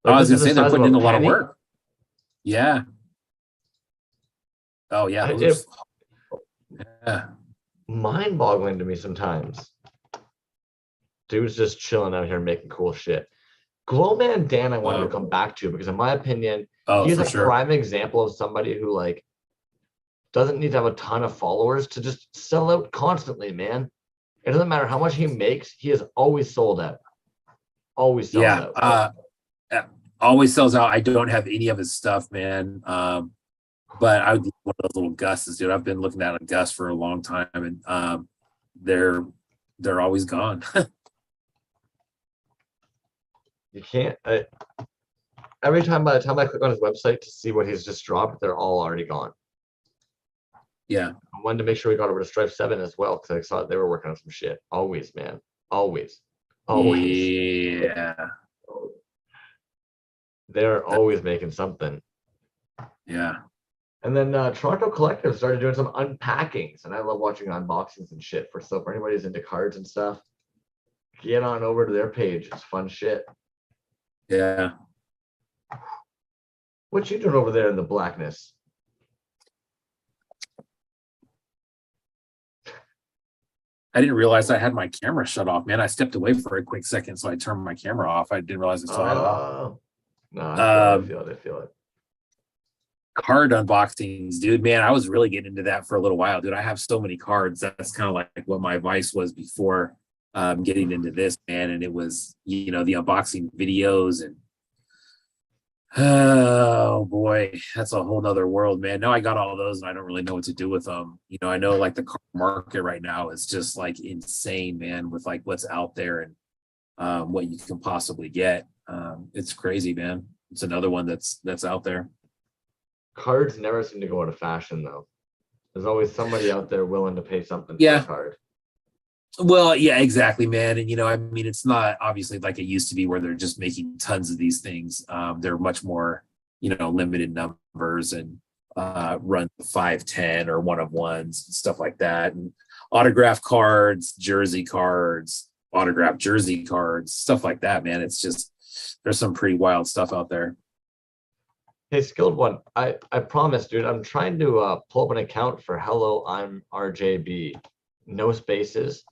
I Like, was this gonna is say the they're size of putting in a a lot of penny. work. Yeah. Oh yeah, those It, are, yeah. mind-boggling to me sometimes. Dude's just chilling out here making cool shit. Glowman Dan, I wanted to come back to because, in my opinion, Oh, he's for a sure. prime example of somebody who like doesn't need to have a ton of followers to just sell out constantly, man. It doesn't matter how much he makes, he is always sold out. Always sells Yeah. out. Always sells out. I don't have any of his stuff, man. But I would love one of those little Gus's, dude. I've been looking at a Gus for a long time, and they're always gone. You can't. Every time, by the time I click on his website to see what he's just dropped, they're all already gone. Yeah. I wanted to make sure we got over to Stripe 7 as well because I saw they were working on some shit. Always, man. Always. Always. Yeah. They're always making something. Yeah. And then Toronto Collective started doing some unpackings, and I love watching unboxings and shit for stuff. For anybody who's into cards and stuff, get on over to their page. It's fun shit. Yeah. What you doing over there in the blackness? I didn't realize I had my camera shut off, man. I stepped away for a quick second, so I turned my camera off. I didn't realize I still had it off. Oh, no, I feel it. I feel it. Card unboxings, dude, man, I was really getting into that for a little while, dude. I have so many cards. That's kind of like what my vice was before getting into this, man. And it was, the unboxing videos, and oh boy, that's a whole nother world, man. Now I got all those and I don't really know what to do with them. I know like the card market right now is just like insane, man, with like what's out there and what you can possibly get. It's crazy, man. It's another one that's out there. Cards never seem to go out of fashion, though. There's always somebody out there willing to pay something for Yeah. a card. Well, yeah, exactly, man. And I mean, it's not obviously like it used to be where they're just making tons of these things. They're much more, limited numbers and run 5, 10 or 1 of 1s, stuff like that. And autograph cards, jersey cards, autographed jersey cards, stuff like that, man. It's just, there's some pretty wild stuff out there. Hey, Skilled One, I promise, dude, I'm trying to pull up an account for Hello, I'm RJB. No spaces.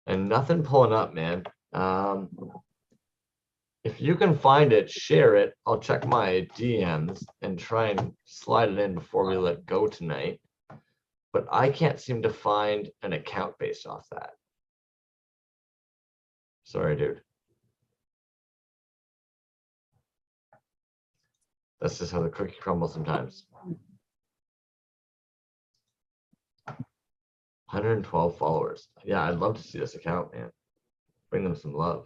And nothing pulling up, man. If you can find it, share it. I'll check my DMs and try and slide it in before we let go tonight. But I can't seem to find an account based off that. Sorry, dude. That's just how the cookie crumbles sometimes. 112 followers. Yeah, I'd love to see this account, man. Bring them some love.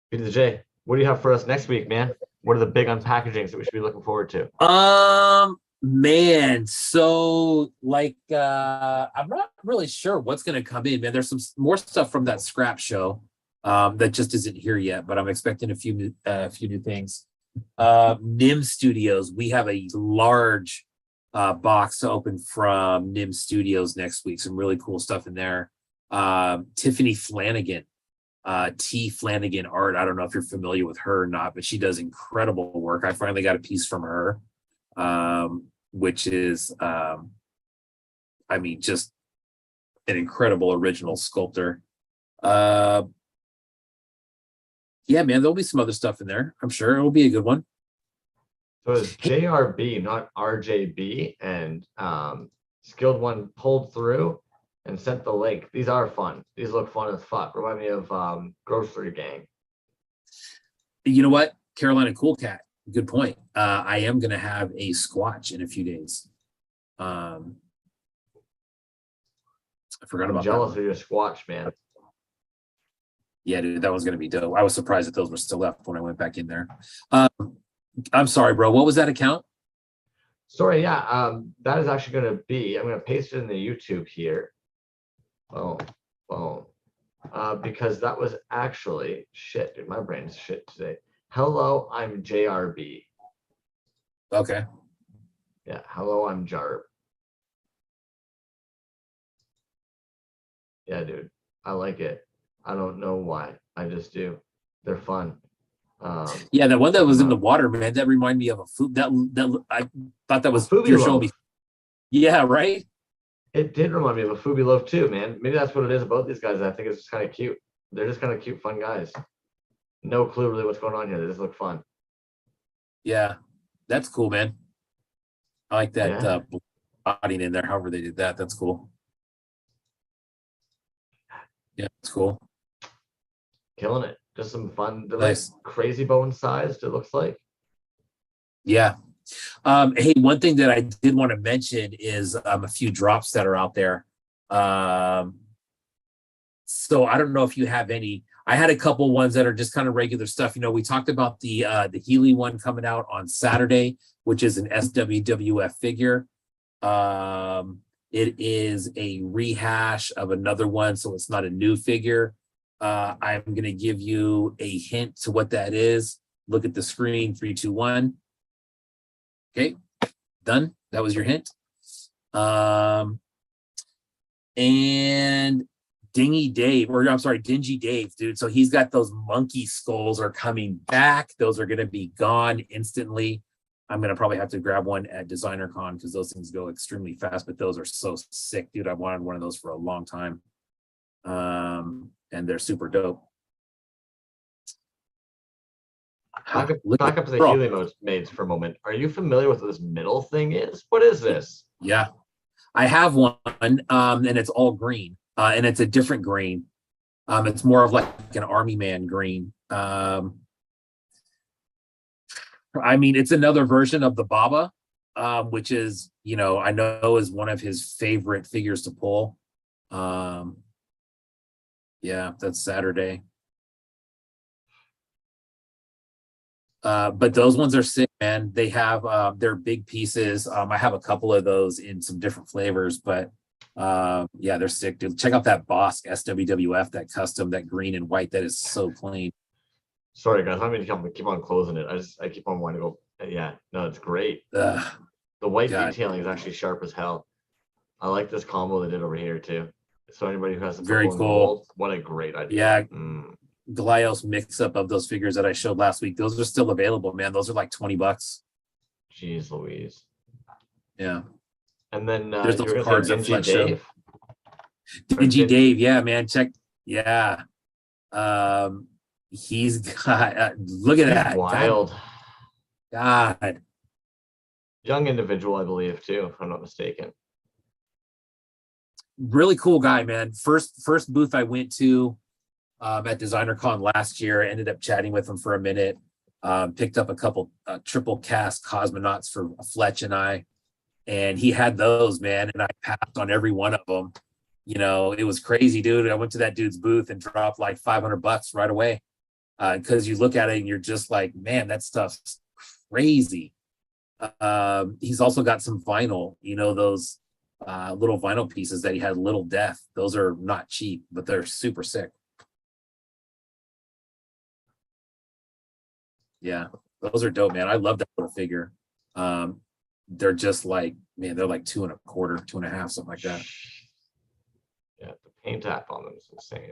Peter the J, what do you have for us next week, man? What are the big unpackagings that we should be looking forward to? Man, so like I'm not really sure what's gonna come in, man. There's some more stuff from that scrap show that just isn't here yet, but I'm expecting a few new things. Nim Studios, we have a large box to open from Nim Studios next week. Some really cool stuff in there. Tiffany Flanagan, T Flanagan Art. I don't know if you're familiar with her or not, but she does incredible work. I finally got a piece from her, which is, I mean, just an incredible original sculptor. Yeah, man, there'll be some other stuff in there. I'm sure it'll be a good one. So it's JRB, not RJB, and Skilled One pulled through and sent the link. These are fun. These look fun as fuck. Remind me of Grocery Gang. You know what? Carolina Cool Cat. Good point. I am going to have a Squatch in a few days. I forgot I'm about jealous that of one. your Squatch, man. Yeah, dude, that was going to be dope. I was surprised that those were still left when I went back in there. I'm sorry, bro. What was that account? Sorry, yeah. That is actually going to be. I'm going to paste it in the YouTube here. Oh, because that was actually shit, dude. My brain's shit today. Hello, I'm JRB. Okay. Yeah, hello, I'm Jarb. Yeah, dude, I like it. I don't know why. I just do. They're fun. Yeah, that one that was in the water, man. That reminded me of a food. That I thought that was Fubi your Loaf. show me. Yeah, right. It did remind me of a Fubi Loaf too, man. Maybe that's what it is about these guys. I think it's just kind of cute. They're just kind of cute, fun guys. No clue really what's going on here. They just look fun. Yeah, that's cool, man. I like that Yeah. body in there. However they did that, that's cool. Yeah, it's cool. Killing it. Just some fun. They're Nice. like crazy bone sized, it looks like. Yeah. Hey, one thing that I did want to mention is a few drops that are out there. So I don't know if you have any. I had a couple ones that are just kind of regular stuff. You know, we talked about the Healy one coming out on Saturday, which is an SWWF figure. It is a rehash of another one, so it's not a new figure. I'm going to give you a hint to what that is. Look at the screen, 3, 2, 1. Okay, done. That was your hint. And Dingy Dave, or I'm sorry, Dingy Dave, dude. So he's got those monkey skulls are coming back. Those are going to be gone instantly. I'm going to probably have to grab one at Designer Con because those things go extremely fast, but those are so sick, dude. I wanted one of those for a long time. And they're super dope. Back up to the Healy maids for a moment. Are you familiar with what this middle thing is? What is this? Yeah, I have one, and it's all green, and it's a different green. It's more of like an army man green. I mean, it's another version of the Baba, which is, you know, I know is one of his favorite figures to pull. Yeah, that's Saturday. But those ones are sick, man. They have they're big pieces. I have a couple of those in some different flavors, but yeah, they're sick, dude. Check out that Bosk SWWF, that custom, that green and white. That is so clean. Sorry, guys. I mean, keep on closing it. I keep on wanting to go. Yeah, no, it's great. The white detailing is actually sharp as hell. I like this combo they did over here too. So anybody who has the very purple and cool gold, what a great idea. Yeah. Golios mix up of those figures that I showed last week. Those are still available, man. Those are like $20. Jeez Louise. Yeah. And then there's those cards that Dingy Dave. Dingy Dave, yeah, man. Check. Yeah. He's got look at that. Wild. God. Young individual, I believe, too, if I'm not mistaken. Really cool guy, man. First booth I went to at Designer Con last year. Ended up chatting with him for a minute. Picked up a couple triple cast cosmonauts for Fletch and I, and he had those, man, and I passed on every one of them. You know, it was crazy, dude. I went to that dude's booth and dropped like $500 right away, because you look at it and you're just like, man, that stuff's crazy. He's also got some vinyl, you know, those little vinyl pieces that he had, Little Death. Those are not cheap, but they're super sick. Yeah, those are dope, man. I love that little figure. They're just like, man, they're like 2 1/4, 2 1/2, something like that. Yeah, the paint app on them is insane.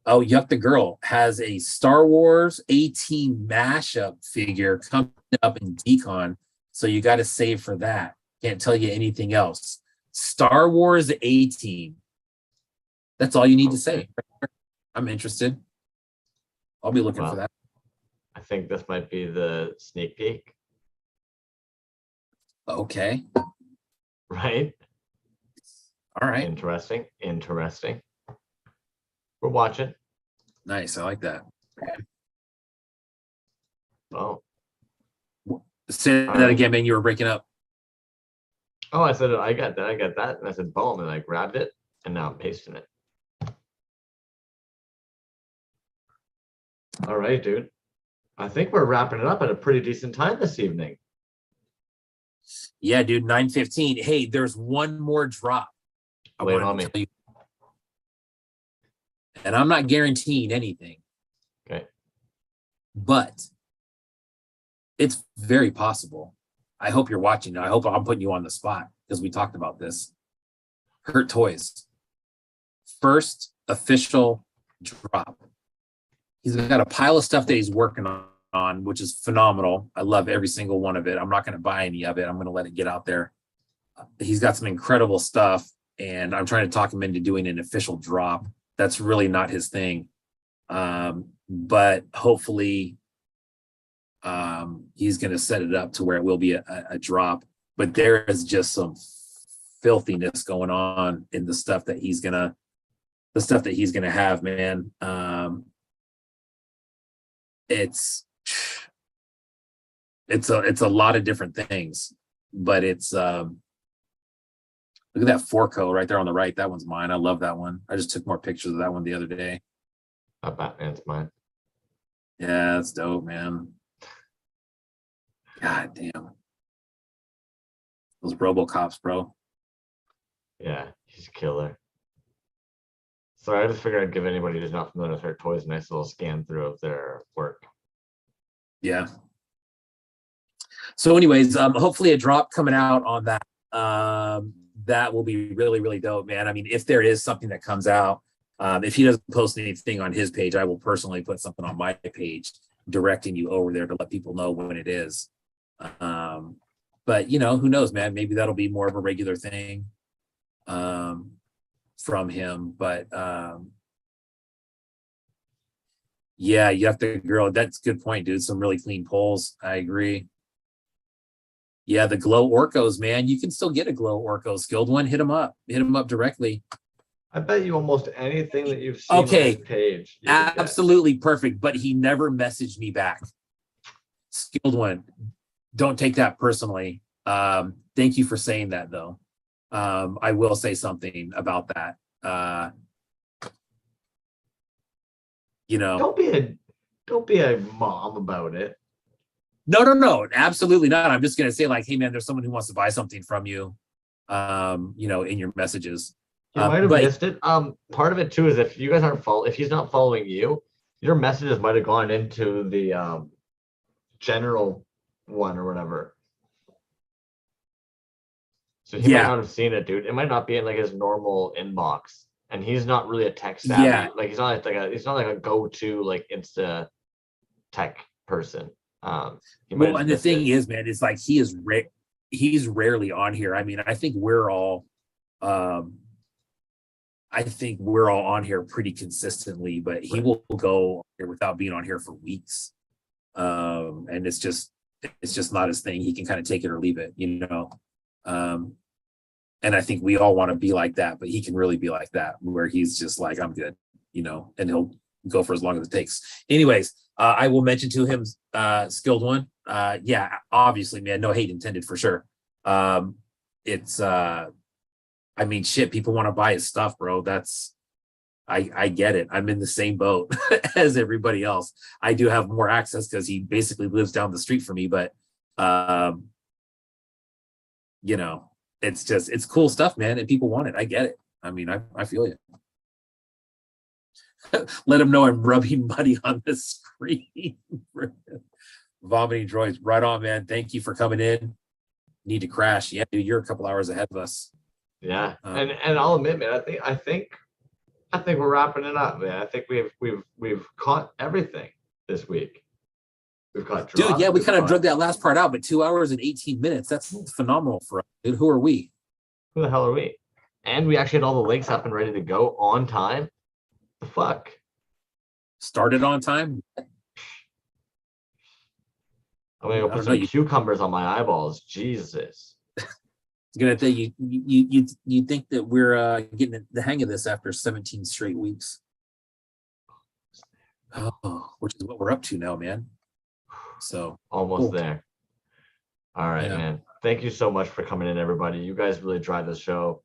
Oh, Yuck the Girl has a Star Wars A-Team mashup figure coming up in Decon, so you got to save for that. Can't tell you anything else. Star Wars A-Team. That's all you need to say. I'm interested. I'll be looking for that. I think this might be the sneak peek. Okay. Right? All right. Interesting. Interesting. We're watching. Nice. I like that. Oh. Say All that right. again, man. You were breaking up. Oh, I said I got that. I got that. And I said boom, and I grabbed it, and now I'm pasting it. All right, dude. I think we're wrapping it up at a pretty decent time this evening. Yeah, dude. 9:15. Hey, there's one more drop. I Lay it wanted on to me. tell you. And I'm not guaranteeing anything. Okay. But it's very possible. I hope you're watching. I hope I'm putting you on the spot because we talked about this. Hurt Toyz. First official drop. He's got a pile of stuff that he's working on, which is phenomenal. I love every single one of it. I'm not going to buy any of it. I'm going to let it get out there. He's got some incredible stuff, and I'm trying to talk him into doing an official drop. That's really not his thing. But hopefully he's going to set it up to where it will be a drop. But there is just some filthiness going on in the stuff that he's gonna have, man. It's a lot of different things, but it's look at that Forco right there on the right. That one's mine. I love that one. I just took more pictures of that one the other day. Batman's mine. Yeah, that's dope, man. God damn. Those RoboCops, bro. Yeah, he's a killer. Sorry, I just figured I'd give anybody who's not familiar with Hurt Toyz a nice little scan through of their work. Yeah. So anyways, hopefully a drop coming out on that. That will be really, really dope, man. I mean, if there is something that comes out, if he doesn't post anything on his page, I will personally put something on my page directing you over there to let people know when it is. But you know, who knows, man? Maybe that'll be more of a regular thing from him. But yeah, you have to, girl. That's a good point, dude. Some really clean pulls. I agree. Yeah, the Glow Orcos, man. You can still get a Glow Orco skilled one. Hit them up. Hit them up directly. I bet you almost anything that you've seen on his page. Absolutely perfect. But he never messaged me back. Skilled one. Don't take that personally. Thank you for saying that, though. I will say something about that. You know, don't be a mom about it. No, absolutely not. I'm just gonna say, like, hey, man, there's someone who wants to buy something from you. You know, in your messages. You might have missed it. Part of it too is if you guys aren't if he's not following you, your messages might have gone into the general one or whatever. So he might not have seen it, dude. It might not be in like his normal inbox, and he's not really a tech savvy. Yeah. Like he's not like a go-to like Insta tech person. Well, and the thing is, man, it's like he's rarely on here. I mean, I think we're all on here pretty consistently, but he will go here without being on here for weeks. And it's just not his thing. He can kind of take it or leave it, you know. And I think we all want to be like that, but he can really be like that, where he's just like, I'm good, you know, and he'll go for as long as it takes. Anyways, I will mention to him, skilled one. Yeah, obviously, man, no hate intended for sure. It's I mean, shit, people want to buy his stuff, bro. I get it. I'm in the same boat as everybody else. I do have more access because he basically lives down the street from me, but you know, it's cool stuff, man, and people want it. I get it. I mean, I feel you. Let him know I'm rubbing money on the screen. Vomiting droids. Right on, man. Thank you for coming in. Need to crash. Yeah, dude, you're a couple hours ahead of us. Yeah. And I'll admit, man, I think we're wrapping it up, man. I think we've caught everything this week. We've caught drops. Dude, yeah, we kind of drug that last part out, but 2 hours and 18 minutes. That's phenomenal for us, dude. Who are we? Who the hell are we? And we actually had all the links up and ready to go on time. The fuck? Started on time? I'm gonna go put some cucumbers on my eyeballs. Jesus. Gonna think you think that we're getting the hang of this after 17 straight weeks. Oh, which is what we're up to now, man. So Almost cool. there. All right, Yeah. man. Thank you so much for coming in, everybody. You guys really drive the show.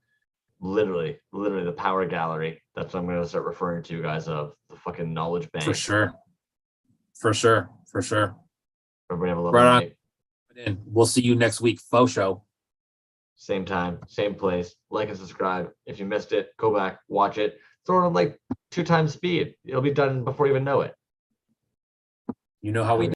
Literally the power gallery. That's what I'm gonna start referring to you guys of the fucking knowledge bank. For sure. For sure. For sure. Everybody have a lovely Right on. night. And we'll see you next week. Faux show. Same time, same place. Like and subscribe. If you missed it, go back, watch it. Throw it on like 2 times speed. It'll be done before you even know it. You know how we